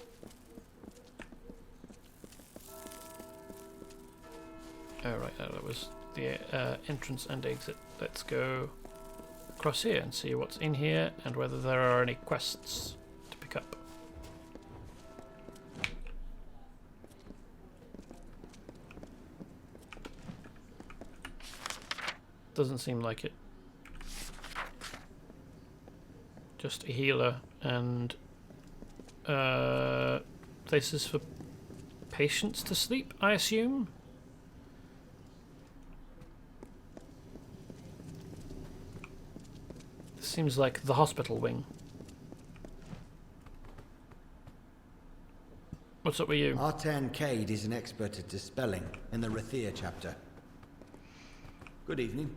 [SPEAKER 1] Oh, right, that was the entrance and exit. Let's go across here and see what's in here and whether there are any quests to pick up. Doesn't seem like it. Just a healer and places for patients to sleep, I assume? This seems like the hospital wing. What's up with you?
[SPEAKER 2] Artan Cade is an expert at dispelling in the Rathir chapter. Good evening.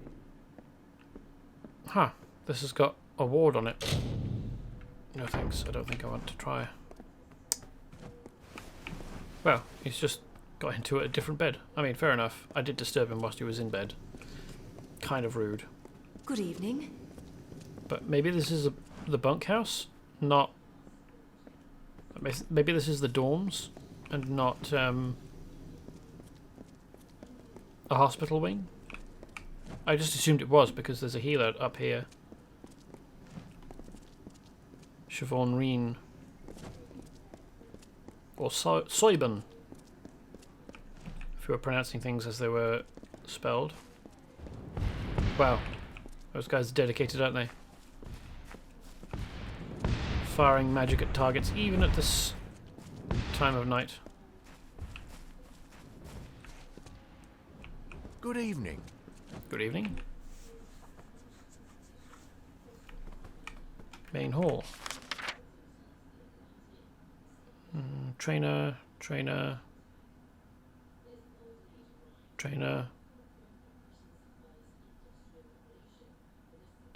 [SPEAKER 1] Huh. This has got a ward on it. No thanks, I don't think I want to try. Well, he's just got into a different bed. I mean, fair enough. I did disturb him whilst he was in bed. Kind of rude.
[SPEAKER 17] Good evening.
[SPEAKER 1] But maybe this is the bunkhouse, not... Maybe this is the dorms, and not a hospital wing? I just assumed it was, because there's a healer up here. Siobhan Reen. Or Soyban. If you were pronouncing things as they were spelled. Wow. Those guys are dedicated, aren't they? Firing magic at targets, even at this time of night.
[SPEAKER 5] Good evening.
[SPEAKER 1] Good evening. Main hall. Trainer.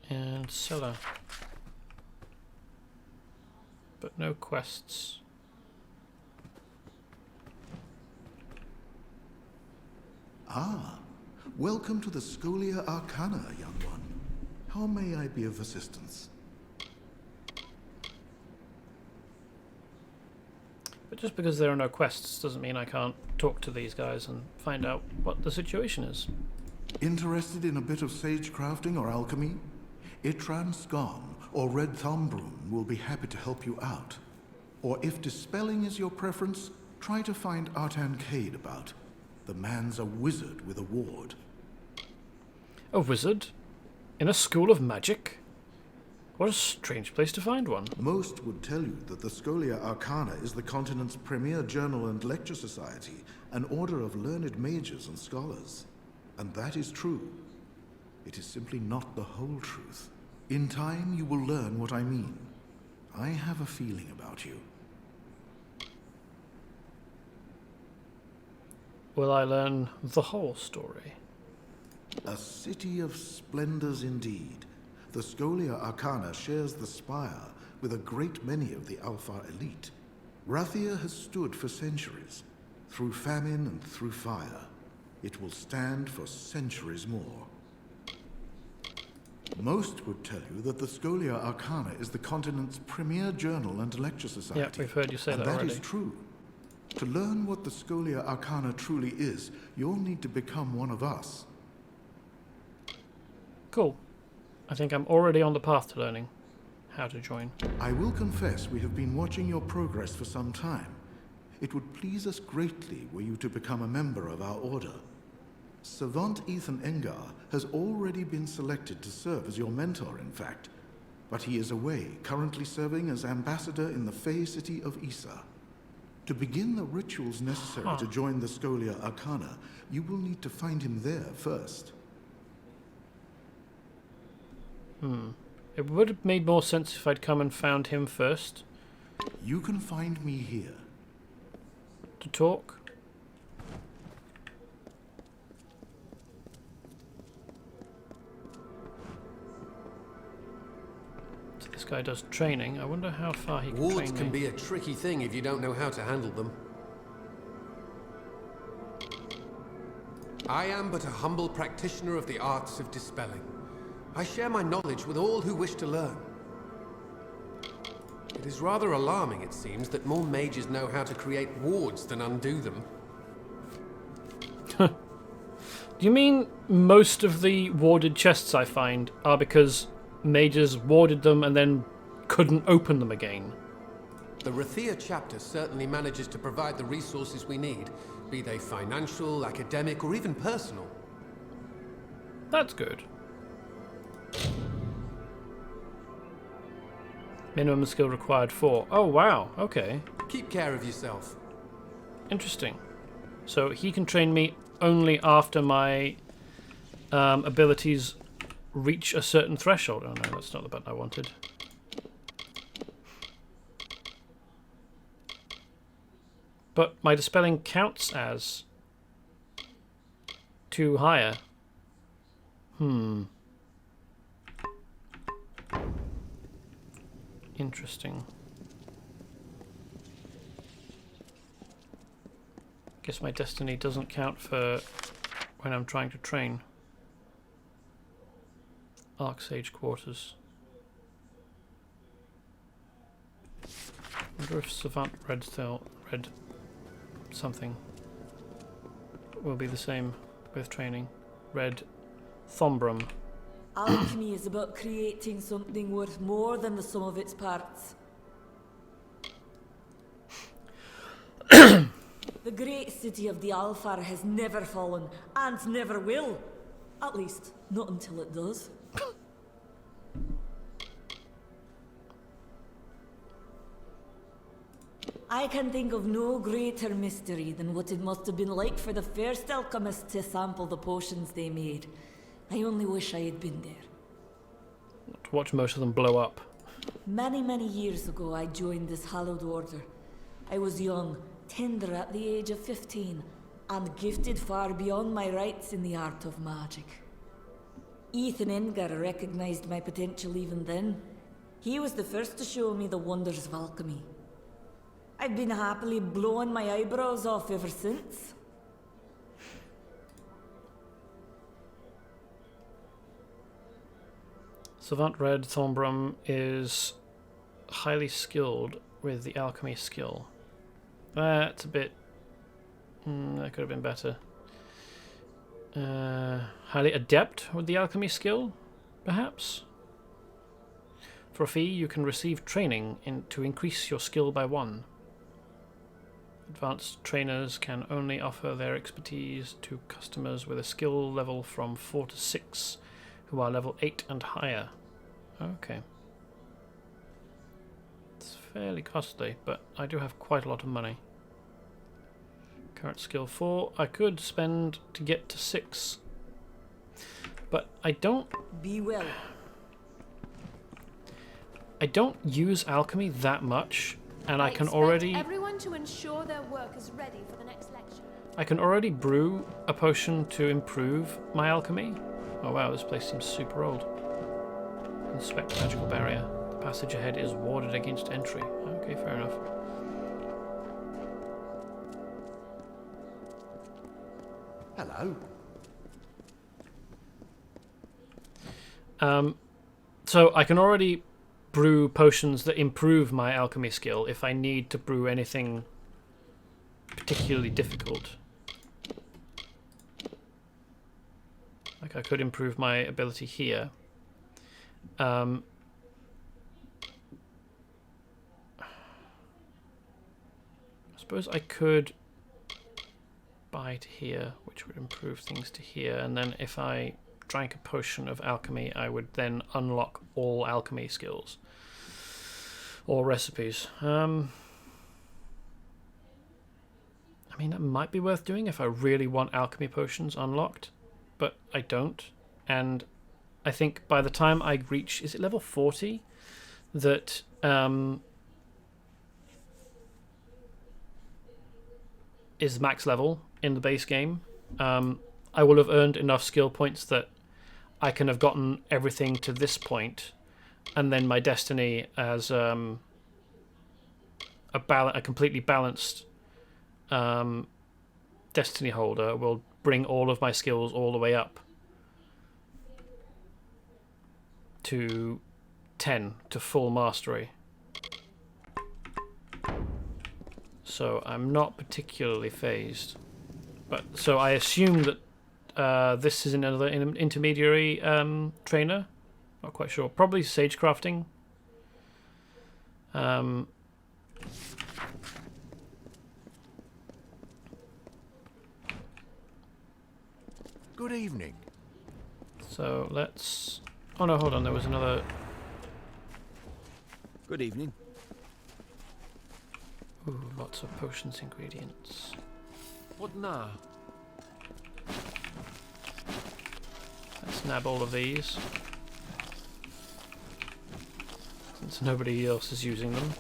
[SPEAKER 1] And cellar. But no quests.
[SPEAKER 16] Ah, welcome to the Scholia Arcana, young one. How may I be of assistance?
[SPEAKER 1] But just because there are no quests doesn't mean I can't talk to these guys and find out what the situation is.
[SPEAKER 16] Interested in a bit of sage crafting or alchemy? Itran Skarn or Red Thumbroom will be happy to help you out. Or if dispelling is your preference, try to find Artan Cade about. The man's a wizard with a ward.
[SPEAKER 1] A wizard? In a school of magic? What a strange place to find one.
[SPEAKER 16] Most would tell you that the Scholia Arcana is the continent's premier journal and lecture society, an order of learned mages and scholars. And that is true. It is simply not the whole truth. In time, you will learn what I mean. I have a feeling about you.
[SPEAKER 1] Will I learn the whole story?
[SPEAKER 16] A city of splendors indeed. The Scholia Arcana shares the spire with a great many of the Alpha elite. Rathir has stood for centuries, through famine and through fire. It will stand for centuries more. Most would tell you that the Scholia Arcana is the continent's premier journal and lecture society.
[SPEAKER 1] Yeah, we've heard you say that
[SPEAKER 16] already.
[SPEAKER 1] already.
[SPEAKER 16] That is true. To learn what the Scholia Arcana truly is, you'll need to become one of us.
[SPEAKER 1] Cool. I think I'm already on the path to learning how to join.
[SPEAKER 16] I will confess we have been watching your progress for some time. It would please us greatly were you to become a member of our order. Savant Ethan Engar has already been selected to serve as your mentor, in fact. But he is away, currently serving as ambassador in the Fey city of Issa. To begin the rituals necessary to join the Scholia Arcana, you will need to find him there first.
[SPEAKER 1] It would have made more sense if I'd come and found him first.
[SPEAKER 16] You can find me here.
[SPEAKER 1] To talk? So this guy does training. I wonder how far he can train
[SPEAKER 18] Wards can
[SPEAKER 1] me.
[SPEAKER 18] be a tricky thing if you don't know how to handle them. I am but a humble practitioner of the arts of dispelling. I share my knowledge with all who wish to learn. It is rather alarming, it seems, that more mages know how to create wards than undo them.
[SPEAKER 1] Do you mean most of the warded chests I find are because mages warded them and then couldn't open them again?
[SPEAKER 18] The Rathir chapter certainly manages to provide the resources we need, be they financial, academic, or even personal.
[SPEAKER 1] That's good. Minimum skill required 4. Oh, wow. Okay.
[SPEAKER 18] Keep care of yourself.
[SPEAKER 1] Interesting. So he can train me only after my abilities reach a certain threshold. Oh no, that's not the button I wanted. But my dispelling counts as 2 higher. Interesting. Guess my destiny doesn't count for when I'm trying to train. Arcsage quarters. I wonder if Savant Red something will be the same with training. Red Thombrum.
[SPEAKER 17] Alchemy is about creating something worth more than the sum of its parts. The great city of the Alfar has never fallen, and never will. At least, not until it does. I can think of no greater mystery than what it must have been like for the first alchemists to sample the potions they made. I only wish I had been there.
[SPEAKER 1] To watch most of them blow up.
[SPEAKER 17] Many, many years ago, I joined this hallowed order. I was young, tender at the age of 15, and gifted far beyond my rights in the art of magic. Ethan Engar recognized my potential even then. He was the first to show me the wonders of alchemy. I've been happily blowing my eyebrows off ever since.
[SPEAKER 1] Savant Red Thombrum is highly skilled with the alchemy skill. That's a bit... that could have been better. Highly adept with the alchemy skill, perhaps? For a fee, you can receive training to increase your skill by 1. Advanced trainers can only offer their expertise to customers with a skill level from 4 to 6, who are level 8 and higher. Okay. It's fairly costly, but I do have quite a lot of money. Current skill 4, I could spend to get to 6. But I don't...
[SPEAKER 17] Be well.
[SPEAKER 1] I don't use alchemy that much, and I can
[SPEAKER 14] expect
[SPEAKER 1] already...
[SPEAKER 14] everyone to ensure their work is ready for the next lecture.
[SPEAKER 1] I can already brew a potion to improve my alchemy. Oh wow, this place seems super old. Inspect magical barrier. The passage ahead is warded against entry. Okay, fair enough.
[SPEAKER 12] Hello.
[SPEAKER 1] So I can already brew potions that improve my alchemy skill if I need to brew anything particularly difficult. Like I could improve my ability here. I suppose I could buy to here, which would improve things to here, and then if I drank a potion of alchemy, I would then unlock all alchemy skills. Or recipes. I mean, that might be worth doing if I really want alchemy potions unlocked, but I don't. And I think by the time I reach, is it level 40? That is max level in the base game. I will have earned enough skill points that I can have gotten everything to this point, and then my destiny as a completely balanced destiny holder will bring all of my skills all the way up to 10, to full mastery. So I'm not particularly phased. But so I assume that this is another intermediary trainer. Not quite sure. Probably sagecrafting.
[SPEAKER 5] Good evening.
[SPEAKER 1] So let's... Oh no, hold on. There was another...
[SPEAKER 5] Good evening.
[SPEAKER 1] Ooh, lots of potions ingredients.
[SPEAKER 4] What now?
[SPEAKER 1] Let's nab all of these. Since nobody else is using them.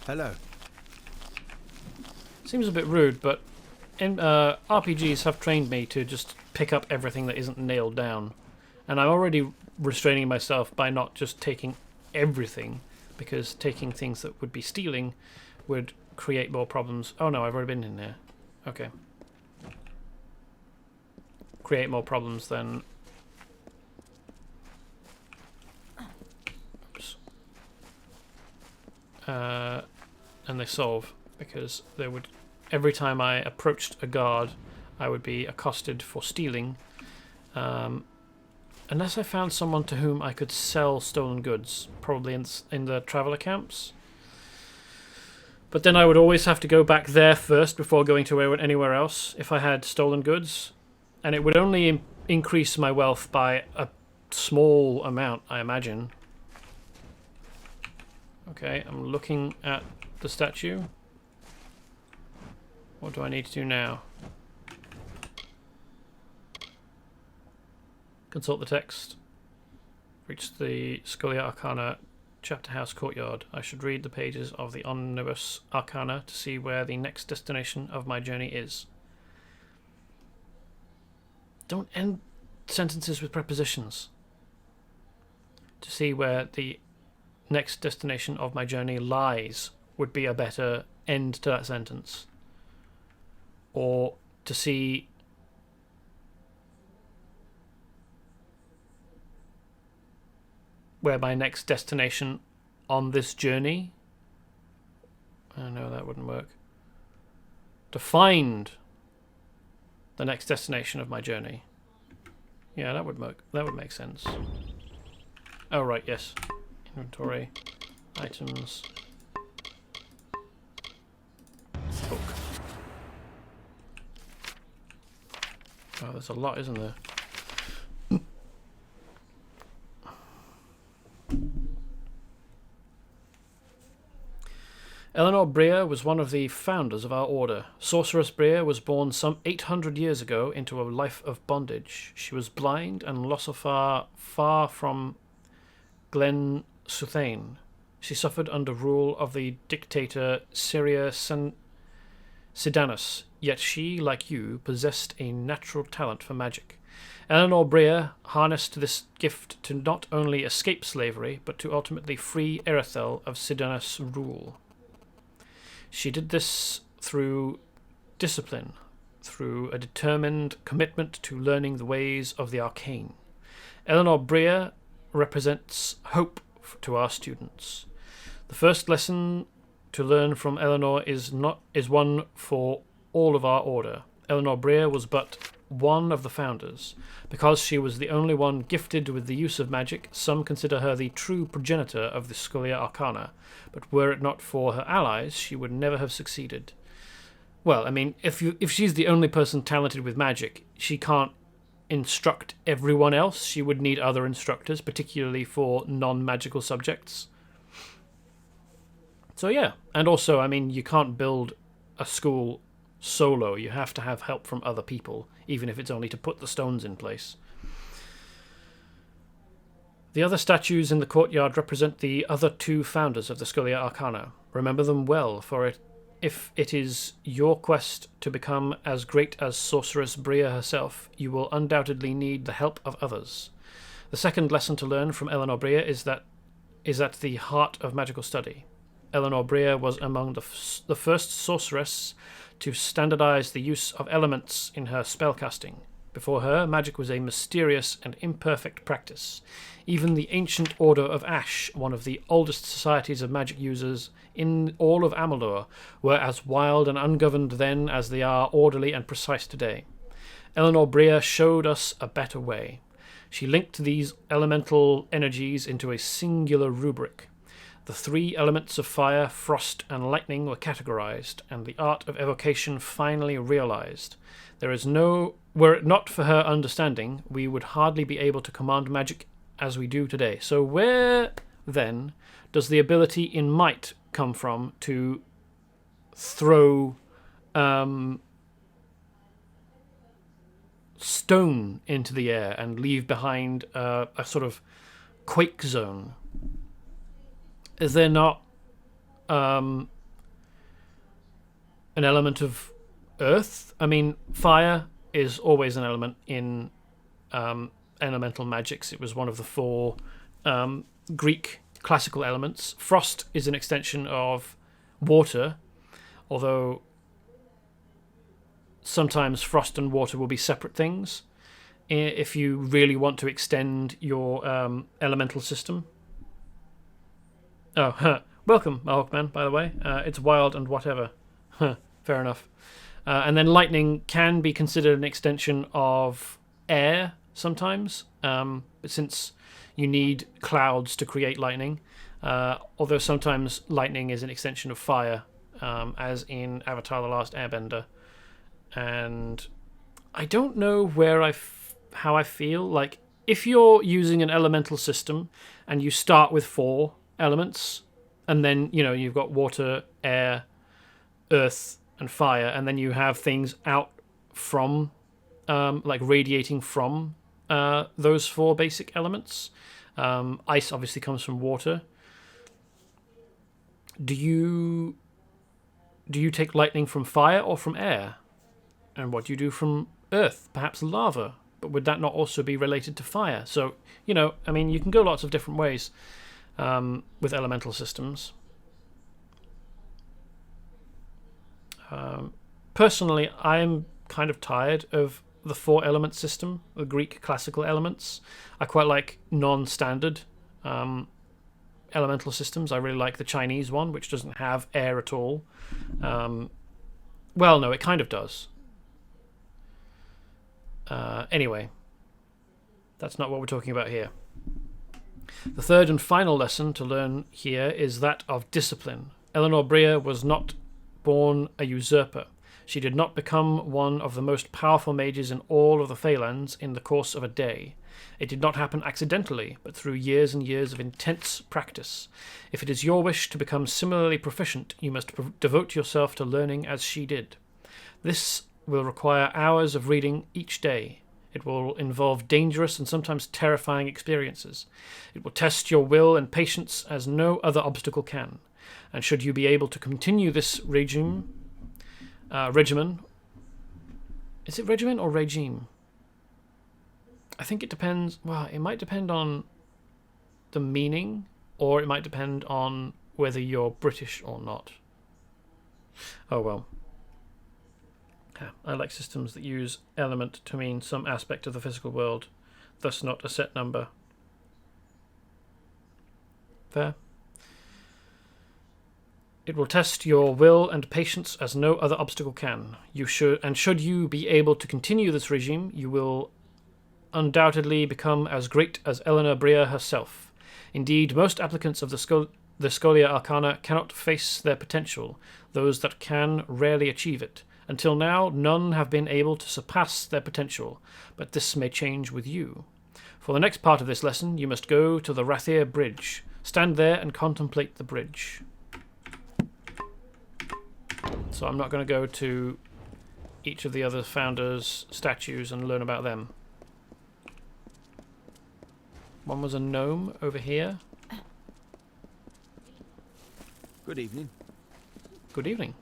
[SPEAKER 5] Hello.
[SPEAKER 1] Seems a bit rude, but RPGs have trained me to just pick up everything that isn't nailed down. And I'm already restraining myself by not just taking everything, because taking things that would be stealing would create more problems. Oh no, I've already been in there. Okay. Create more problems than... Oops. And they solve, because they would... Every time I approached a guard, I would be accosted for stealing. Unless I found someone to whom I could sell stolen goods, probably in the traveller camps. But then I would always have to go back there first before going to anywhere else if I had stolen goods. And it would only increase my wealth by a small amount, I imagine. Okay, I'm looking at the statue. What do I need to do now? Consult the text. Reach the Scholia Arcana Chapter House Courtyard. I should read the pages of the Omnibus Arcana to see where the next destination of my journey is. Don't end sentences with prepositions. To see where the next destination of my journey lies would be a better end to that sentence. Or to see where my next destination on this journey... I know that wouldn't work. To find the next destination of my journey. Yeah, that would work. That would make sense. Oh, right, yes. Inventory. Items. Book. Oh, there's a lot, isn't there? Eleanor Breer was one of the founders of our order. Sorceress Breer was born some 800 years ago into a life of bondage. She was blind and Lossifar far from Glen Suthane. She suffered under rule of the dictator Syria Sidanus, yet she, like you, possessed a natural talent for magic. Eleanor Breer harnessed this gift to not only escape slavery, but to ultimately free Erethel of Sidanus' rule. She did this through discipline, through a determined commitment to learning the ways of the arcane. Eleanor Breer represents hope to our students. The first lesson to learn from Eleanor is one for all of our order. Eleanor Breer was but one of the founders. Because she was the only one gifted with the use of magic, some consider her the true progenitor of the Scholia Arcana, but were it not for her allies, she would never have succeeded. Well, I mean, if she's the only person talented with magic, she can't instruct everyone else. She would need other instructors, particularly for non-magical subjects. So yeah, and also, I mean, you can't build a school solo. You have to have help from other people, even if it's only to put the stones in place. The other statues in the courtyard represent the other two founders of the Scholia Arcana. Remember them well, for if it is your quest to become as great as Sorceress Breer herself, you will undoubtedly need the help of others. The second lesson to learn from Eleanor Breer is at the heart of magical study. Eleanor Breer was among the first sorceress to standardize the use of elements in her spellcasting. Before her, magic was a mysterious and imperfect practice. Even the ancient Order of Ash, one of the oldest societies of magic users in all of Amalur, were as wild and ungoverned then as they are orderly and precise today. Eleanor Brea showed us a better way. She linked these elemental energies into a singular rubric. The three elements of fire, frost, and lightning were categorized, and the art of evocation finally realized. Were it not for her understanding, we would hardly be able to command magic as we do today. So where, then, does the ability in might come from to throw stone into the air and leave behind a sort of quake zone? Is there not an element of earth? I mean, fire is always an element in elemental magics. It was one of the four Greek classical elements. Frost is an extension of water, although sometimes frost and water will be separate things if you really want to extend your elemental system. Oh, welcome, Hawkman, by the way. It's wild and whatever. Fair enough. And then lightning can be considered an extension of air sometimes, since you need clouds to create lightning. Although sometimes lightning is an extension of fire, as in Avatar: The Last Airbender. And I don't know how I feel. Like, if you're using an elemental system and you start with 4 elements, and then, you've got water, air, earth, and fire, and then you have things out from, like radiating from those 4 basic elements. Ice obviously comes from water. Do you take lightning from fire or from air? And what do you do from earth? Perhaps lava. But would that not also be related to fire? So, you can go lots of different ways with elemental systems. Personally, I'm kind of tired of the 4-element system, the Greek classical elements. I quite like non-standard elemental systems. I really like the Chinese one, which doesn't have air at all. Well, no, it kind of does. Anyway, that's not what we're talking about here. The third and final lesson to learn here is that of discipline. Eleanor Brea was not born a usurper. She did not become one of the most powerful mages in all of the Phalanx in the course of a day. It did not happen accidentally, but through years and years of intense practice. If it is your wish to become similarly proficient, you must devote yourself to learning as she did. This will require hours of reading each day. It will involve dangerous and sometimes terrifying experiences. It will test your will and patience as no other obstacle can. And should you be able to continue this regimen... Is it regimen or regime? I think it depends... Well, it might depend on the meaning, or it might depend on whether you're British or not. Oh well. I like systems that use element to mean some aspect of the physical world, thus not a set number. Fair. It will test your will and patience as no other obstacle can. Should you be able to continue this regime, you will undoubtedly become as great as Eleanor Brea herself. Indeed, most applicants of the Scholia Arcana cannot face their potential. Those that can rarely achieve it. Until now, none have been able to surpass their potential, but this may change with you. For the next part of this lesson, you must go to the Rathir Bridge. Stand there and contemplate the bridge. So I'm not going to go to each of the other founders' statues and learn about them. One was a gnome over here.
[SPEAKER 19] Good evening.
[SPEAKER 1] Good evening.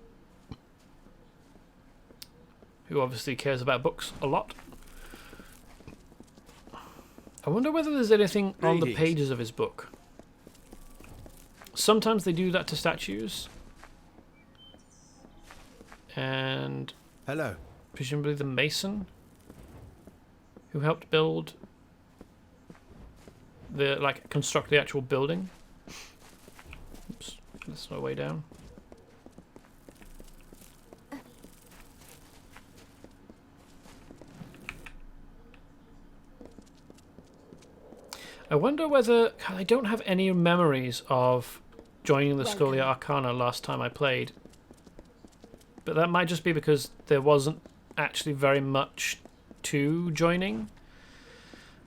[SPEAKER 1] Who obviously cares about books a lot. I wonder whether there's anything on the pages of his book. Sometimes they do that to statues. And...
[SPEAKER 19] Hello.
[SPEAKER 1] Presumably the mason who helped build the, like, construct the actual building. Oops, that's no way down. I wonder whether... I don't have any memories of joining the Scholia Arcana last time I played. But that might just be because there wasn't actually very much to joining.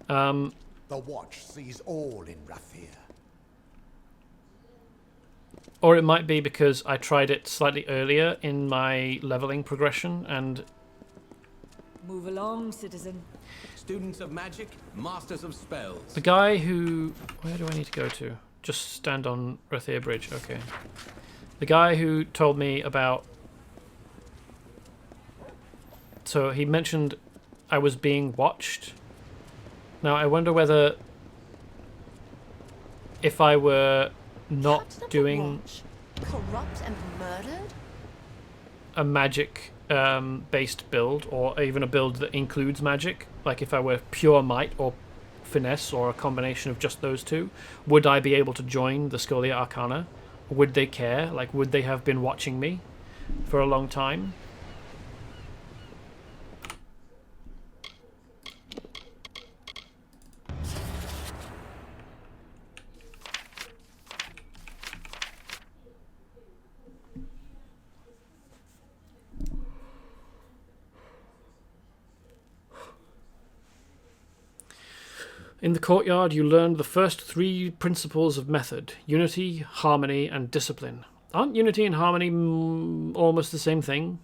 [SPEAKER 5] The Watch sees all in Rathir.
[SPEAKER 1] Or it might be because I tried it slightly earlier in my leveling progression and...
[SPEAKER 17] Move along, citizen.
[SPEAKER 18] Students of magic, masters of spells.
[SPEAKER 1] The guy who... Where do I need to go to? Just stand on Rathir Bridge, okay. The guy who told me about... So he mentioned I was being watched. Now I wonder whether... If I were not doing...
[SPEAKER 10] Corrupt and murdered?
[SPEAKER 1] A magic based build, or even a build that includes magic, like if I were pure might or finesse or a combination of just those two, would I be able to join the Scholia Arcana? Would they care? Like, would they have been watching me for a long time? In the courtyard, you learned the first 3 principles of method: unity, harmony, and discipline. Aren't unity and harmony almost the same thing?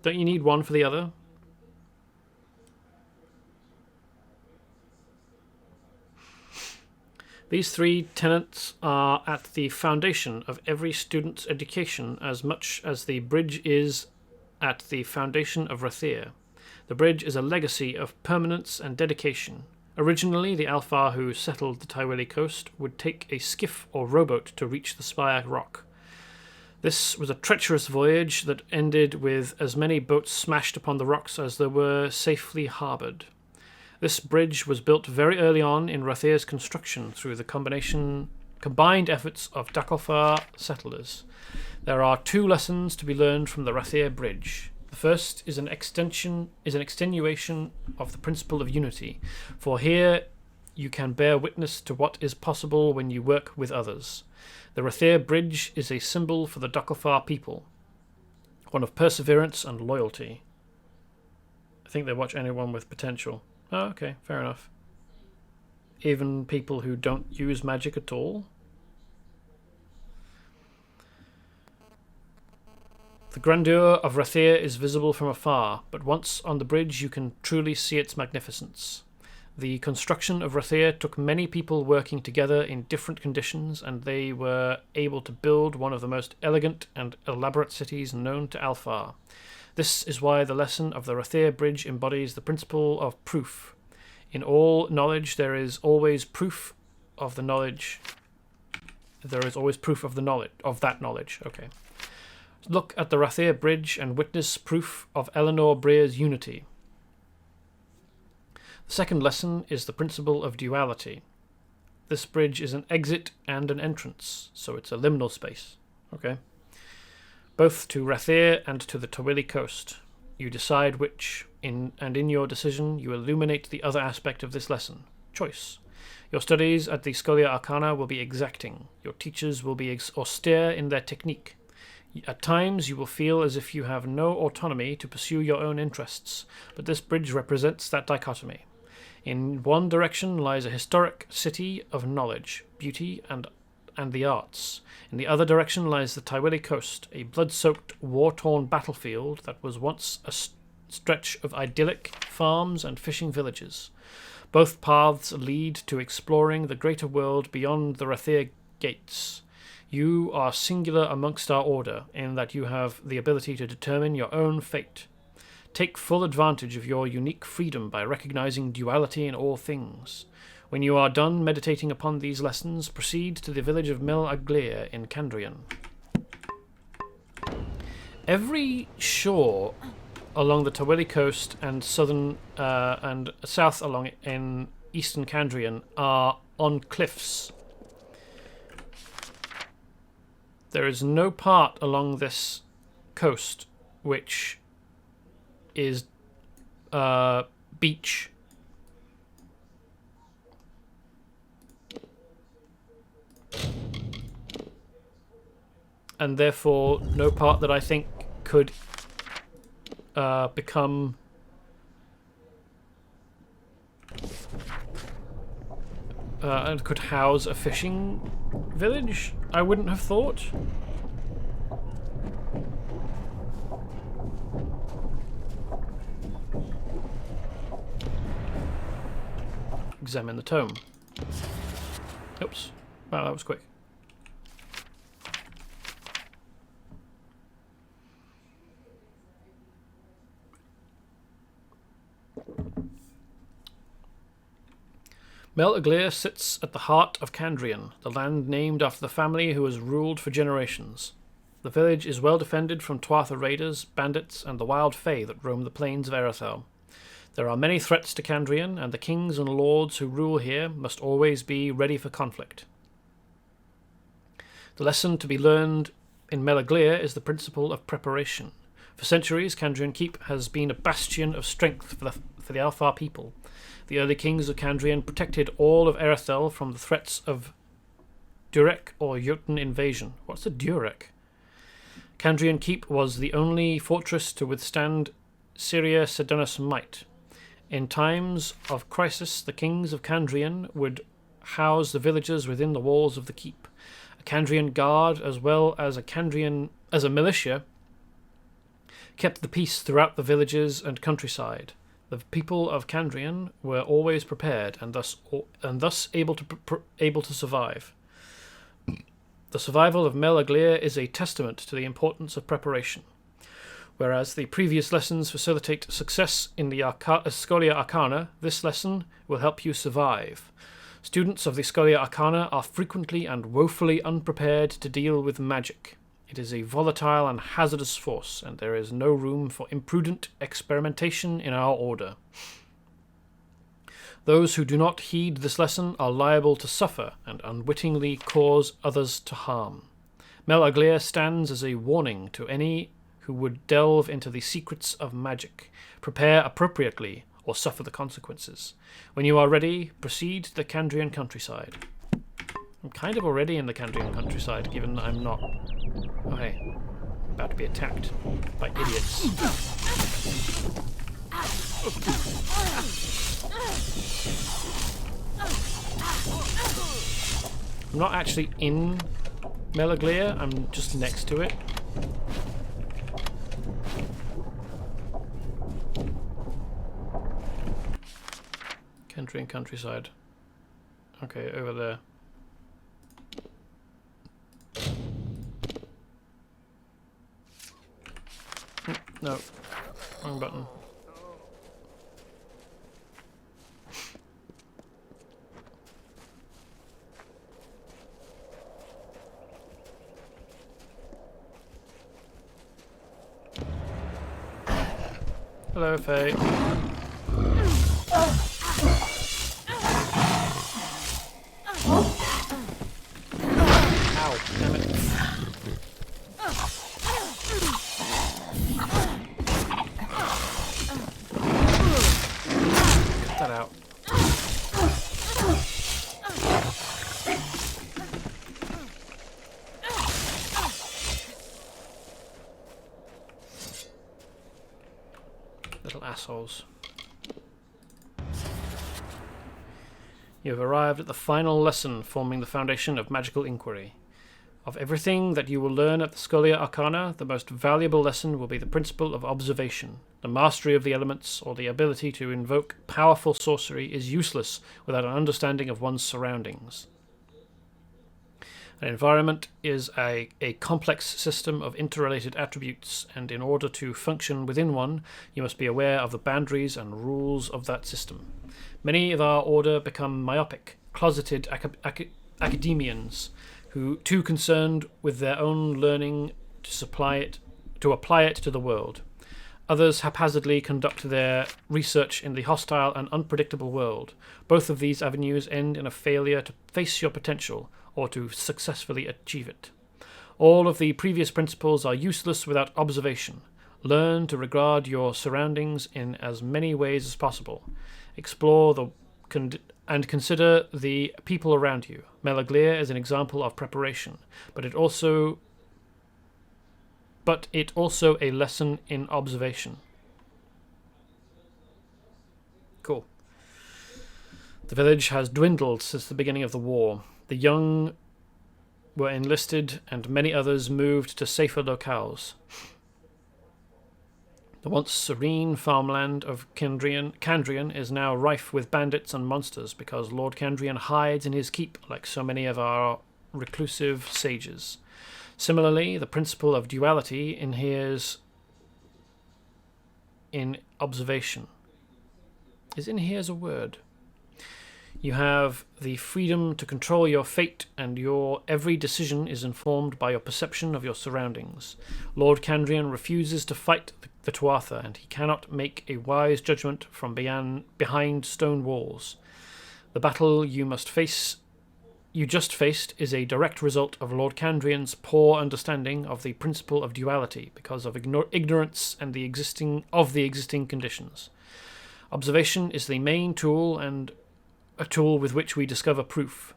[SPEAKER 1] Don't you need one for the other? These 3 tenets are at the foundation of every student's education as much as the bridge is at the foundation of Rathir. The bridge is a legacy of permanence and dedication. Originally, the Alfar who settled the Tyweli coast would take a skiff or rowboat to reach the Spire Rock. This was a treacherous voyage that ended with as many boats smashed upon the rocks as there were safely harboured. This bridge was built very early on in Rathir's construction through the combined efforts of Dakelfar settlers. There are 2 lessons to be learned from the Rathir Bridge. The first is an extenuation of the principle of unity, for here you can bear witness to what is possible when you work with others. The Rathir Bridge is a symbol for the Dakelfar people, one of perseverance and loyalty. I think they watch anyone with potential. Oh, okay, fair enough. Even people who don't use magic at all? The grandeur of Rathir is visible from afar, but once on the bridge you can truly see its magnificence. The construction of Rathir took many people working together in different conditions, and they were able to build one of the most elegant and elaborate cities known to Alfar. This is why the lesson of the Rathir Bridge embodies the principle of proof. In all knowledge there is always proof of the knowledge. There is always proof of the knowledge of that knowledge. Okay. Look at the Rathir Bridge and witness proof of Eleanor Breer's unity. The second lesson is the principle of duality. This bridge is an exit and an entrance, so it's a liminal space. Okay. Both to Rathir and to the Tyweli coast. You decide which, in your decision you illuminate the other aspect of this lesson: choice. Your studies at the Scholia Arcana will be exacting. Your teachers will be austere in their technique. At times you will feel as if you have no autonomy to pursue your own interests, but this bridge represents that dichotomy. In one direction lies a historic city of knowledge, beauty, and the arts. In the other direction lies the Tyweli coast, a blood-soaked, war-torn battlefield that was once a stretch of idyllic farms and fishing villages. Both paths lead to exploring the greater world beyond the Rathir gates. You are singular amongst our order, in that you have the ability to determine your own fate. Take full advantage of your unique freedom by recognizing duality in all things. When you are done meditating upon these lessons, proceed to the village of Mel Aglir in Candrian. Every shore along the Tawili coast and southern and south along in eastern Kandrian are on cliffs. There is no part along this coast which is beach. And therefore no part that I think could become and could house a fishing village, I wouldn't have thought. Examine the tome. Oops. Wow, that was quick. Mel Aglir sits at the heart of Kandrian, the land named after the family who has ruled for generations. The village is well defended from Tuatha raiders, bandits, and the wild fae that roam the plains of Erythel. There are many threats to Kandrian, and the kings and lords who rule here must always be ready for conflict. The lesson to be learned in Mel Aglir is the principle of preparation. For centuries, Kandrian Keep has been a bastion of strength for the Alfar people. The early kings of Kandrian protected all of Erythel from the threats of Durek or Jotun invasion. What's a Durek? Kandrian Keep was the only fortress to withstand Syria Sedonus' might. In times of crisis, the kings of Kandrian would house the villagers within the walls of the keep. A Kandrian guard, as well as a militia, kept the peace throughout the villages and countryside. The people of Kandrian were always prepared and thus able to survive. The survival of Mel Aglir is a testament to the importance of preparation. Whereas the previous lessons facilitate success in the Scholia Arcana, this lesson will help you survive. Students of the Scholia Arcana are frequently and woefully unprepared to deal with magic. It is a volatile and hazardous force, and there is no room for imprudent experimentation in our order. Those who do not heed this lesson are liable to suffer and unwittingly cause others to harm. Mel Aglir stands as a warning to any who would delve into the secrets of magic. Prepare appropriately or suffer the consequences. When you are ready, proceed to the Kandrian countryside. I'm kind of already in the Kandrian countryside, given that I'm not... Oh hey, I'm about to be attacked by idiots. I'm not actually in Mel Aglir, I'm just next to it. Kandrian countryside. Okay, over there. No, wrong button. Hello, Faye. Ow, damn it. Cut that out. Little assholes. You have arrived at the final lesson forming the foundation of magical inquiry. Of everything that you will learn at the Scholia Arcana, the most valuable lesson will be the principle of observation. The mastery of the elements, or the ability to invoke powerful sorcery, is useless without an understanding of one's surroundings. An environment is a complex system of interrelated attributes, and in order to function within one, you must be aware of the boundaries and rules of that system. Many of our order become myopic, closeted academians, who too concerned with their own learning to apply it to the world. Others haphazardly conduct their research in the hostile and unpredictable world. Both of these avenues end in a failure to face your potential or to successfully achieve it. All of the previous principles are useless without observation. Learn to regard your surroundings in as many ways as possible. Explore and consider the people around you. Melaglir is an example of preparation, but it also a lesson in observation. Cool. The village has dwindled since the beginning of the war. The young were enlisted and many others moved to safer locales. The once serene farmland of Candrian is now rife with bandits and monsters because Lord Candrian hides in his keep like so many of our reclusive sages. Similarly, the principle of duality inheres in observation. Is inheres a word? You have the freedom to control your fate, and your every decision is informed by your perception of your surroundings. Lord Candrian refuses to fight the Tuatha, and he cannot make a wise judgment from behind stone walls. The battle you just faced is a direct result of Lord Candrian's poor understanding of the principle of duality because of ignorance and the existing conditions. Observation is the main tool and a tool with which we discover proof.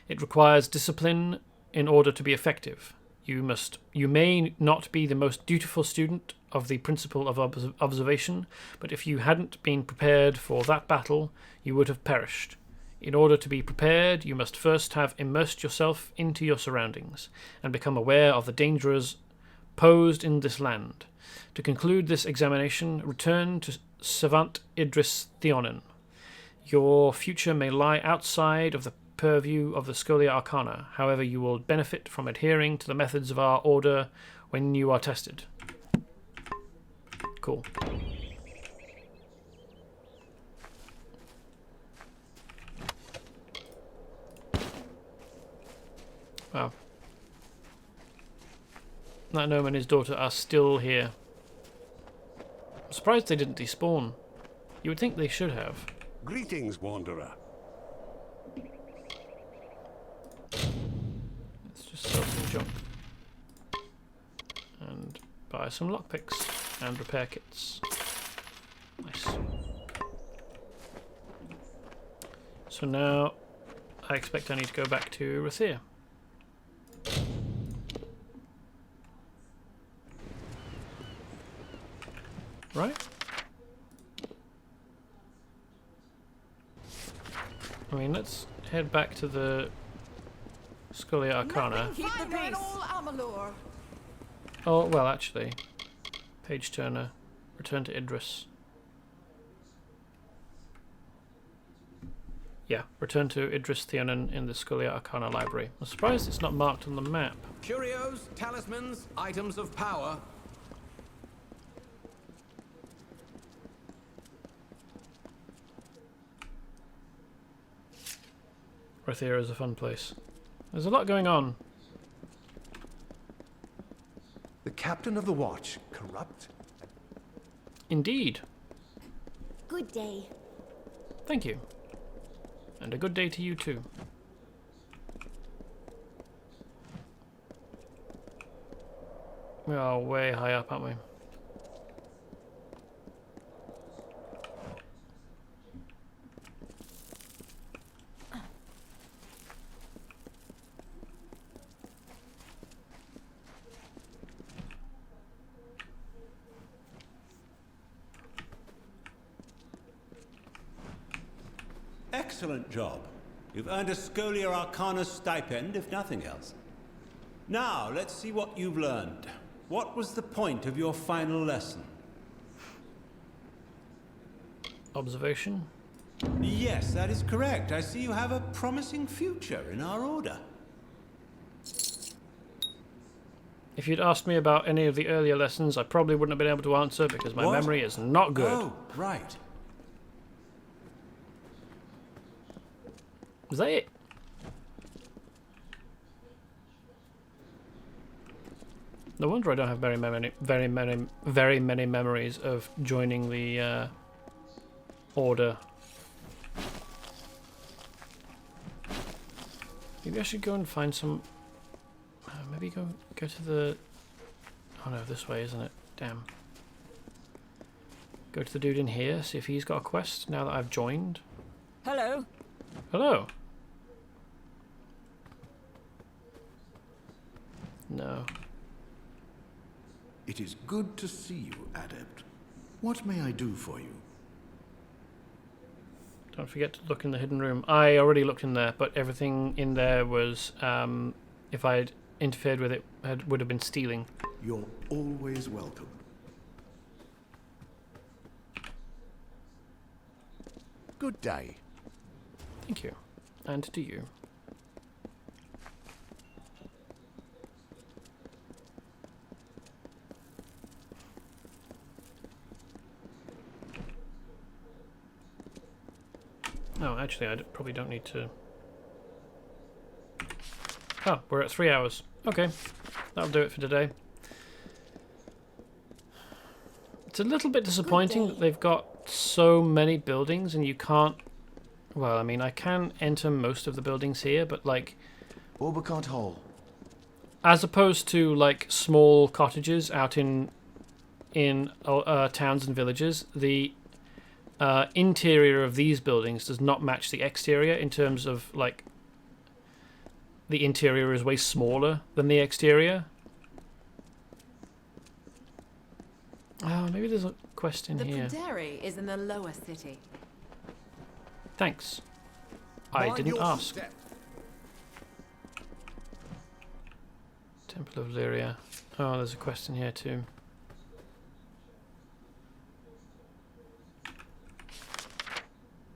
[SPEAKER 1] It requires discipline in order to be effective. You may not be the most dutiful student of the principle of observation, but if you hadn't been prepared for that battle, you would have perished. In order to be prepared, you must first have immersed yourself into your surroundings and become aware of the dangers posed in this land. To conclude this examination, return to Savant Idris Theonin. Your future may lie outside of the purview of the Scholia Arcana. However, you will benefit from adhering to the methods of our order when you are tested. Cool. Wow. That gnome and his daughter are still here. I'm surprised they didn't despawn. You would think they should have.
[SPEAKER 9] Greetings, Wanderer.
[SPEAKER 1] Let's just sell some junk. And buy some lockpicks and repair kits. Nice. So now I expect I need to go back to Rathir. Right? I mean, let's head back to the Scholia Arcana.
[SPEAKER 13] Keep the peace. All Amalur.
[SPEAKER 1] Oh, well, actually. Page turner. Return to Idris. Yeah, return to Idris Theonin in the Scholia Arcana library. I'm surprised it's not marked on the map.
[SPEAKER 18] Curios, talismans, items of power.
[SPEAKER 1] Rathir is a fun place. There's a lot going on.
[SPEAKER 9] The captain of the watch, corrupt?
[SPEAKER 1] Indeed.
[SPEAKER 7] Good day.
[SPEAKER 1] Thank you. And a good day to you too. We are way high up, aren't we?
[SPEAKER 11] Excellent job. You've earned a Scholia Arcana stipend, if nothing else. Now, let's see what you've learned. What was the point of your final lesson?
[SPEAKER 1] Observation?
[SPEAKER 11] Yes, that is correct. I see you have a promising future in our order.
[SPEAKER 1] If you'd asked me about any of the earlier lessons, I probably wouldn't have been able to answer because my memory is not good.
[SPEAKER 11] Oh, right.
[SPEAKER 1] Was that it? No wonder I don't have very many memories of joining the order. Maybe I should go and find some. Maybe go to the. Oh no, this way, isn't it? Damn. Go to the dude in here, see if he's got a quest now that I've joined.
[SPEAKER 17] Hello.
[SPEAKER 1] Hello. No.
[SPEAKER 16] It is good to see you, Adept. What may I do for you?
[SPEAKER 1] Don't forget to look in the hidden room. I already looked in there, but everything in there was, if I'd interfered with it, would have been stealing.
[SPEAKER 16] You're always welcome. Good day.
[SPEAKER 1] Thank you. And to you. Oh, actually, I probably don't need to... Oh, we're at 3 hours. Okay, that'll do it for today. It's a little bit disappointing that they've got so many buildings and you can't... Well, I mean, I can enter most of the buildings here, but like...
[SPEAKER 2] Orbicant Hall.
[SPEAKER 1] As opposed to like small cottages out in towns and villages, the interior of these buildings does not match the exterior in terms of like the interior is way smaller than the exterior. Oh, maybe there's a quest in here.
[SPEAKER 10] The Quarry is in the lower city.
[SPEAKER 1] Thanks. I didn't ask. Temple of Lyria. Oh, there's a quest in here too.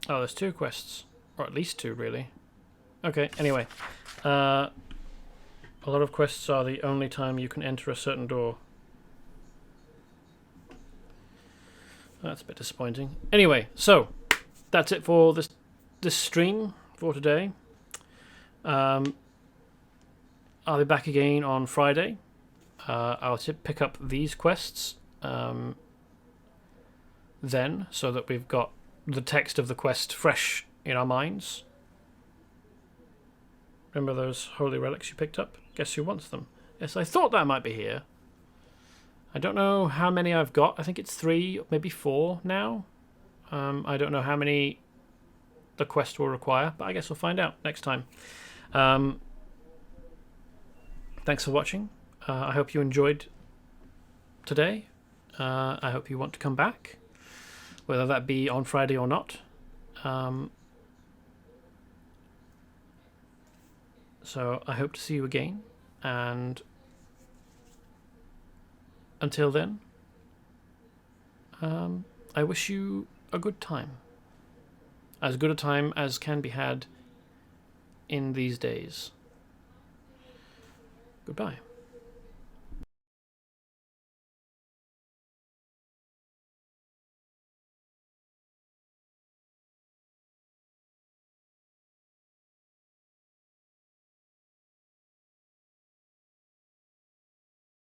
[SPEAKER 1] Oh, there's 2 quests. Or at least 2, really. Okay, anyway. A lot of quests are the only time you can enter a certain door. That's a bit disappointing. Anyway, so that's it for this stream for today. I'll be back again on Friday. I'll pick up these quests then, so that we've got the text of the quest fresh in our minds. Remember those holy relics you picked up? Guess who wants them? Yes, I thought that might be here. I don't know how many I've got. I think it's 3, maybe 4 now. I don't know how many the quest will require, but I guess we'll find out next time. Thanks for watching. I hope you enjoyed today. I hope you want to come back, whether that be on Friday or not. So I hope to see you again, and until then, I wish you a good time. As good a time as can be had in these days. Goodbye.